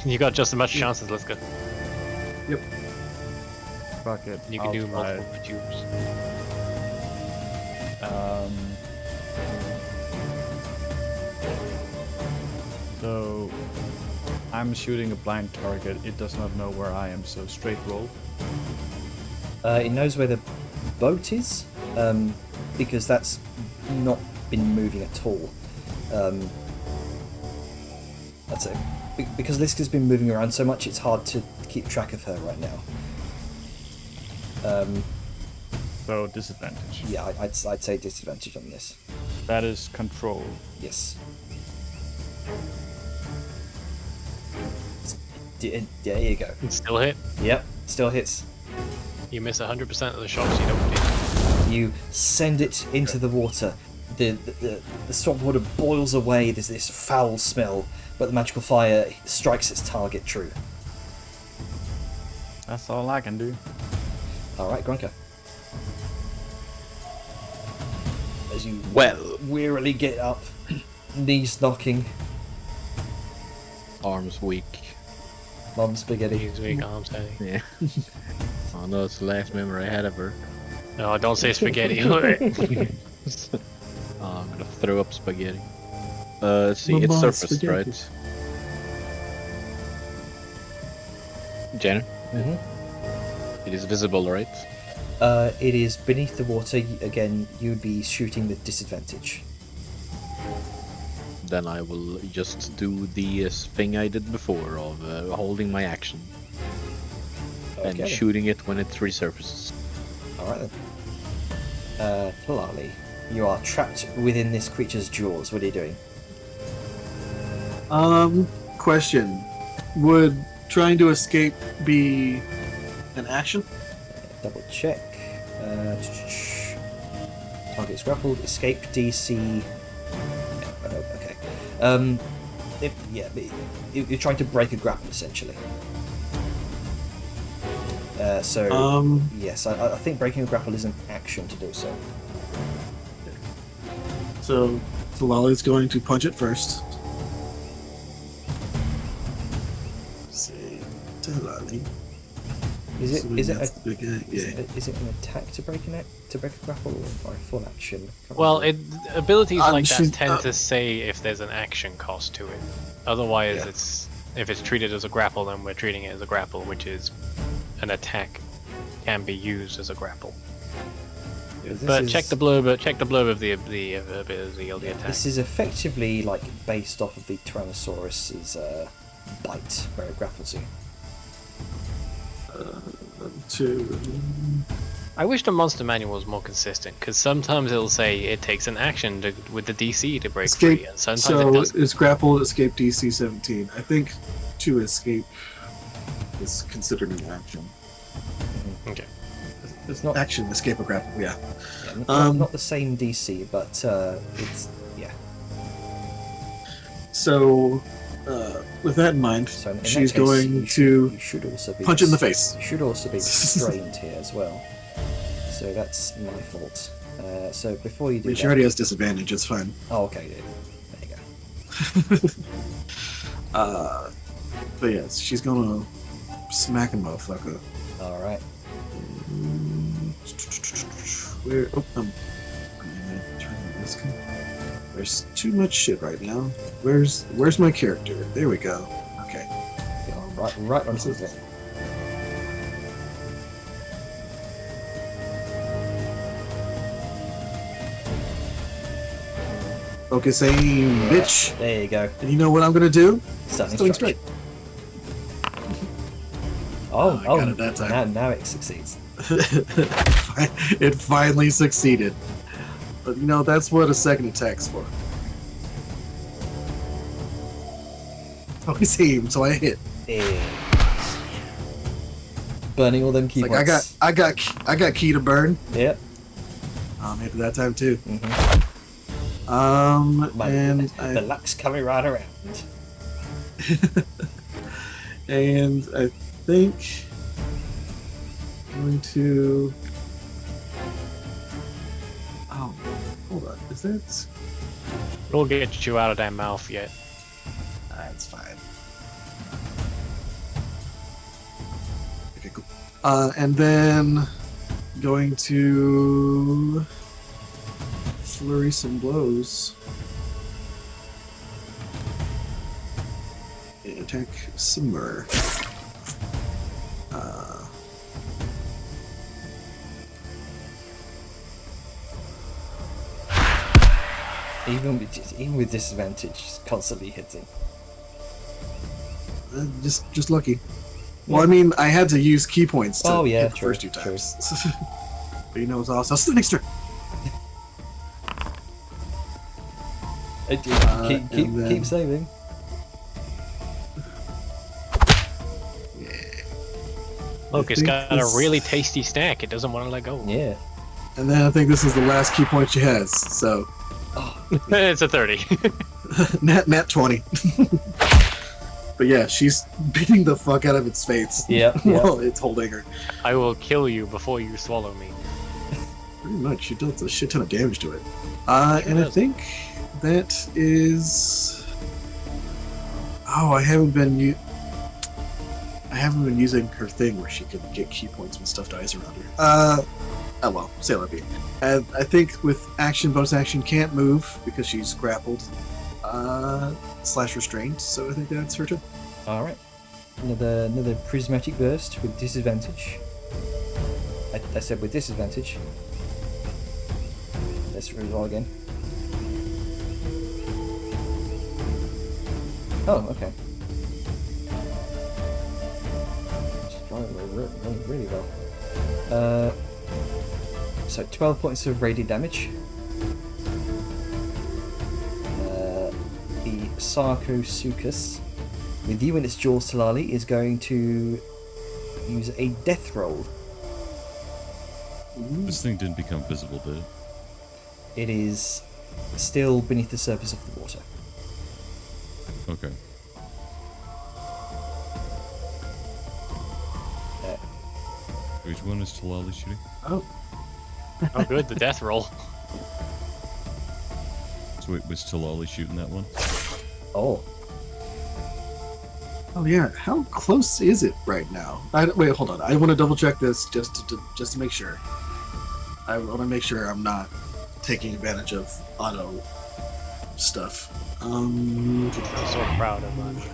You got just as much chance as Liska. Yep. Fuck it. You can I'll do try it. multiple tubes. So I'm shooting a blind target. It does not know where I am, so straight roll. It knows where the boat is, because that's not been moving at all. That's it. Because Liska's been moving around so much, it's hard to keep track of her right now. So disadvantage. Yeah, I'd say disadvantage on this. That is control. Yes. There you go. It still hit. Yep, still hits. You miss 100% of the shots you don't hit. You send it into the water. The swamp water boils away. There's this foul smell, but the magical fire strikes its target true. That's all I can do. All right, Grunker. As you wearily get up, knees knocking, Arms weak. mum spaghetti. Use weak arms heavy. Yeah. Oh no, it's the last memory I had of her. No, don't say spaghetti. Oh, I'm gonna throw up spaghetti. Let's see, it's Mama's surfaced, spaghetti. right? Janet? Mhm. It is visible, right? It is beneath the water. Again, you'd be shooting with disadvantage. Then I will just do the thing I did before of holding my action and Okay. shooting it when it resurfaces. All right then. Talali, you are trapped within this creature's jaws. What are you doing? Question. Would trying to escape be an action. Double check. Target is grappled. Escape DC. Okay. You're trying to break a grapple essentially. Yes, I think breaking a grapple is an action to do so. So Lolly's going to punch it first. Say Lolly. Is it Assuming is it that's the big guy. Yeah. is it an attack to break a grapple or a full action? Can't Well, remember. abilities like that she's- tend to say if there's an action cost to it. Otherwise, Yeah. if it's treated as a grapple, then we're treating it as a grapple, which is an attack can be used as a grapple. This But check is- the blurb of the ability of the attack. This is effectively like based off of the Tyrannosaurus's bite, where it grapples you. I wish the monster manual was more consistent, because sometimes it'll say it takes an action with the DC to break Escape. free, and sometimes it So doesn't. it's grappled, escape DC 17. I think to escape is considered an action. Okay. It's not Action, escape, or grapple. Yeah. not the same DC, but it's yeah. So with that in mind, So in that she's case, going you to should also be punch it in the face. You should also be restrained here as well. So that's my fault. So before you I do mean, that, she already has disadvantage. It's fine. oh okay, there you go. But yes, she's gonna smack a motherfucker. All right. Where? Oh, I'm gonna turn this guy. There's too much shit right now. Where's my character? There we go. Okay. Yeah, right on top of it. Focus aim, bitch. There you go. And you know what I'm gonna do? Stunning Strike. strike. Oh, I got it that time. Now it succeeds. It finally succeeded. But you know, that's what a second attack's for. Focus aim, so I hit. Yeah. Burning all them key Like points. I got key to burn. Yep. Hit that time too. Mm-hmm. And The luck's coming right around. and I think I'm going to. Oh, hold on. Is that? We'll get you out of that mouth yet. That's fine. Okay, cool. And then going to flurry some blows. And attack some more. Even with disadvantage, it's constantly hitting. Just lucky. Well, I mean, I had to use key points to hit the true, first two true. times. But you know what's awesome? That's the next turn. And then- Keep saving. Look, it's think got this- a really tasty snack. It doesn't want to let go. Yeah. And then I think this is the last key point she has. So, It's a 30. nat 20. But yeah, she's beating the fuck out of its face. Yep. While it's holding her. I will kill you before you swallow me. Pretty much, she does a shit ton of damage to it. And I does. think that is. Oh, I haven't been using her thing where she can get key points when stuff dies around her. Oh well, say that be. And I think with action, bonus action can't move because she's grappled, / restrained. So I think that's her turn. All right. Another prismatic burst with disadvantage. I said with disadvantage. Let's reroll again. Oh, okay. It's going really well. So 12 points of radiant damage. The Sarcosuchus, with you in its jaws, Talali, is going to use a death roll. This thing didn't become visible, did it? It is still beneath the surface of the water. Okay. Which one is Talali shooting? Oh, Oh, good, the death roll. So wait, was Talali shooting that one? Oh, oh yeah. How close is it right now? Wait, hold on. I want to double check this just to make sure. I want to make sure I'm not taking advantage of auto stuff. I'm so proud of that.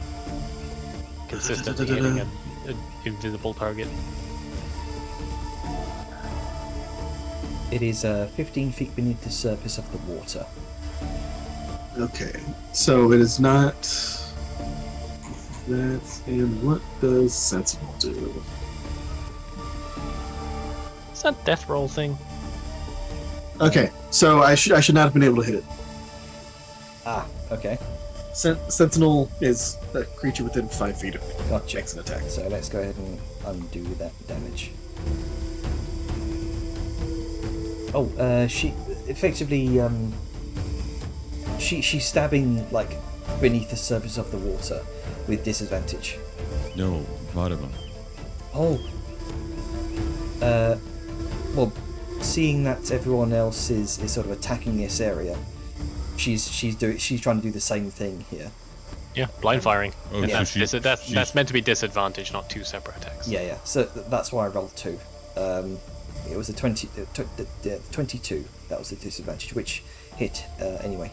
Consistently hitting an invisible target. it is 15 feet beneath the surface of the water. Okay, so it is not. That's and what does Sensible do? Is that death roll thing? Okay, so I should not have been able to hit it. Ah, okay, Sentinel is a creature within 5 feet of me. gotcha. Makes an attack. So let's go ahead and undo that damage. Oh, she effectively she's stabbing like beneath the surface of the water with disadvantage. No, Vadima. Oh. Well, seeing that everyone else is sort of attacking this area, she's trying to do the same thing here. Yeah, blind firing. Oh, And so that's meant to be disadvantage, not 2 separate attacks. Yeah. So that's why I rolled 2. It was a 22. That was the disadvantage, which hit anyway.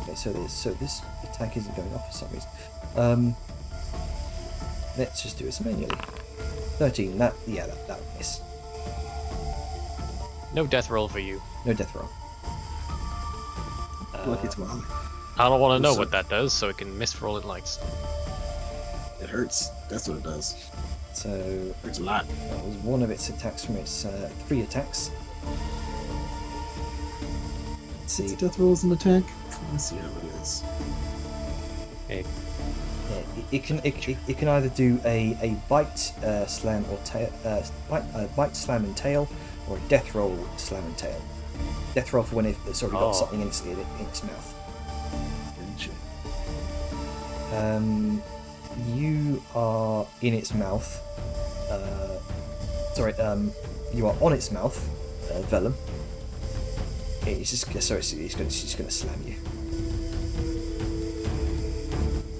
Okay, so this attack isn't going off for some reason. Let's just do this manually. 13. That would miss. No death roll for you. No death roll. Lucky it's mom. I don't want to know So- what that does, so it can miss for all it likes. It hurts. That's what it does. So Hurts a lot. that was one of its attacks from its 3 attacks. Let's see. Death roll is an attack. Let's see how it is. Okay. Yeah, it can either do a bite, slam or tail, bite, slam and tail, or a death roll, slam and tail. Death roll for when it's already got Oh. something in its mouth. Gotcha. You are in its mouth. You are on its mouth, Vellum. It's just gonna slam you.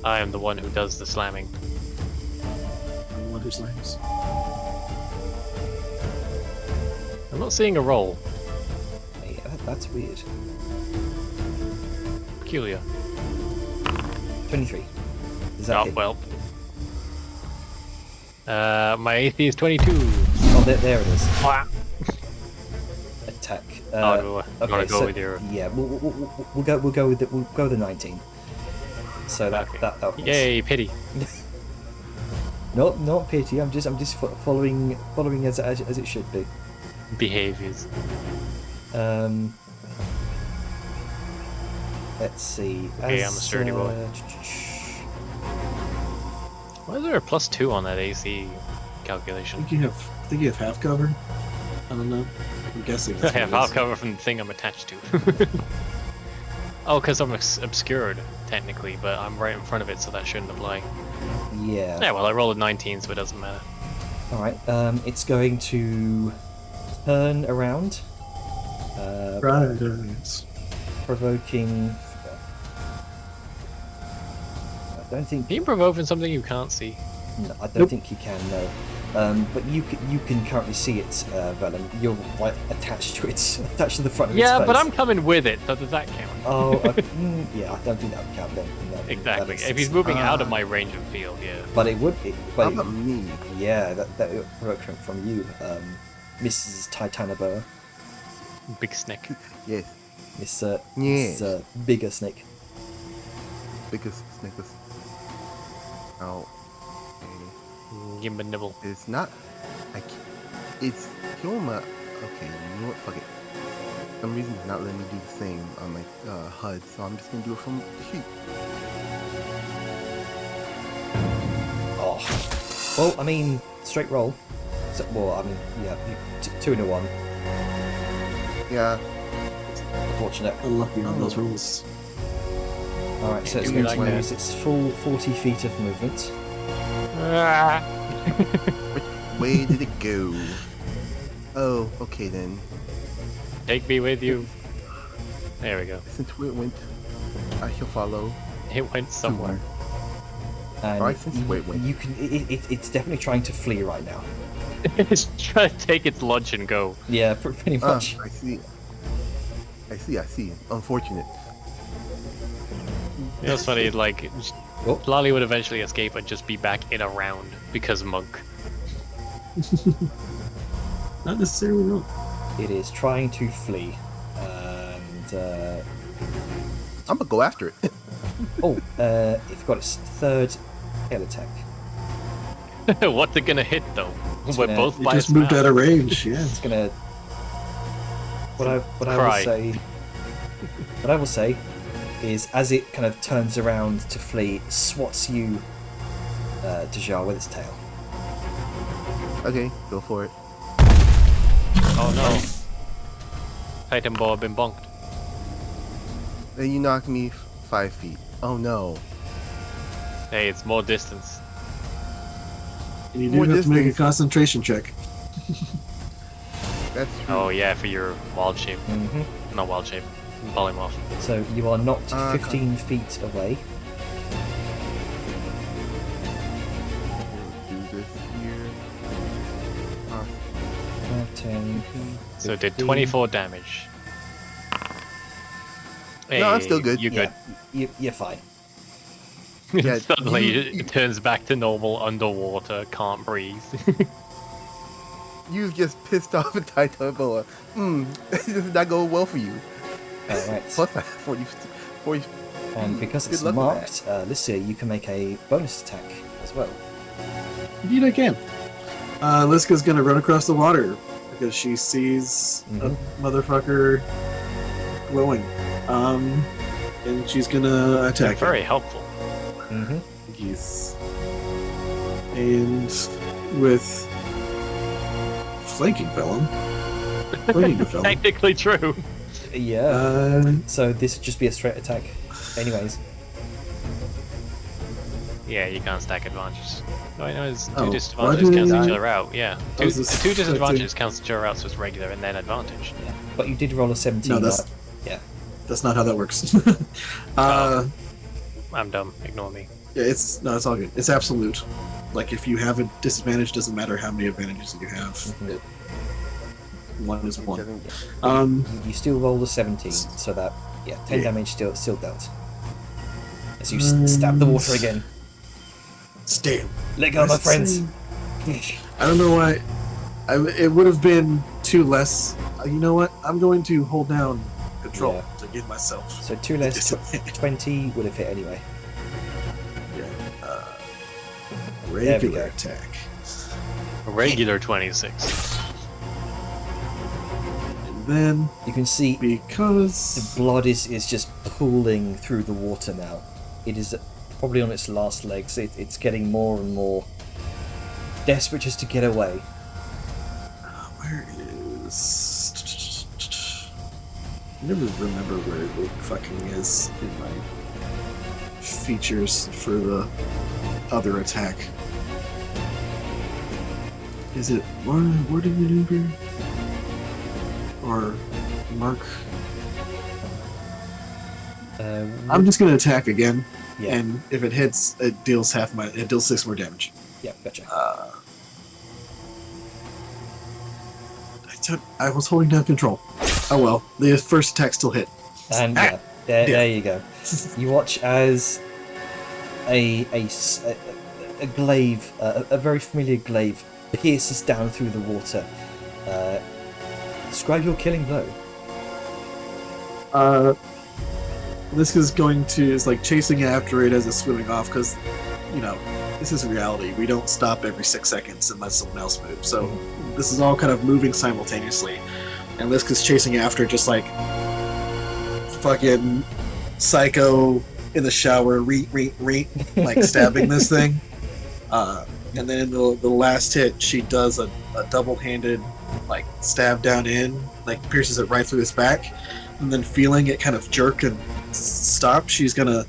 I am the one who does the slamming. What his names? I'm not seeing a roll. Yeah, that's weird. Peculiar. 23. Is that Oh, hit? well. My AC is 22. Oh, there it is. Ah. Attack. You wanna go with your... Yeah, we'll go with the 19. So that Okay. that was Yay, pity. not pity. I'm just following as it should be. Behaviors. Let's see. Okay, I'm a sturdy boy. Why is there a +2 on that AC I calculation? think you have half cover. I don't know. I'm guessing. I That's have what it half is. cover from the thing I'm attached to. Oh, because I'm obscured, technically, but I'm right in front of it, so that shouldn't apply. Yeah. Yeah, well, I rolled a 19, so it doesn't matter. All right. It's going to turn around, Right. provoking. I don't think. Can you provoke in something you can't see? No, I don't Nope. think you can. No. But you can currently see it, Velen. You're right attached to the front of its Yeah, face. but I'm coming with it, so does that count? Oh, yeah. I don't think that would count then. No, that Exactly. makes If he's sense. moving out of my range of field, yeah. But it would. How about me? Yeah, that would provoke from you, Mrs. Titanabur, Big snake. Yes, Miss Yes. Bigger Snake. biggest Snickers. Oh, Give him a nibble. it's not. It's Kilma. Okay, you know what? Fuck it. For some reason, it's not letting me do the thing on my HUD, so I'm just gonna do it from the sheet. Well, I mean, straight roll. So, well, I mean, yeah, 2 and a 1. Yeah. Unfortunate. Unlucky on those rolls. Alright, so it's Do you going to like use its full 40 feet of movement. Which way did it go? Oh, okay then. Take me with you. There we go. Since where it went, I shall follow. It went somewhere. And Right, since wait. you can. It's definitely trying to flee right now. It's trying to take its lunch and go. Yeah, pretty much. I see. Unfortunate. You know, it's funny, like, Oh. Lolly would eventually escape and just be back in a round because Monk. Not necessarily wrong. It is trying to flee. And I'm gonna go after it. it's got its third tail attack. What's it gonna hit though? We're gonna- both It by just its moved mouth. out of range. Yeah. It's gonna. What I Cry. will say is as it kind of turns around to flee, swats you, Dejar, with its tail. Okay, go for it. Oh no. Titan ball been bonked. Then you knock me 5 feet. Oh no. Hey, it's more distance. And you do More have to make a distance. concentration check. That's true. Oh yeah, for your wild shape. Mm-hmm. Not wild shape. Polymorph. So you are knocked Okay. 15 feet away. We'll do this here. 5, 10. So it did 15. 24 damage. No, I'm still good. You're good. You're fine. Yeah, Suddenly you- it turns back to normal underwater, can't breathe. You've just pissed off a Titan boa. This is not going well for you. Alright. Plus, 40. And because Good it's luck with marked, Lycia, you can make a bonus attack as well. Indeed, I can. Liska's gonna run across the water because she sees a motherfucker glowing. And she's gonna attack him. Very helpful. Mm-hmm. Yes. And with flanking felon. Flanking felon. Technically true. Yeah. So this would just be a straight attack. Anyways. Yeah, you can't stack advantages. No, I know it's two Oh, disadvantages why cancel did each I- other out. Yeah, I was two expecting- disadvantages cancel each other out, so it's regular and then advantage. Yeah. But you did roll a 17. No, that's- right? Yeah. That's not how that works. I'm dumb. Ignore me. Yeah, it's all good. It's absolute. Like if you have a disadvantage, doesn't matter how many advantages that you have. Mhm. One is one. Doesn't- You still rolled a 17, so that 10 Yeah. damage still dealt. As you stab the water again. Damn. Let go, my That's friends. I don't know why. It would have been two less. You know what? I'm going to hold down control Yeah. to give myself So 2 less, disadvantage. 20 would have hit anyway. we Regular go. attack. A regular 26. And then You can see because the blood is just pooling through the water now. It is probably on its last legs. It's getting more and more desperate just to get away. where is? I never remember where it fucking is in my features for the other attack. Is it wording maneuver or mark? I'm just gonna attack again, Yeah, and if it hits, it deals 6 more damage. yeah, gotcha. I was holding down control. Oh well, the first attack still hit. And there you go. You watch as a glaive, a very familiar glaive, pierces down through the water. Describe your killing blow. This is like chasing after it as it's swimming off because, this is reality. We don't stop every 6 seconds unless someone else moves. So this is all kind of moving simultaneously. And Liska's chasing after just like fucking psycho in the shower, like stabbing this thing. And then in the last hit, she does a double-handed like stab down in, like pierces it right through his back, and then feeling it kind of jerk and stop, she's gonna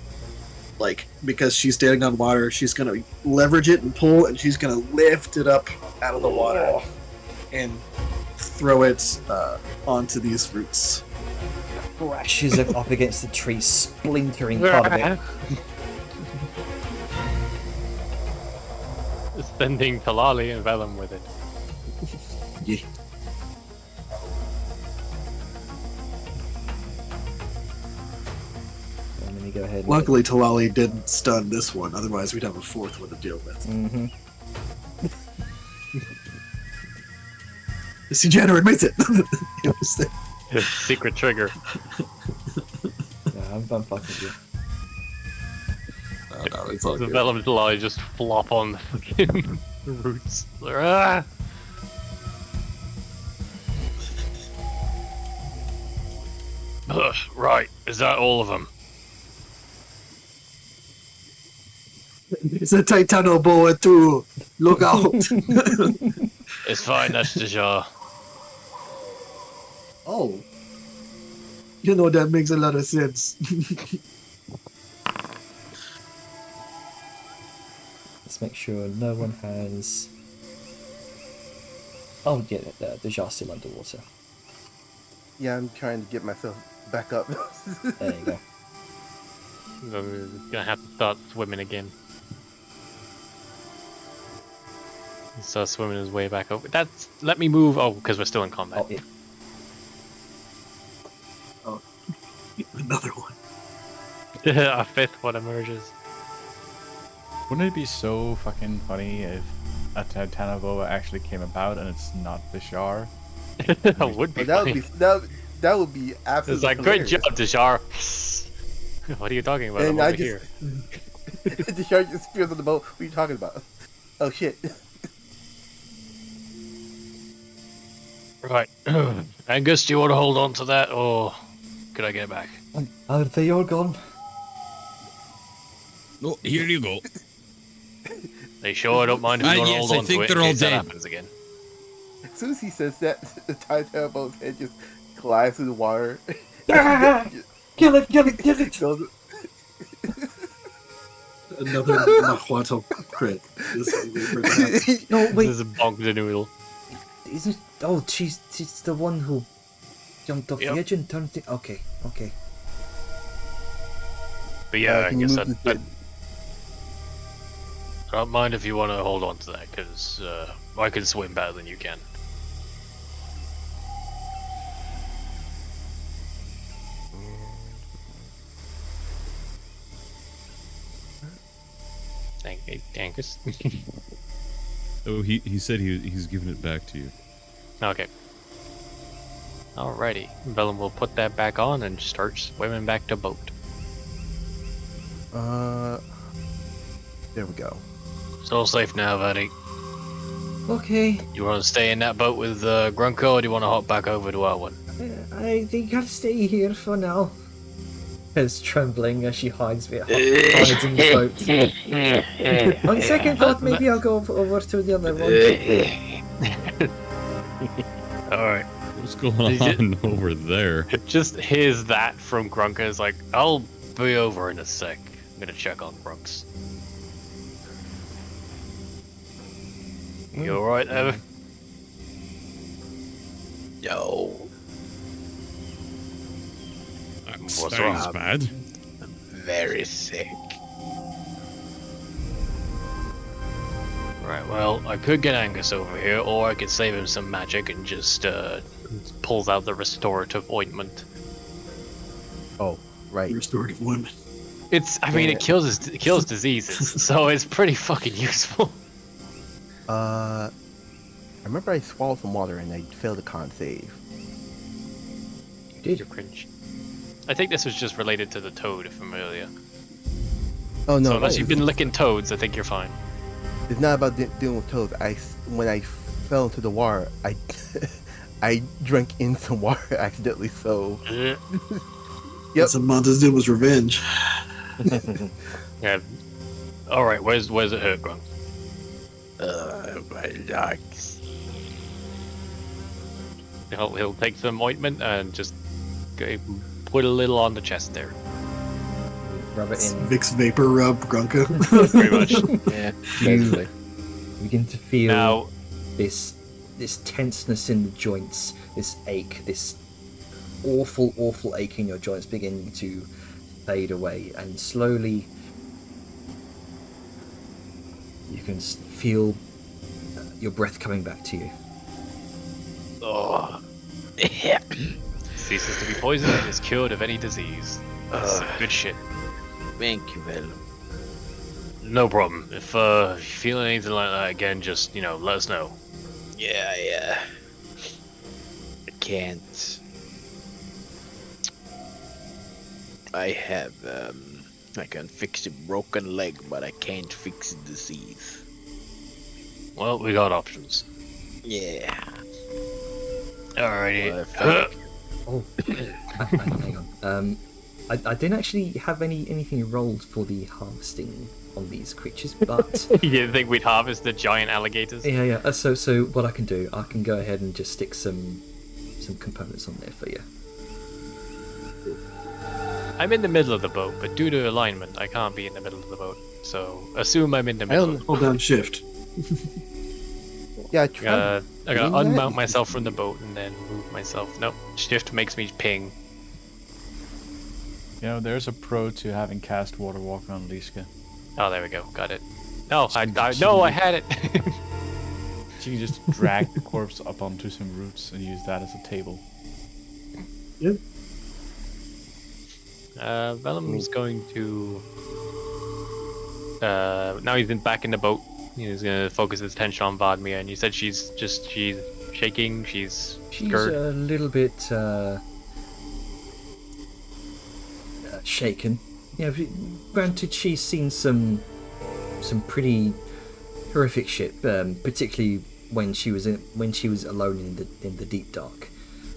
because she's standing on water, she's gonna leverage it and pull, and she's gonna lift it up out of the water and throw it onto these roots. Crashes up against the tree, splintering part of it. Sending Talali and Vellum with it. Yeah. Let me go ahead. Luckily, Talali didn't stun this one. Otherwise, we'd have a fourth one to deal with. Mm-hmm. The Degenerate makes it. It was there. Secret trigger. Yeah, I'm fucking with you. No, it's all The good. Vellum and Talali just flop on the fucking roots. Ah! Ugh, right, is that all of them? It's a Titano boa too. Look out! It's fine, that's the jar. Oh, you know that makes a lot of sense. Let's make sure no one has. Oh yeah, the jar's still underwater. Yeah, I'm trying to get myself back up. There you go. We're gonna have to start swimming again. Start swimming his way back up. That's. Let me move. Oh, because we're still in combat. Oh, yeah. Another one. A fifth one emerges. Wouldn't it be so fucking funny if a Titanoboa actually came about and it's not Bishar? That would be. But that would funny. be that would be absolutely. It's like, great hilarious. job, Deshar. What are you talking about? And I'm I over just here. the shark just appears on the boat. What are you talking about? Oh shit! Right. Angus, do you want to hold on to that, or could I get back? Are they all gone? Oh, here you go. They sure don't mind if you want to yes, hold I on think to it they're in all case that dead. happens again. As soon as he says that, the Titanoboa's head just glides through the water. Kill it! Kill it! Kill it! Goes- Another Mahuato crit. This is the first time. No, This wait. is a bonk the noodle. Isn't? Oh, she's the one who jumped off Yep. the edge and turned it. Okay, okay. But yeah, can you Angus, move this I don't mind if you want to hold on to that, because I can swim better than you can. Thank you, Angus. Oh, he said he's giving it back to you. Okay. Alrighty. Vellum will put that back on and start swimming back to boat. There we go. Still safe now, buddy. Okay. You want to stay in that boat with Grunko, or do you want to hop back over to our one? I think I'll stay here for now. Is trembling as she hides in the boat. On second thought, maybe I'll go over to the other one. Alright. What's going Did on over there? Just hears that from Grunka. Is like, I'll be over in a sec. I'm gonna check on Grunks. You alright, Evan? Yo. What's wrong? That's bad. Very sick. Right, well, I could get Angus over here, or I could save him some magic and just pulls out the restorative ointment. Oh, right. Restorative women. I mean, it kills diseases, so it's pretty fucking useful. I remember I swallowed some water and I failed a con save. Did you cringe? I think this was just related to the toad familiar. Oh no! So unless you've it's- been licking toads, I think you're fine. It's not about dealing with toads. When I fell into the water, I drank in some water accidentally. So Yeah. Yep. That's a Montezuma's revenge. Yeah. All right. Where's it hurt, Grunk? My legs. He'll take some ointment and just put a little on the chest there. Rub it in. Vicks Vapor Rub Grunka. Pretty much. Yeah, You basically. begin to feel Now, this tenseness in the joints, this ache, this awful ache in your joints beginning to fade away, and slowly you can feel your breath coming back to you. Oh. ceases to be poisoned and is cured of any disease. That's some good shit. Thank you, Vel. No problem. If you feel anything like that again, just, let us know. Yeah. I can't. I have, I can fix a broken leg, but I can't fix a disease. Well, we got options. Yeah. Alrighty. Well, Oh, hang on. I didn't actually have anything rolled for the harvesting on these creatures, but You didn't think we'd harvest the giant alligators? yeah. So what I can do, I can go ahead and just stick some components on there for you. I'm in the middle of the boat, but due to alignment, I can't be in the middle of the boat. So assume I'm in the middle. Hold down shift. Yeah, I try. gotta doing that. unmount myself from the boat and then move myself. Nope, shift makes me ping. There's a pro to having cast water walk on Liska. Oh, there we go. Got it. No, I had it. She can just drag the corpse up onto some roots and use that as a table. Yeah. Vellum's going to. Now he's back in the boat. He's gonna focus his attention on Vadmir, and you said she's shaking. She's scared. a little bit shaken. Granted, she's seen some pretty horrific shit, particularly when she was alone in the deep dark.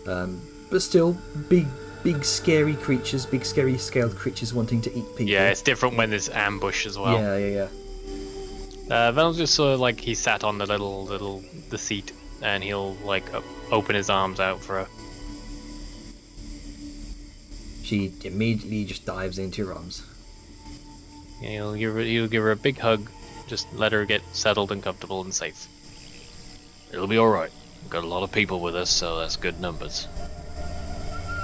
But still, big scary creatures, big scary scaled creatures wanting to eat people. Yeah, it's different when there's ambush as well. Yeah. Vellum's just sort of like he sat on the seat, and he'll open his arms out for her. She immediately just dives into your arms. He'll give her a big hug, just let her get settled and comfortable and safe. It'll be alright. We've got a lot of people with us, so that's good numbers.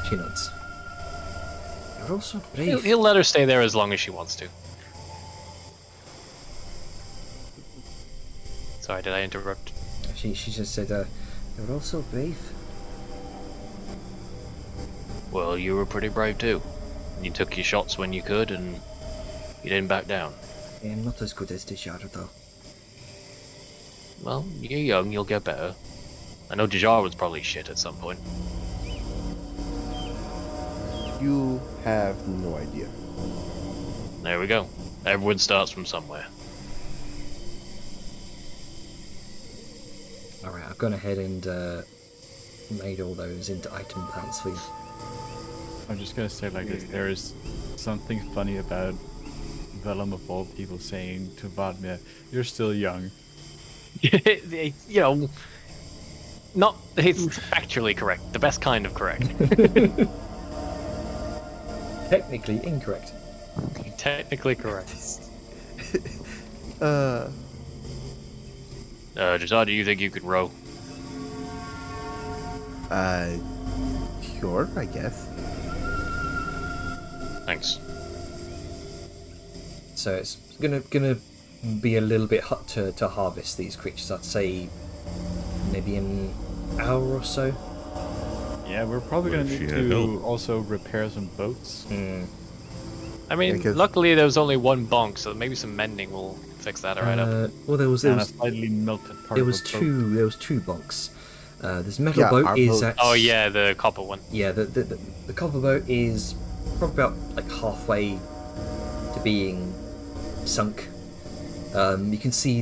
She nods. You're also brave. He'll let her stay there as long as she wants to. Sorry, did I interrupt? She just said, you're also brave. Well, you were pretty brave too. You took your shots when you could, and you didn't back down. I'm not as good as Dejar, though. Well, you're young, you'll get better. I know Dejar was probably shit at some point. You have no idea. There we go. Everyone starts from somewhere. Alright, I've gone ahead and made all those into item plans for you. I'm just gonna say like this, there is something funny about Vellum of all people saying to Vadmir, "You're still young." Not it's factually correct. The best kind of correct. Technically incorrect. Technically correct. Dejar, do you think you could row? Sure, I guess. Thanks. So it's gonna be a little bit hot to harvest these creatures. I'd say maybe an hour or so. Yeah, we're probably What gonna if need she had to help? also repair some boats. I mean, Yeah, 'cause- luckily there was only one bonk, so maybe some mending will fix that right up. Well, there was And a slightly melted part there of was a boat. two bunks. This metal Yeah, boat our is boat- at Oh yeah, the copper one. yeah the copper boat is probably about like halfway to being sunk. You can see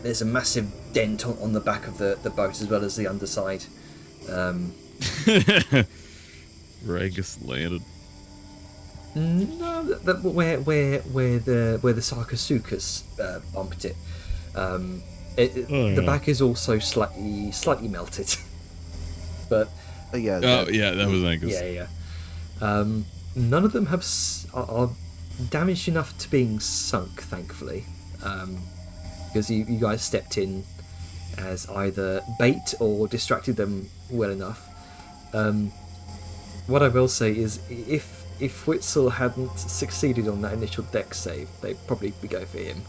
there's a massive dent on the back of the boat as well as the underside. Ragus landed. No, where the Sarcosuchus bumped it. The back is also slightly melted, but Yeah. Oh yeah, that was Angus. yeah. None of them are damaged enough to being sunk, thankfully, because you guys stepped in as either bait or distracted them well enough. What I will say is, if Witzel hadn't succeeded on that initial deck save, they'd probably be going for him.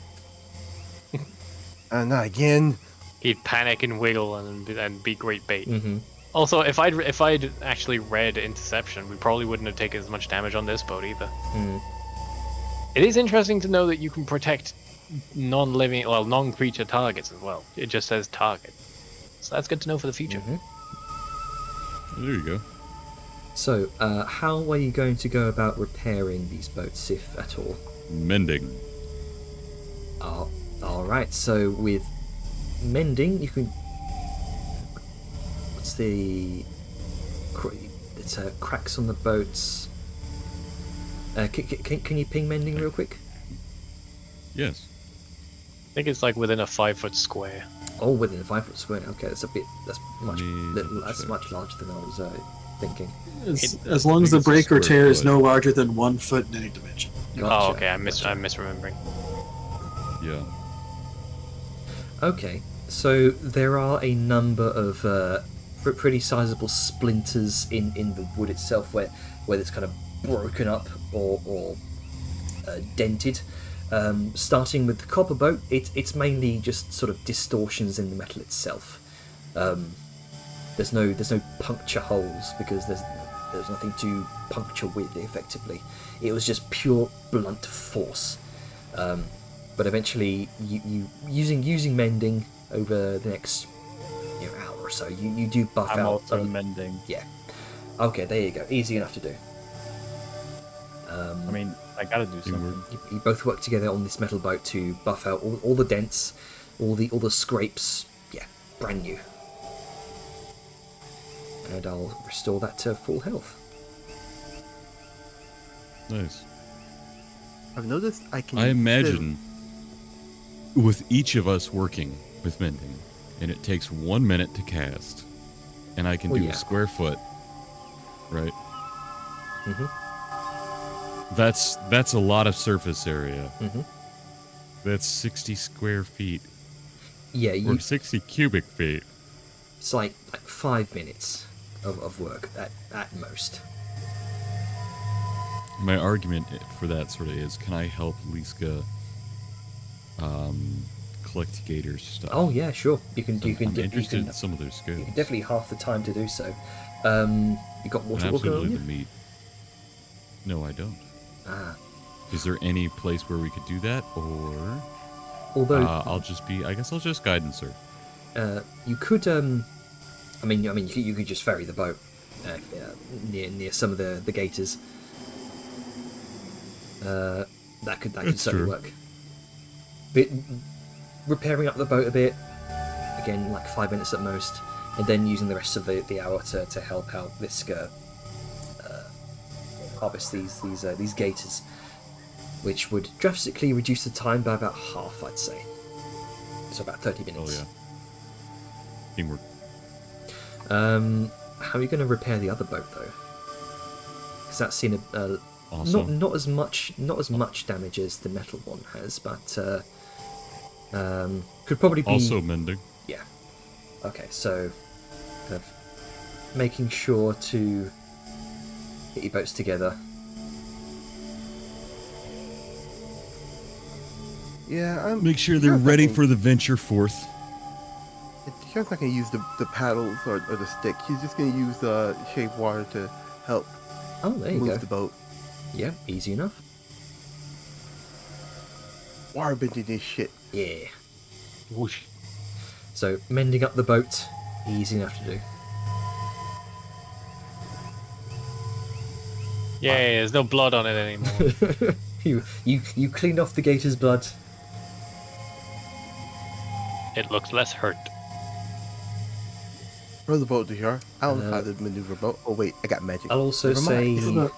Not again. He'd panic and wiggle and be great bait. Mm-hmm. Also, if I'd actually read Interception, we probably wouldn't have taken as much damage on this boat either. It is interesting to know that you can protect non-creature targets as well. It just says target, so that's good to know for the future. There you go. So, how are you going to go about repairing these boats, if at all? Mending. Alright, so with mending, you can... What's the... It's cracks on the boats. Can you ping mending real quick? Yes. I think it's like within a 5-foot square. Oh, within a 5-foot square. Okay, that's much check. much larger than I was thinking. As long as the it's a break or square tear is foot. no larger than 1 foot in any dimension. Gotcha. Oh, okay. I'm misremembering. Yeah. Okay, so there are a number of pretty sizable splinters in the wood itself, where it's kind of broken up or dented. Starting with the copper boat, it's mainly just sort of distortions in the metal itself. There's no puncture holes because there's nothing to puncture with effectively. It was just pure blunt force. But eventually, you using mending over the next hour or so, you do buff I'm out. also mending. Yeah. Okay, there you go. Easy enough to do. I mean, I gotta do something. You both work together on this metal boat to buff out all the dents, all the scrapes. Yeah, brand new. And I'll restore that to full health. Nice. I've noticed I can. I imagine with each of us working with mending, and it takes 1 minute to cast, and I can Well, do yeah. a square foot, right? Mhm. That's a lot of surface area. Mhm. That's 60 square feet Yeah, or 60 cubic feet. it's like 5 minutes of work at most. My argument for that sort of is, can I help Liska collect Gators stuff? Oh yeah, sure. You can. I'm interested in some of their skills. You can definitely half the time to do so. You got And water walking on absolutely you? the meat. No, I don't. Ah. Is there any place where we could do that, or Although I'll just guidance her. you could, I mean, you could just ferry the boat near some of the gators. That could That's certainly true. work. But repairing up the boat a bit, again, like 5 minutes at most, and then using the rest of the hour to help out Liska harvest these gators, which would drastically reduce the time by about half, I'd say. So about 30 Oh minutes. yeah. Teamwork. How are you going to repair the other boat though? Because that's seen Awesome. not as much damage as the metal one has, but could probably be Also mending. yeah. Okay, so kind of making sure to get your boats together. Yeah, I'm. Make sure they're Sure, ready fucking- for the venture forth. Sharon's not gonna use the paddles or the stick. He's just gonna use shaved water to help Oh, there you move go. the boat. Yeah, easy enough. Water bending this shit. Yeah. Whoosh. So mending up the boat, easy enough to do. Yay, there's no blood on it anymore. you cleaned off the gator's blood. It looks less hurt. Row the boat to here. I don't know how to maneuver a boat. Oh wait, I got magic. I'll also Never say, mind.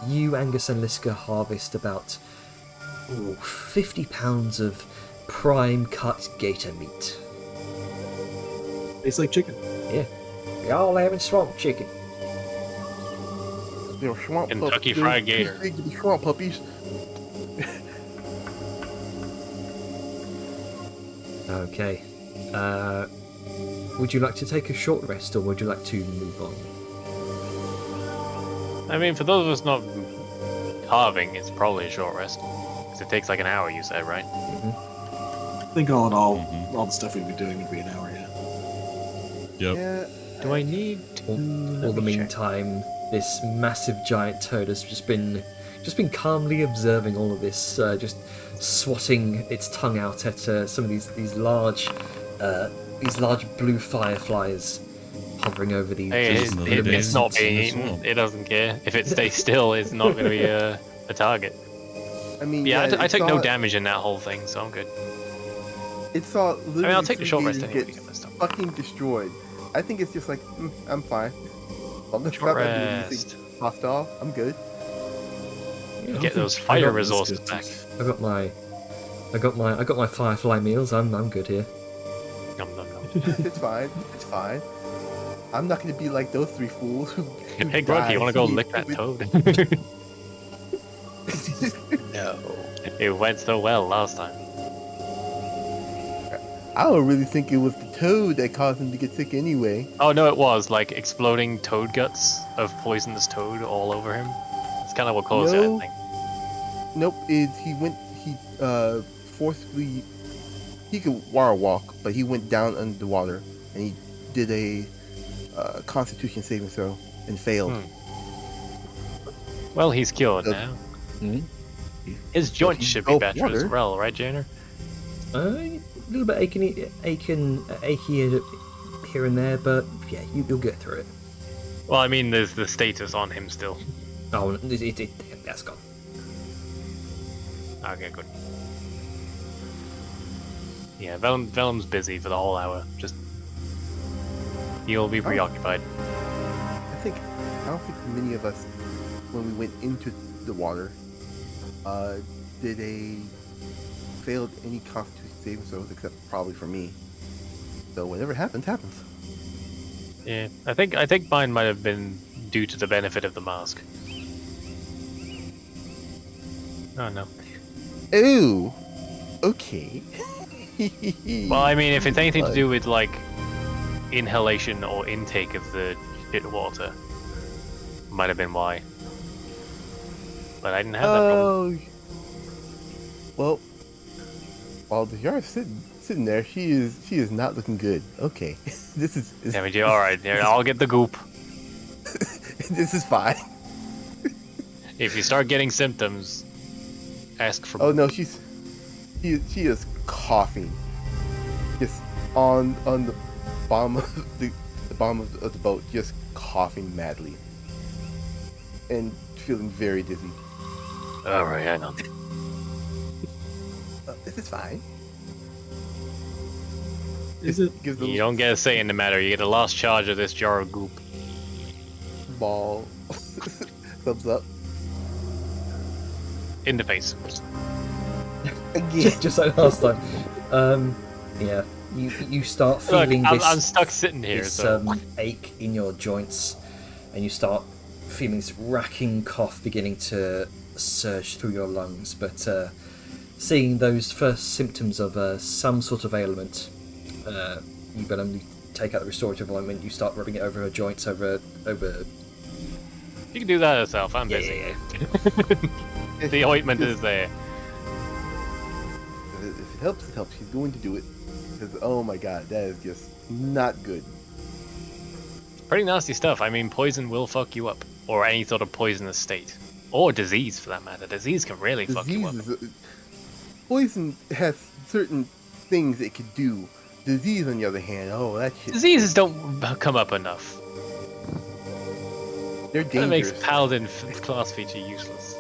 you, Angus and Liska harvest about 50 pounds of prime cut gator meat. Tastes like chicken. Yeah. We all having swamp chicken. They're swamp Kentucky puppies. Fried They're Gator. too big to be swamp puppies. Okay. Would you like to take a short rest, or would you like to move on? I mean, for those of us not carving, it's probably a short rest. Because it takes like an hour, you said, right? I think all in all, all the stuff we'd be doing would be an hour, yeah. Yep. Yeah. Do I need to... All the meantime, this massive giant toad has just been calmly observing all of this, just swatting its tongue out at some of these large blue fireflies hovering over these. Hey, Just another day it's not in being the eaten. swamp. It doesn't care. If it stays still, it's not going to be a target. I mean, Yeah, I it took no saw- damage in that whole thing, so I'm good. It saw I mean, literally I'll take the short rest gators anyway to get get this stuff. fucking destroyed. I think it's just like, I'm fine. I'm not Short doing rest. anything hostile. I'm good. Get those I fire got this resources good. back. I got my firefly meals. I'm good here. Nom, nom, nom. It's fine. It's fine. I'm not gonna be like those three fools who. Hey, Grumpy, you want to go lick that toad? No. It went so well last time. I don't really think it was the toad that caused him to get sick anyway. Oh no, it was like exploding toad guts of poisonous toad all over him. That's kind of what caused it, No. I think. Nope. He forcibly. He could water walk, but he went down under the water and he did a Constitution saving throw and failed. Well, he's cured Uh, now. Mhm. His joints he should be go better as water. well, right, Janer? A little bit achy here and there, but yeah, you'll get through it. Well, I mean, there's the status on him still. Oh, that's gone. Okay, good. Yeah, Vellum's busy for the whole hour. Just he'll be preoccupied. I don't think many of us, when we went into the water, failed any Constitution saving throws except probably for me. So whatever happens, happens. Yeah, I think mine might have been due to the benefit of the mask. Oh no. Ooh. Okay. Well, I mean, if it's anything to do with like inhalation or intake of the shit water, might have been why. But I didn't have that problem. Well, while the yard's sitting there, she is not looking good. Okay, this is Yeah, we do. All right, yeah, I'll get the goop. this is fine. If you start getting symptoms, ask for. Oh no, she is coughing, just on the bottom of the bottom of the boat, just coughing madly, and feeling very dizzy. All right, I know. This is fine. Is it? Give the You don't get a say in the matter. You get a lost charge of this jar of goop. ball thumbs up In the face. again. Just like last time. Yeah, you start Look, feeling I'm this stuck sitting here, this so. ache in your joints, and you start feeling this racking cough beginning to surge through your lungs. But seeing those first symptoms of some sort of ailment, you take out the restorative ointment. You start rubbing it over her joints, over. You can do that yourself. I'm busy. Yeah. The ointment is there. If it helps, it helps. She's going to do it. Because, oh my god, that is just not good. Pretty nasty stuff. I mean, poison will fuck you up, or any sort of poisonous state, or disease for that matter. Disease can really fuck you up. Poison has certain things it could do. Disease, on the other hand, oh, that shit. Diseases don't come up enough. They're That makes dangerous. Paladin class feature useless.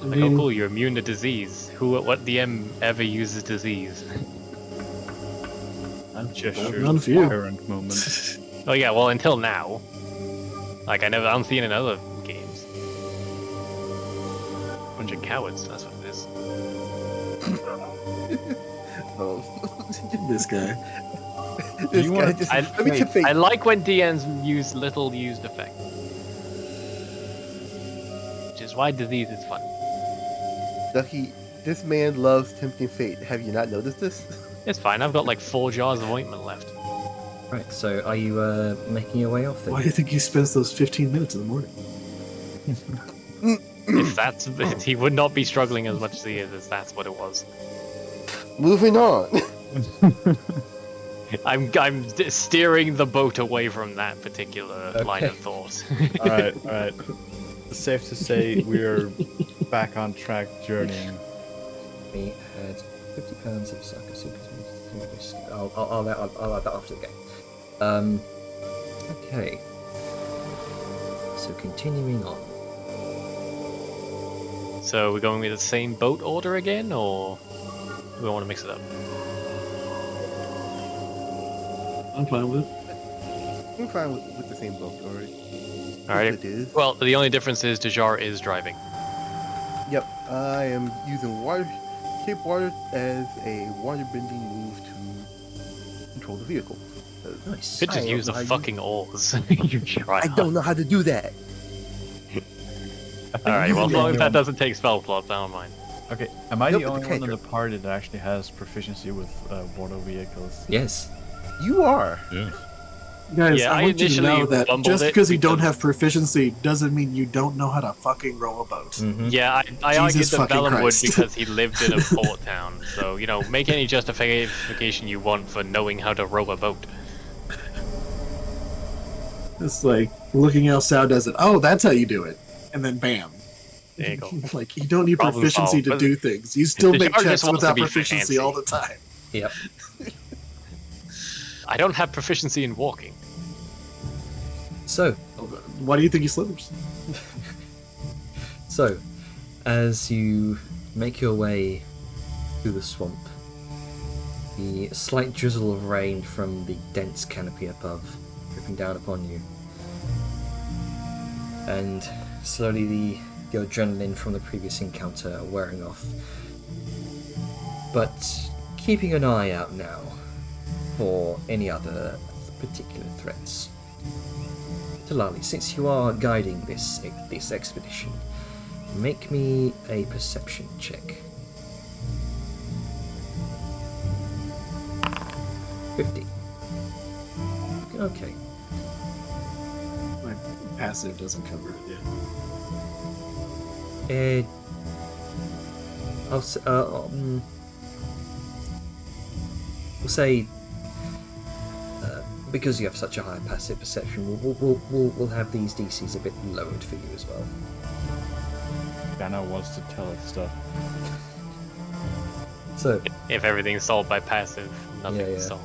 I Like, oh mean, cool, you're immune to disease. What DM ever uses disease? I'm just Well, sure none it's for you. the current moment. Oh yeah, well until now. Like I don't see it in other games. Bunch of cowards, that's what it is. Oh. This guy. This You guy wanna- just. I- Let me tip I like when DNs use little used effect. Which is why disease is fun. Ducky, this man loves tempting fate. Have you not noticed this? It's fine, I've got like 4 jars of ointment left. Right, so are you making your way off then? Why do you think he spends those 15 minutes in the morning? If that's he would not be struggling as much as he is if that's what it was. Moving on. I'm steering the boat away from that particular line of Okay. thought. Alright, alright. It's safe to say we're back on track journeying. We had 50 pounds of sake soup. I'll add that after the game. Okay. So continuing on. So we're going with the same boat order again, or do we want to mix it up? I'm fine with it. I'm fine with the same boat already. Alright. It is. Well, the only difference is Dejar is driving. Yep, I am using Cape Water as a water-bending move to control the vehicle. Nice. Could just I use the am- fucking oars. You try. I don't know how to do that. Alright, well, as long as Yeah. that doesn't take spell slots, I don't mind. Okay, am I Nope, the it's only one in cantrip. the party that actually has proficiency with water vehicles? Yes. You are. Yeah. Guys, Yeah, I I want you to initially know that fumbled just it because you don't because- have proficiency doesn't mean you don't know how to fucking row a boat. Mhm. Yeah, I argued Jesus that fucking Vellum would Christ. because he lived in a port town. So, you know, make any justification you want for knowing how to row a boat. It's like looking how Sal does it. Oh, that's how you do it. And then bam. There you go. Like, you don't need Problem proficiency solved. to But do things. You still the make charge checks just wants to without be proficiency fancy. all the time. Yep. I don't have proficiency in walking. So, Why do you think he slithers? So, as you make your way through the swamp, the slight drizzle of rain from the dense canopy above dripping down upon you, and slowly the adrenaline from the previous encounter wearing off. But keeping an eye out now for any other particular threats. Talali, since you are guiding this expedition, make me a perception check. 50. Okay. My passive doesn't cover it yet. We'll say because you have such a high passive perception, we'll have these DCs a bit lowered for you as well. Dana wants to tell us stuff. So, If everything's solved by passive, nothing Yeah, is yeah. solved.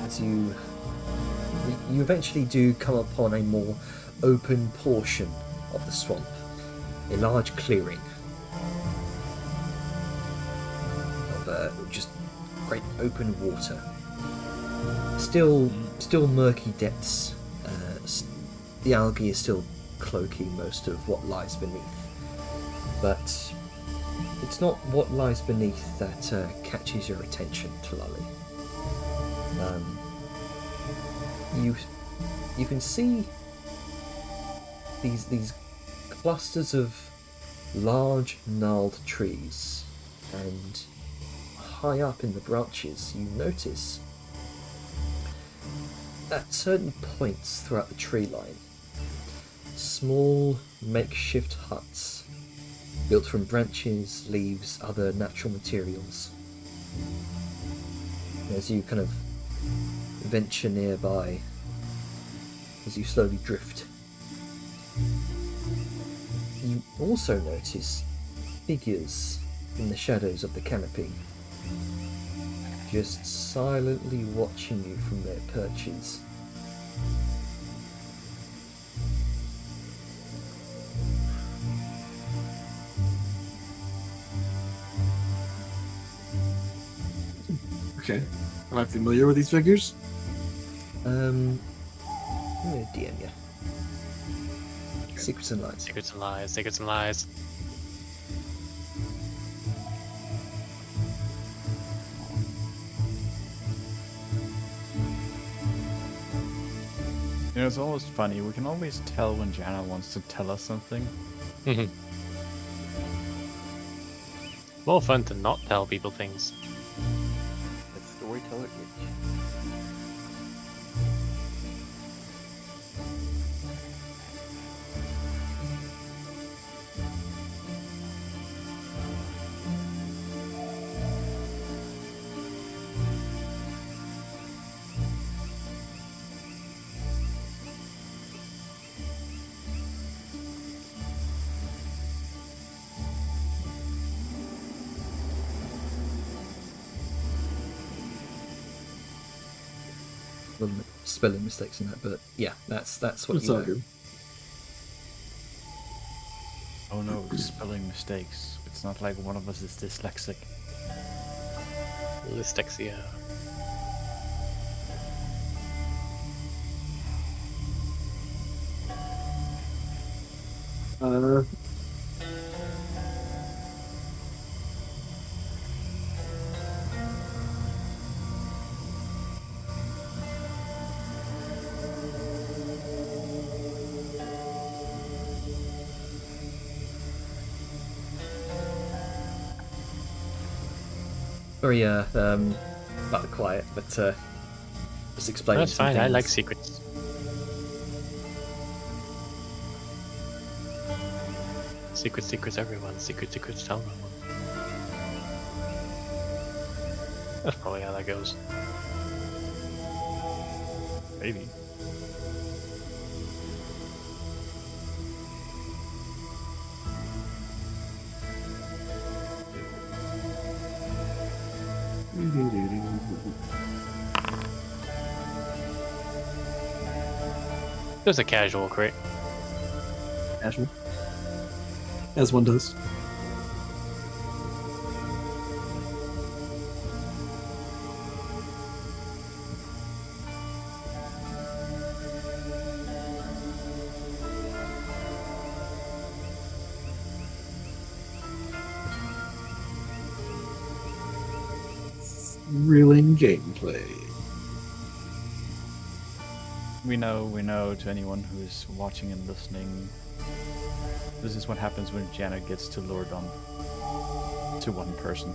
as you eventually do come upon a more open portion of the swamp, a large clearing of just great open water. Still murky depths. The algae is still cloaking most of what lies beneath, but it's not what lies beneath that catches your attention, Talali. You can see these clusters of large gnarled trees, and high up in the branches you notice at certain points throughout the tree line small makeshift huts built from branches, leaves, other natural materials. As you kind of venture nearby, as you slowly drift, you also notice figures in the shadows of the canopy, just silently watching you from their perches. Okay. Am I familiar with these figures? I'm gonna DM you. Secrets and lies. Secrets and lies, secrets and lies. You know, it's almost funny. We can always tell when Jana wants to tell us something. More fun to not tell people things. That storyteller itch. Little spelling mistakes in that, but yeah, that's what It's you all know. good. Oh no, spelling mistakes. It's not like one of us is dyslexic. Lystexia. Uh, Very rather quiet, but just explaining That's some fine. I like things. secrets. Secrets, everyone. Secrets, tell no one. That's probably how that goes. Maybe. Just a casual crit. casual. As one does. Thrilling gameplay. We know to anyone who's watching and listening, this is what happens when Jana gets to lordom to one person.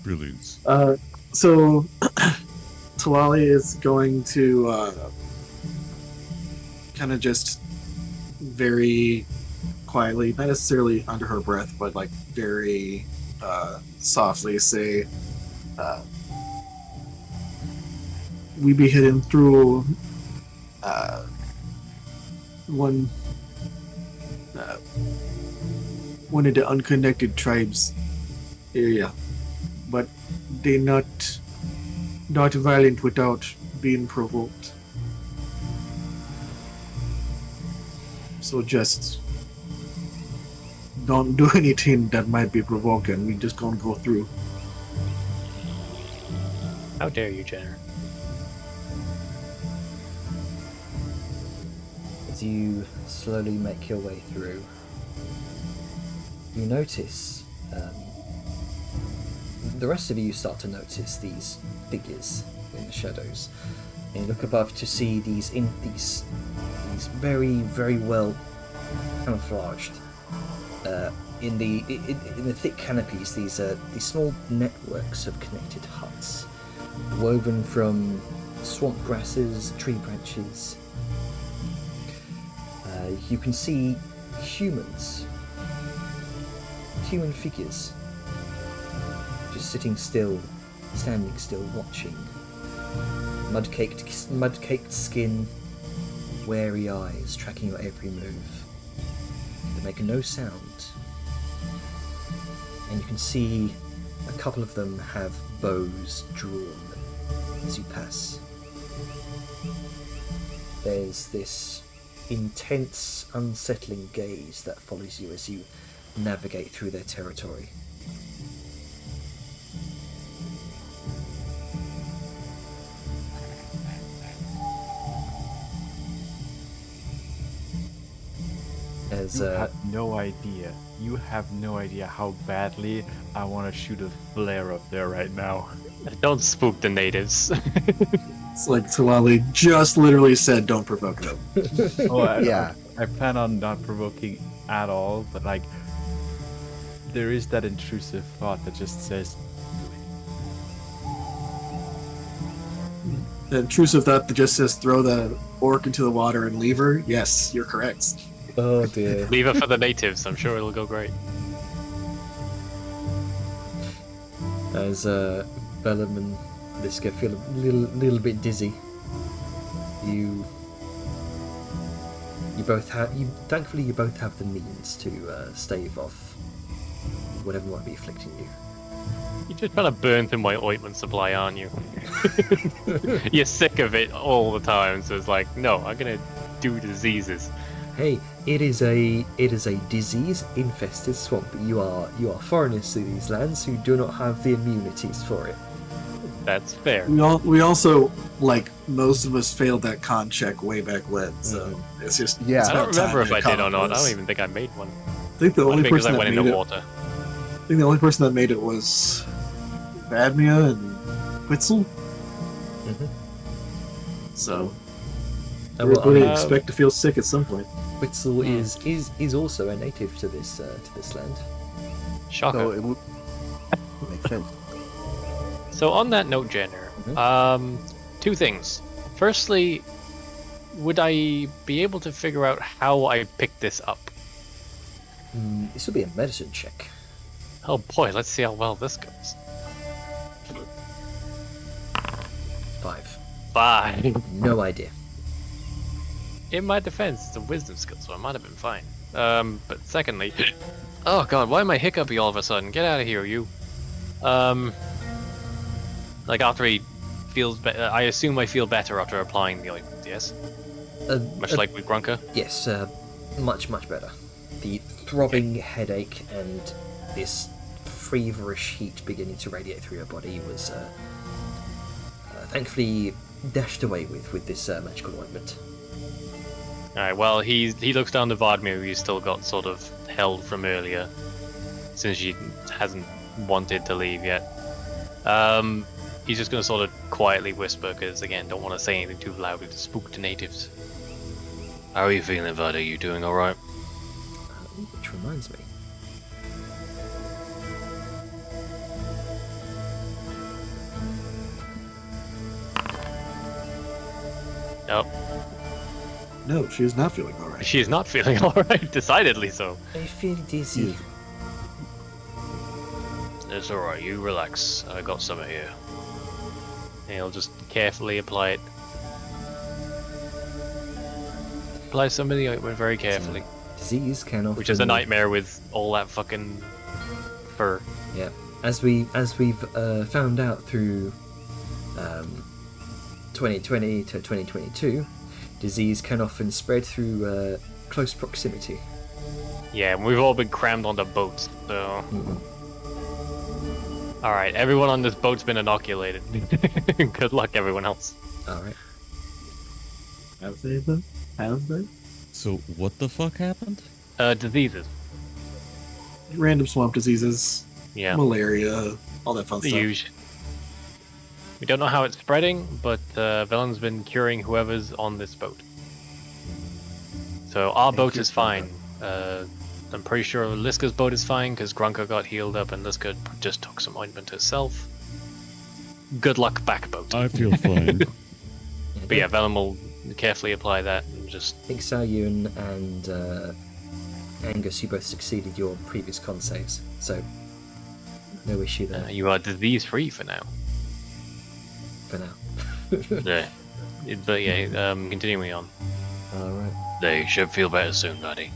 Brilliance. So Talali is going to kind of just very quietly, not necessarily under her breath, but like very softly say, "We be heading through one of the unconnected tribes area, but they not violent without being provoked. So just don't do anything that might be provoking. We just gonna go through." How dare you, Jenner? As you slowly make your way through, you notice, the rest of you start to notice these figures in the shadows. And you look above to see these very, very well camouflaged. In the thick canopies, these small networks of connected huts, woven from swamp grasses, tree branches. You can see human figures, just sitting still, standing still, watching. Mud-caked skin, wary eyes, tracking your every move. They make no sound. And you can see a couple of them have bows drawn as you pass. There's this intense, unsettling gaze that follows you as you navigate through their territory. as You have no idea. You have no idea how badly I want to shoot a flare up there right now. Don't spook the natives. It's like Talali just literally said, "Don't provoke them." Oh, Yeah. I plan on not provoking at all, but like, there is that intrusive thought that just says, The intrusive thought that just says, "Throw the orc into the water and leave her." Yes, you're correct. oh dear. Leave it for the natives. I'm sure it'll go great. As Vellum and Liska feel a little bit dizzy. You both have thankfully you both have the means to stave off whatever might be afflicting you. You're just trying to burn through my ointment supply, aren't you? You're sick of it all the time, so it's like, no, I'm gonna do diseases. Hey, it is a disease infested swamp. You are foreigners to these lands who do not have the immunities for it. That's fair. We also, like, most of us failed that con check way back when, so it's just. Yeah. it's I don't about time remember if to I caught did or up not. with I us. don't even think I made one. I think the I only think because person I that went made into it. water. I think the only person that made it was Badmia and Witzel. Mm-hmm. So Oh, we're well, going to uh, expect to feel sick at some point. Witzel is also a native to this land. Shocker. So it would make sense. So on that note, Jenner, two things. Firstly, would I be able to figure out how I picked this up? This will be a medicine check. Oh boy, let's see how well this goes. 5. 5. No idea. In my defense, it's a wisdom skill, so I might have been fine. But secondly, oh god, why am I hiccupy all of a sudden? Get out of here, you. Like after he feels better, I assume I feel better after applying the ointment. Yes, much like with Grunka. Yes, much better. The throbbing headache and this feverish heat beginning to radiate through your body was thankfully dashed away with this magical ointment. Alright, well, he looks down to Vladimir, who he's still got sort of held from earlier, since she hasn't wanted to leave yet. He's just going to sort of quietly whisper, because again, don't want to say anything too loudly to spook the natives. How are you feeling, Vada? You doing alright? Which reminds me. Nope. No, she is not feeling all right. She is not feeling alright, decidedly so. I feel dizzy. It's alright, you relax. I got some here. And he'll just carefully apply it. Apply some of the ointment very carefully. Disease can often. Which is a nightmare with all that fucking fur. Yeah, as we've found out through 2020 to 2022, disease can often spread through close proximity. Yeah, and we've all been crammed onto boats, so... Alright, everyone on this boat's been inoculated. Good luck, everyone else. Alright. Have they though? Have they? So what the fuck happened? Diseases. Random swamp diseases, Yeah, malaria, all that fun the stuff. usual. We don't know how it's spreading, but Velen's been curing whoever's on this boat. So our boat you is for fine. I'm pretty sure Liska's boat is fine because Grunka got healed up and Liska just took some ointment herself. Good luck, back boat. I feel fine. But yeah, Velen will carefully apply that and just... I think Saoyun and Angus, you both succeeded your previous con saves, so no issue there you are disease free for now. for now. Yeah. But yeah, continuing on. Alright. They should feel better soon, buddy.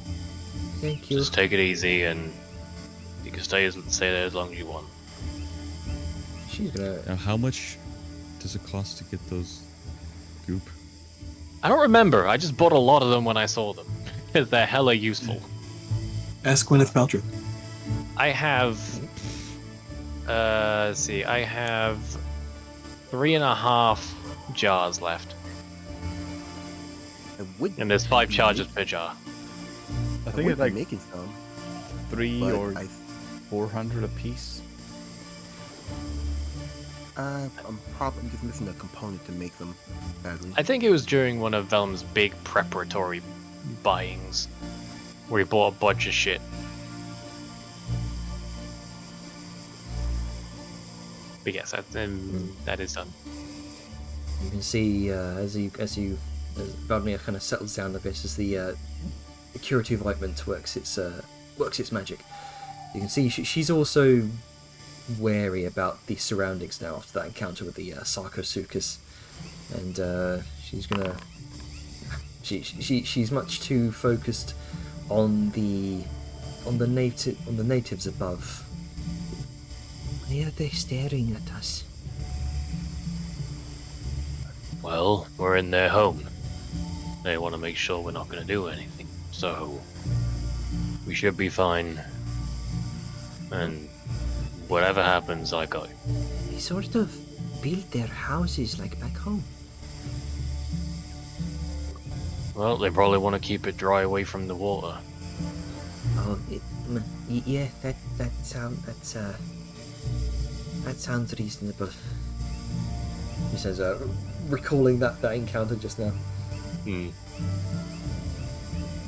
Thank you. Just take it easy and you can stay there as long as you want. She's gonna. Now, how much does it cost to get those goop? I don't remember. I just bought a lot of them when I saw them. Because they're hella useful. Ask Gwyneth Paltrow. I have... let's see. I have 3.5 jars left. I would And there's 5 charges per jar. I I think would it's be like making some, 3 but or 400 a piece. I'm probably just missing a component to make them. Sadly. I think it was during one of Vellum's big preparatory buyings, where he bought a bunch of shit. But yes, that is done. You can see as Valdemir kind of settles down a bit as the curative ointment works its magic. You can see she's also wary about the surroundings now after that encounter with the Sarcosuchus, and she's much too focused on the natives above. Why are they staring at us? Well, we're in their home. They want to make sure we're not going to do anything, so we should be fine. And whatever happens, I got you. They sort of build their houses like back home. Well, they probably want to keep it dry away from the water. Oh, yeah, that sounds reasonable. He says, recalling that encounter just now.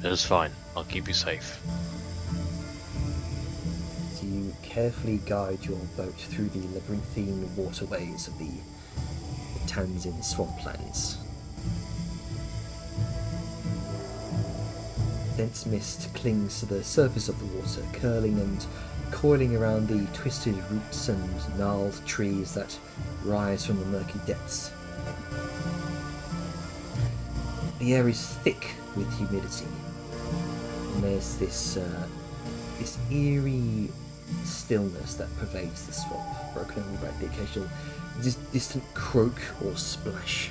That's fine. I'll keep you safe. So you carefully guide your boat through the labyrinthine waterways of the Tanzin swamplands. Dense mist clings to the surface of the water, curling and coiling around the twisted roots and gnarled trees that rise from the murky depths. The air is thick with humidity, and there's this eerie stillness that pervades the swamp, broken only by the occasional distant croak or splash.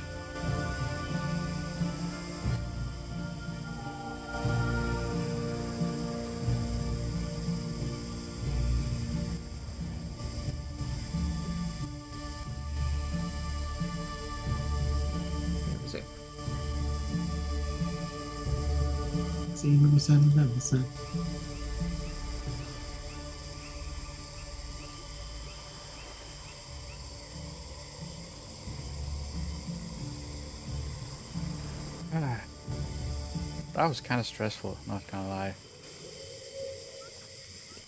That was kind of stressful, not gonna lie.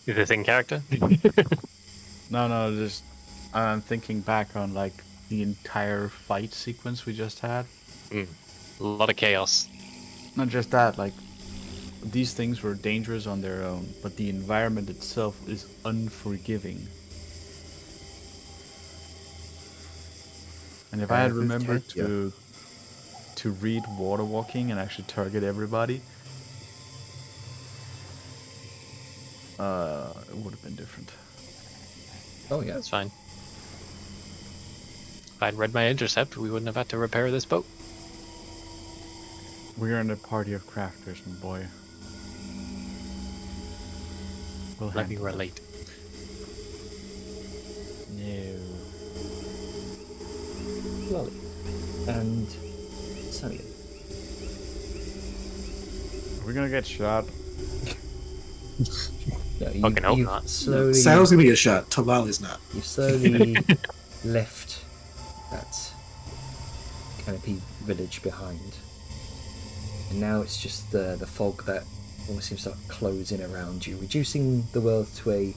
Is this in character? No, just I'm thinking back on like the entire fight sequence we just had. A lot of chaos. Not just that, like these things were dangerous on their own, but the environment itself is unforgiving. And if I had who's remembered Ted? Yeah. to read Water Walking and actually target everybody, it would have been different. Oh yeah. That's fine. If I'd read my intercept, we wouldn't have had to repair this boat. We're in a party of crafters, my boy. We'll Let me handle it. relate. No. Lolly. And Samuel. Are we gonna get shot? No, Fucking hope you've not. slowly, Sal's gonna be a shot. Talali's not. you've slowly left that canopy village behind. And now it's just the fog that almost seems to close in around you, reducing the world to a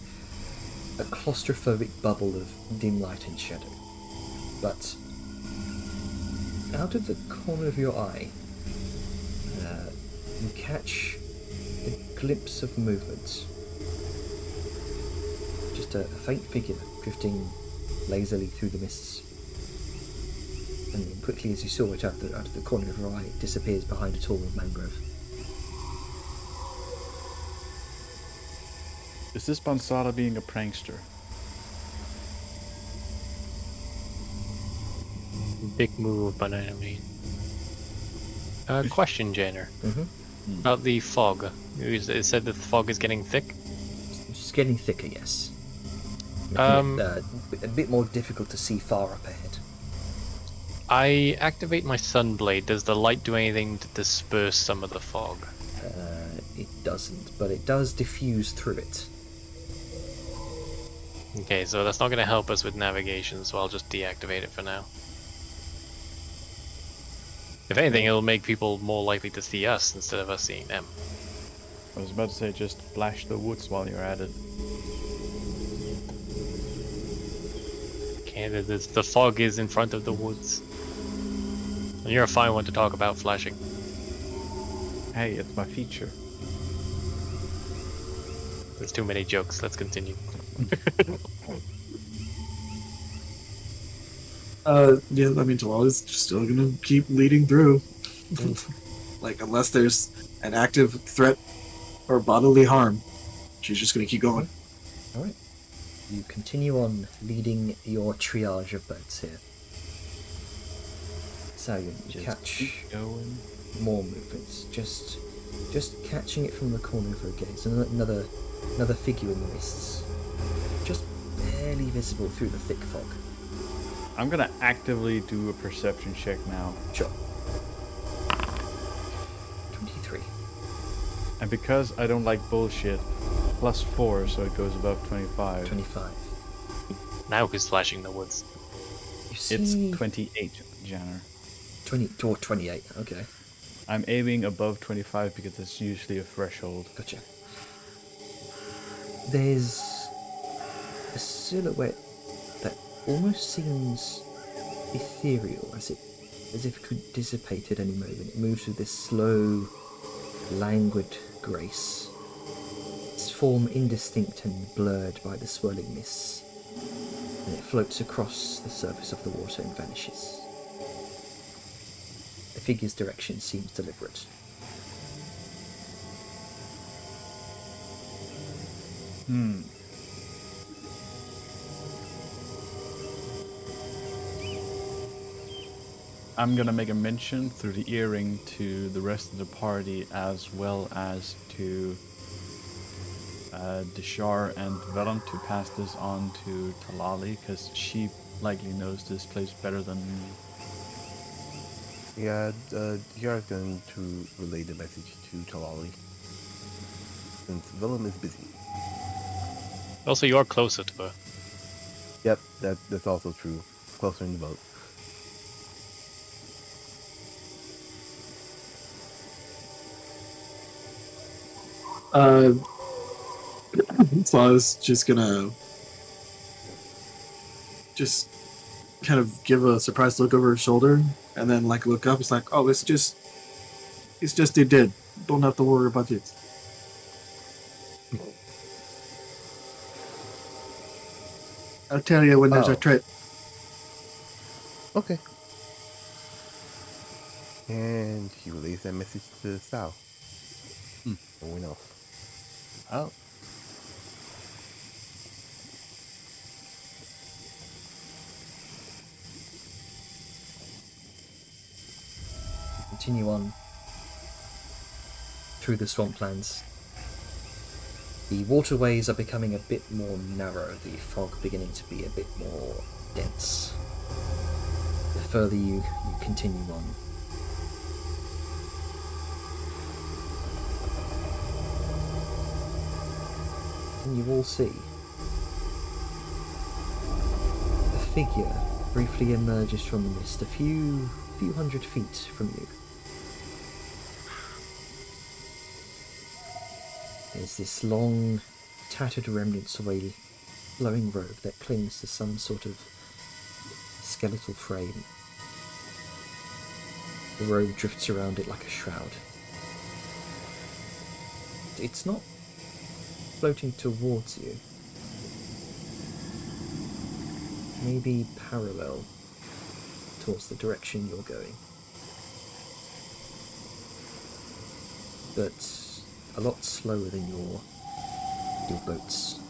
claustrophobic bubble of dim light and shadow. But out of the corner of your eye, you catch a glimpse of movement. Just a faint figure drifting lazily through the mists. And then quickly as you saw it out of the corner of your eye, it disappears behind a tall mangrove. Is this Bansara being a prankster? Big move, but I mean. Question, Janer. Mm-hmm. About the fog. It said that the fog is getting thick. It's getting thicker, yes. Um, a bit more difficult to see far up ahead. I activate my sunblade. Does the light do anything to disperse some of the fog? It doesn't, but it does diffuse through it. Okay, so that's not going to help us with navigation, so I'll just deactivate it for now. If anything, it'll make people more likely to see us instead of us seeing them. I was about to say, just flash the woods while you're at it. Okay, the fog is in front of the woods. And you're a fine one to talk about flashing. Hey, it's my feature. There's too many jokes. Let's continue. Yeah, I mean, Talala's still gonna keep leading through. Like, unless there's an active threat or bodily harm, she's just gonna keep going. Alright. You continue on leading your triage of boats here. So you Just catch keep going. more movements. Just catching it from the corner of your gaze. Another figure in the mists. Just barely visible through the thick fog. I'm gonna actively do a perception check now. Sure. 23. And because I don't like bullshit, +4, so it goes above 25. 25. Now who's flashing the woods? You see It's 28, Janner. 20 or 28. Okay, I'm aiming above 25 because it's usually a threshold. gotcha. There's a silhouette that almost seems ethereal, as if it could dissipate at any moment. It moves with this slow, languid grace. Its form indistinct and blurred by the swirling mists, and it floats across the surface of the water and vanishes. The figure's direction seems deliberate. I'm gonna make a mention through the earring to the rest of the party, as well as to Deshar and Vellum, to pass this on to Talali, because she likely knows this place better than me. Yeah, Yara's going to relay the message to Talali, since Willem is busy. Also, you're closer to her. Yep, that's also true. Closer in the boat. So I was just gonna just kind of give a surprised look over her shoulder, and then like look up. It's like, oh, it's just they did. Don't have to worry about it. I'll tell you when there's Oh. a trip. Okay. And he relays that message to Sal. No one else. Oh, Continue on through the swamplands. The waterways are becoming a bit more narrow, the fog beginning to be a bit more dense. The further you continue on. And you all see a figure briefly emerges from the mist a few hundred feet from you. There's this long, tattered remnants of a flowing robe that clings to some sort of skeletal frame. The robe drifts around it like a shroud. It's not floating towards you. Maybe parallel towards the direction you're going. But a lot slower than your boats.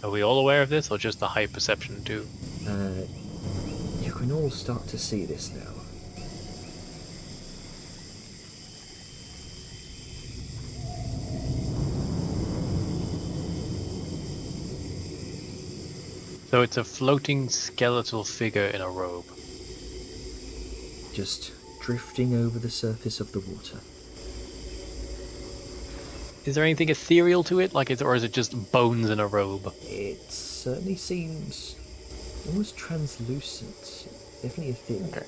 Are we all aware of this, or just the high perception too? You can all start to see this now. So it's a floating skeletal figure in a robe. Just drifting over the surface of the water. Is there anything ethereal to it, or is it just bones in a robe? It certainly seems almost translucent, definitely ethereal. Okay.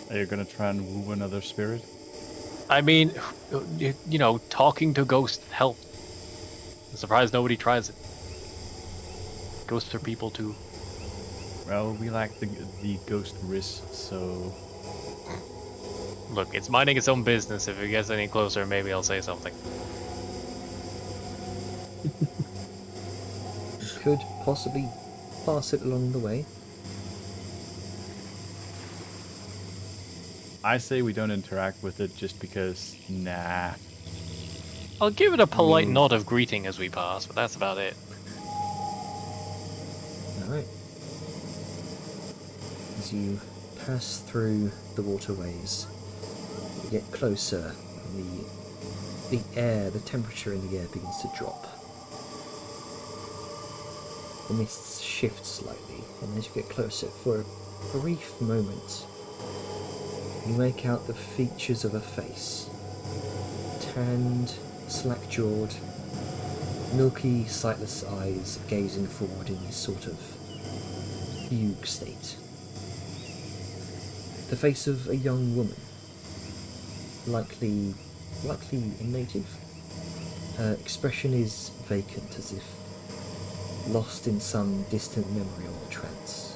Are you gonna try and woo another spirit? I mean, talking to ghosts help. I'm surprised nobody tries it. Ghosts are people too. Well, we lack the ghost wrist, so Look, it's minding its own business. If it gets any closer, maybe I'll say something. You could possibly pass it along the way. I say we don't interact with it just because, nah. I'll give it a polite nod of greeting as we pass, but that's about it. Alright. As you pass through the waterways, you get closer, and the temperature in the air begins to drop. The mists shift slightly, and as you get closer, for a brief moment, you make out the features of a face. Tanned, slack-jawed, milky, sightless eyes gazing forward in this sort of fugue state. The face of a young woman, likely a native. Her expression is vacant, as if lost in some distant memory or trance.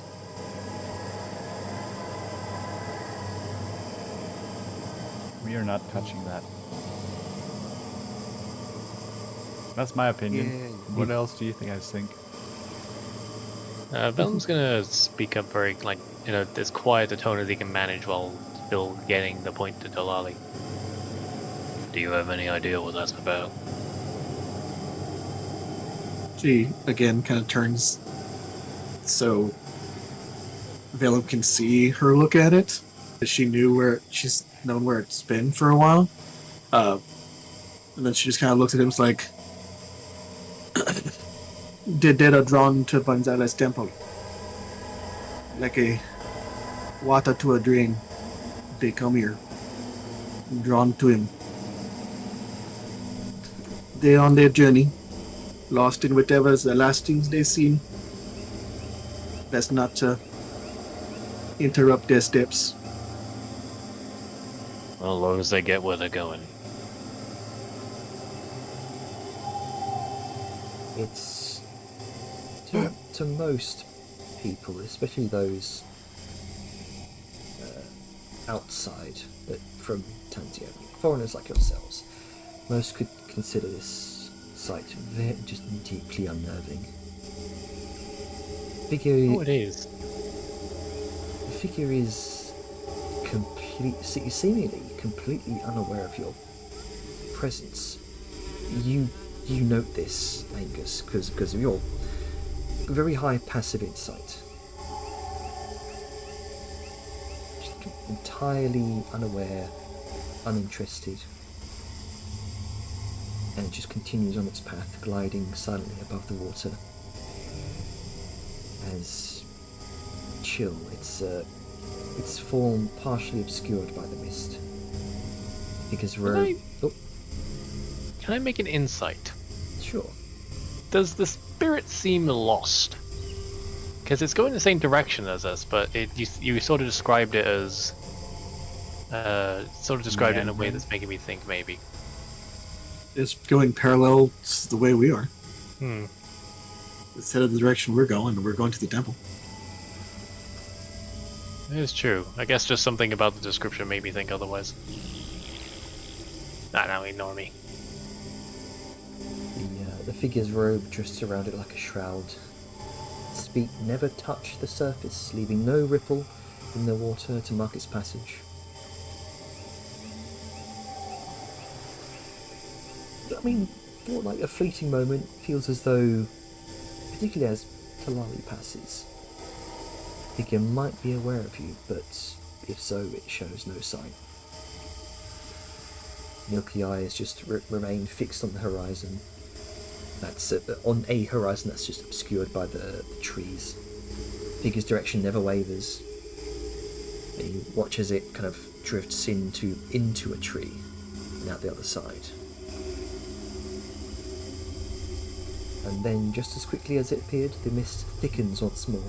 We are not touching that. That's my opinion. Yeah. What else do you guys think? Venom's gonna speak up very, as quiet a tone as he can manage while still getting the point to Dolali. Do you have any idea what that's about? She again kind of turns so Valen can see her look at it. She's known where it's been for a while. And then she just kind of looks at him, like, the dead are drawn to Gonzalez temple. Like a water to a drain. They come here. Drawn to him. They're on their journey. Lost in whatever's the last things they've seen. Best not to interrupt their steps. Well, as long as they get where they're going. It's to most people, especially those outside, but from Tanzania, foreigners like yourselves, most could consider this sight very just deeply unnerving. Oh, it is. The figure is seemingly completely unaware of your presence. You note this, Angus, because of your very high passive insight. Just entirely unaware, uninterested, and it just continues on its path, gliding silently above the water. As chill, its form partially obscured by the mist. Because Can I make an insight? Sure. Does the spirit seem lost? Because it's going the same direction as us, but you sort of described it as it in a way that's making me think maybe. It's going parallel to the way we are. Hmm. Instead of the direction we're going to the temple. It is true. I guess just something about the description made me think otherwise. Nah, ignore me. The figure's robe drifts around it like a shroud. Its feet never touch the surface, leaving no ripple in the water to mark its passage. I mean, for like a fleeting moment, feels as though, particularly as Talali passes, the figure might be aware of you, but if so, it shows no sign. Milky eyes just remain fixed on the horizon. That's on a horizon that's just obscured by the trees. Figure's direction never wavers. You watch as it kind of drifts into a tree and out the other side. And then, just as quickly as it appeared, the mist thickens once more.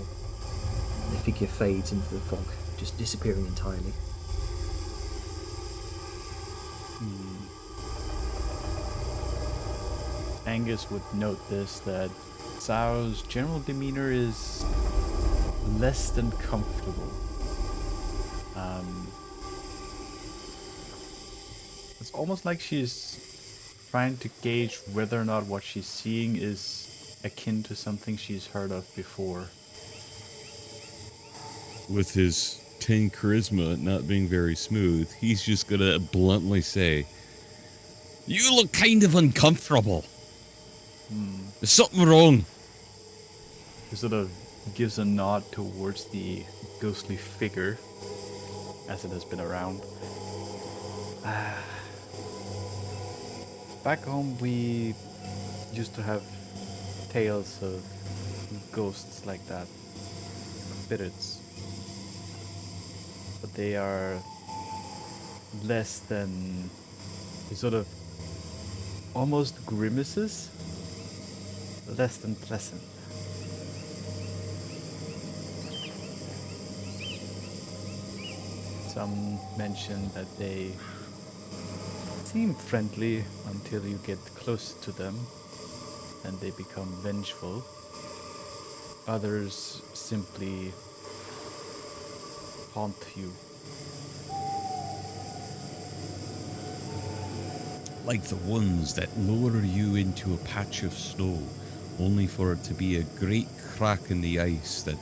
The figure fades into the fog, just disappearing entirely. Angus would note this, that Zao's general demeanor is less than comfortable. It's almost like she's trying to gauge whether or not what she's seeing is akin to something she's heard of before. With his 10 charisma not being very smooth, he's just gonna bluntly say, "You look kind of uncomfortable. There's something wrong." He sort of gives a nod towards the ghostly figure as it has been around. Back home we used to have tales of ghosts like that, spirits. But they are less than sort of almost grimaces, less than pleasant. Some mention that they seem friendly until you get close to them and they become vengeful. Others simply haunt you. Like the ones that lower you into a patch of snow, only for it to be a great crack in the ice that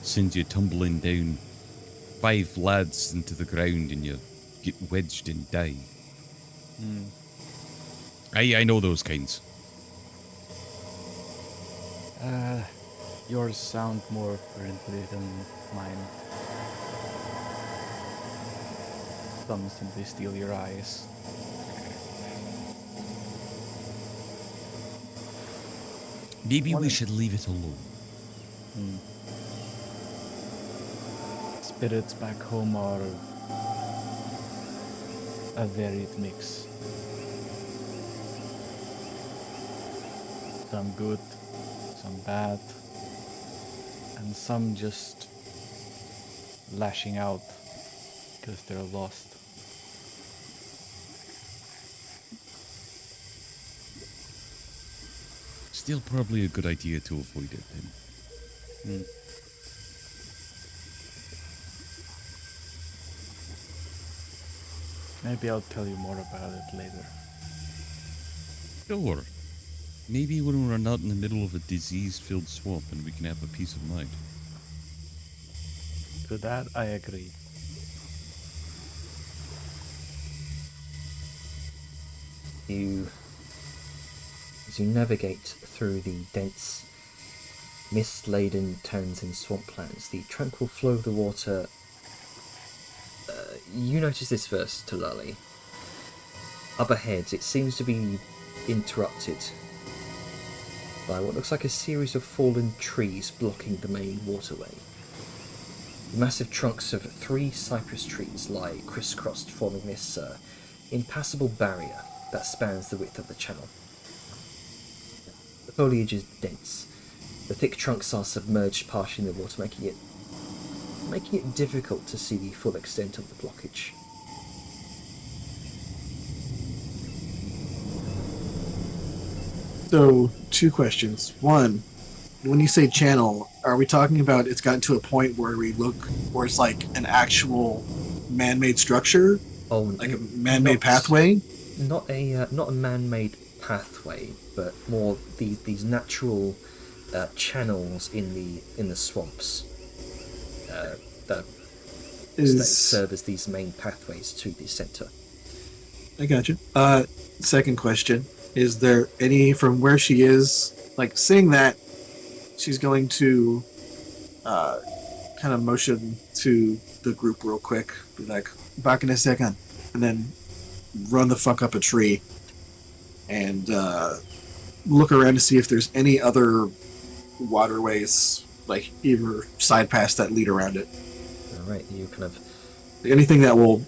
sends you tumbling down 5 lads into the ground and you get wedged and die. I know those kinds. Yours sound more friendly than mine. Some simply steal your eyes. Maybe we should leave it alone. Spirits back home are a varied mix. Some good, some bad, and some just lashing out because they're lost. Still probably a good idea to avoid it then. Maybe I'll tell you more about it later. Sure. Maybe when we're not in the middle of a disease-filled swamp and we can have a peace of mind. To that, I agree. As you navigate through the dense, mist-laden towns and swamplands, the tranquil flow of the water. You notice this first, Talali. Up ahead, it seems to be interrupted by what looks like a series of fallen trees blocking the main waterway. The massive trunks of 3 cypress trees lie crisscrossed, forming this impassable barrier that spans the width of the channel. The foliage is dense. The thick trunks are submerged partially in the water, making it difficult to see the full extent of the blockage. So, 2 questions. One, when you say channel, are we talking about it's gotten to a point where it's like an actual man-made structure? Oh, like a man-made pathway? Not a man-made pathway, but more these natural channels in the swamps that serve as these main pathways to the center. I gotcha. Second question. Is there any, from where she is, like, saying that she's going to kind of motion to the group real quick, be like, back in a second, and then run the fuck up a tree and look around to see if there's any other waterways, like either side paths that lead around it. Alright, you kind of Anything that will,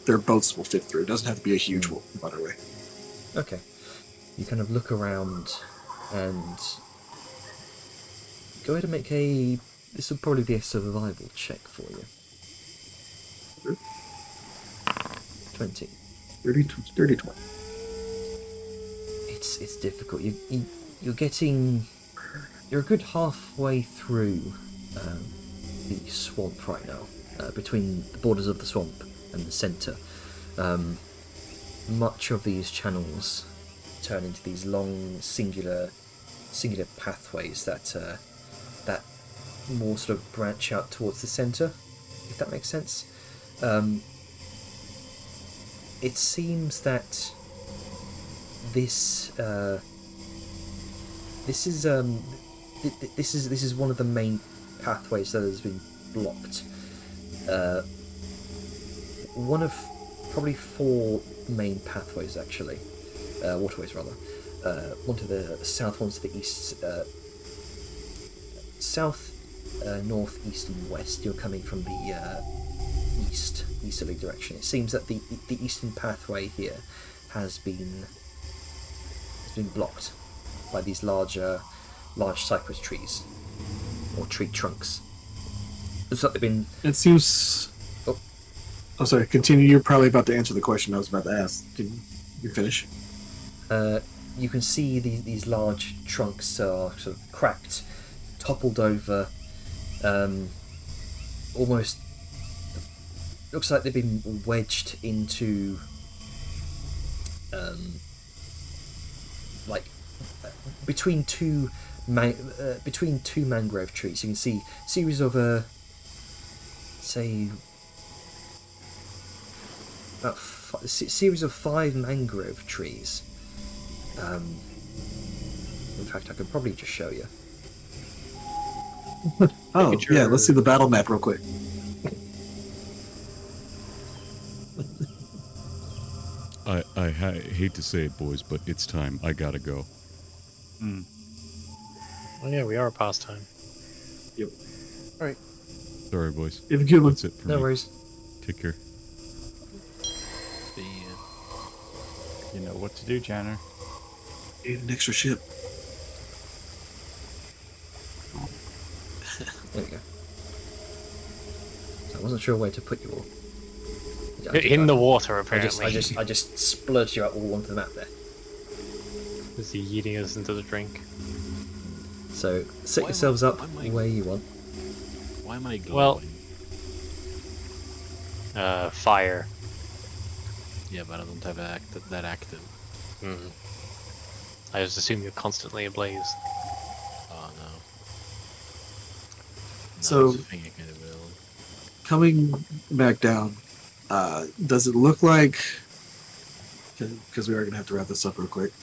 their boats will fit through. It doesn't have to be a huge waterway. Okay. You kind of look around and go ahead and make a... This will probably be a survival check for you. Sure. 20. 30, 20. It's difficult. You're getting... You're a good halfway through the swamp right now, between the borders of the swamp and the centre. Much of these channels turn into these long, singular pathways that more sort of branch out towards the centre, if that makes sense. It seems that this is one of the main pathways that has been blocked. One of probably 4 main pathways, actually, waterways rather. One to the south, one to the east, south, north, east, and west. You're coming from the easterly direction. It seems that the eastern pathway here has been blocked by these large cypress trees or tree trunks. Looks like they've been. It seems. Oh, sorry. Continue. You're probably about to answer the question I was about to ask. Can you finish? You can see these large trunks are sort of cracked, toppled over, almost looks like they've been wedged into between two mangrove trees. You can see a series of series of 5 mangrove trees. In fact, I could probably just show you. Oh, yeah, let's see the battle map real quick. I hate to say it, boys, but it's time. I gotta go. Oh yeah, we are past time. Yep. Alright. Sorry, boys. Have a good one. That's it for No me. worries. Take care. You know what to do, Janner. Need an extra ship. There we go. I wasn't sure where to put you all. In the water, apparently. I just splurged you out all onto the map there. Is he eating us into the drink? So set yourselves up where you want. Why am I Well- glowing? Fire. Yeah, but I don't have that active. I just assume you're constantly ablaze. Oh no. So- I think I kind of will. Coming back down, does it look like, because we are going to have to wrap this up real quick,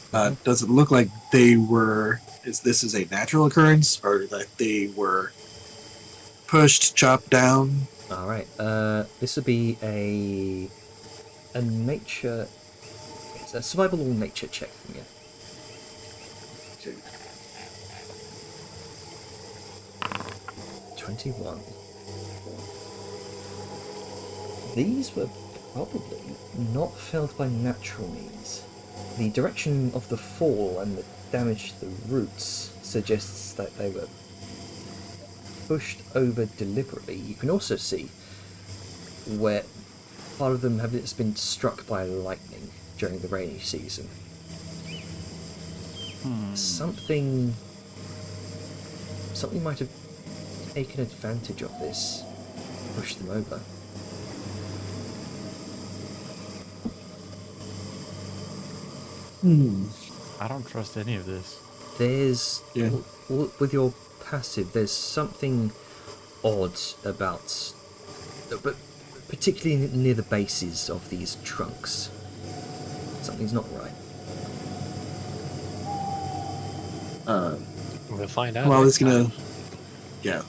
does it look like this is a natural occurrence, or that they were pushed, chopped down? Alright, this would be a nature... It's a survival or nature check from you. Okay. 21. These were probably not felled by natural means. The direction of the fall and the damage to the roots suggests that they were pushed over deliberately. You can also see where part of them have been struck by lightning during the rainy season. Something might have taken advantage of this, pushed them over. I don't trust any of this. There's Yeah. with your passive, there's something odd about, but particularly near the bases of these trunks. Something's not right. We'll find out. Well, next it's gonna. time. Yeah.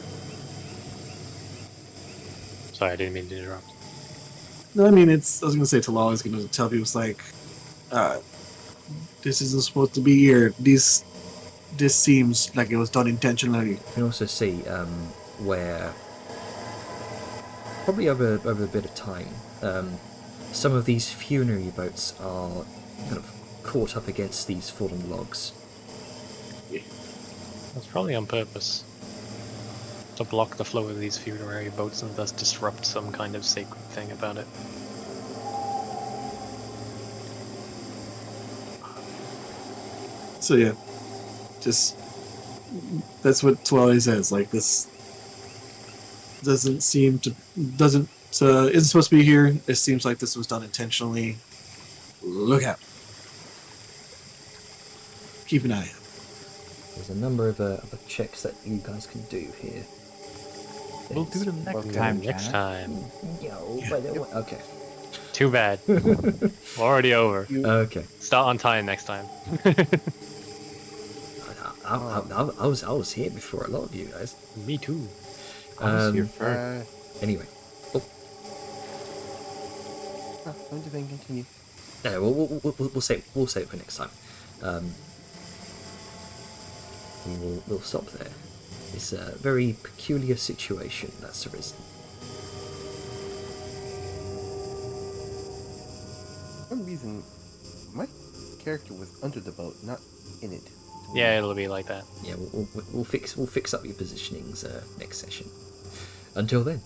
Sorry, I didn't mean to interrupt. No, I mean, I was gonna say Talal is gonna tell people, it's like, this isn't supposed to be here. This seems like it was done intentionally. You can also see where probably over a bit of time, some of these funerary boats are kind of caught up against these fallen logs. That's probably on purpose. To block the flow of these funerary boats and thus disrupt some kind of sacred thing about it. So yeah, just that's what Twilight says. Like this isn't supposed to be here. It seems like this was done intentionally. Look out. Keep an eye out. There's a number of other checks that you guys can do here. We'll do them next Okay. time, Next Janet. time. Yo, by the way, okay. Too bad. We're already over. Okay. Start on time next time. I was here before a lot of you guys. Me too. I was here Um, first. Anyway, Don't you think continue? yeah, we'll save it for next time. We'll stop there. It's a very peculiar situation that's arisen. For some reason, my character was under the boat, not in it. Yeah, it'll be like that. Yeah, we'll fix up your positionings next session. Until then.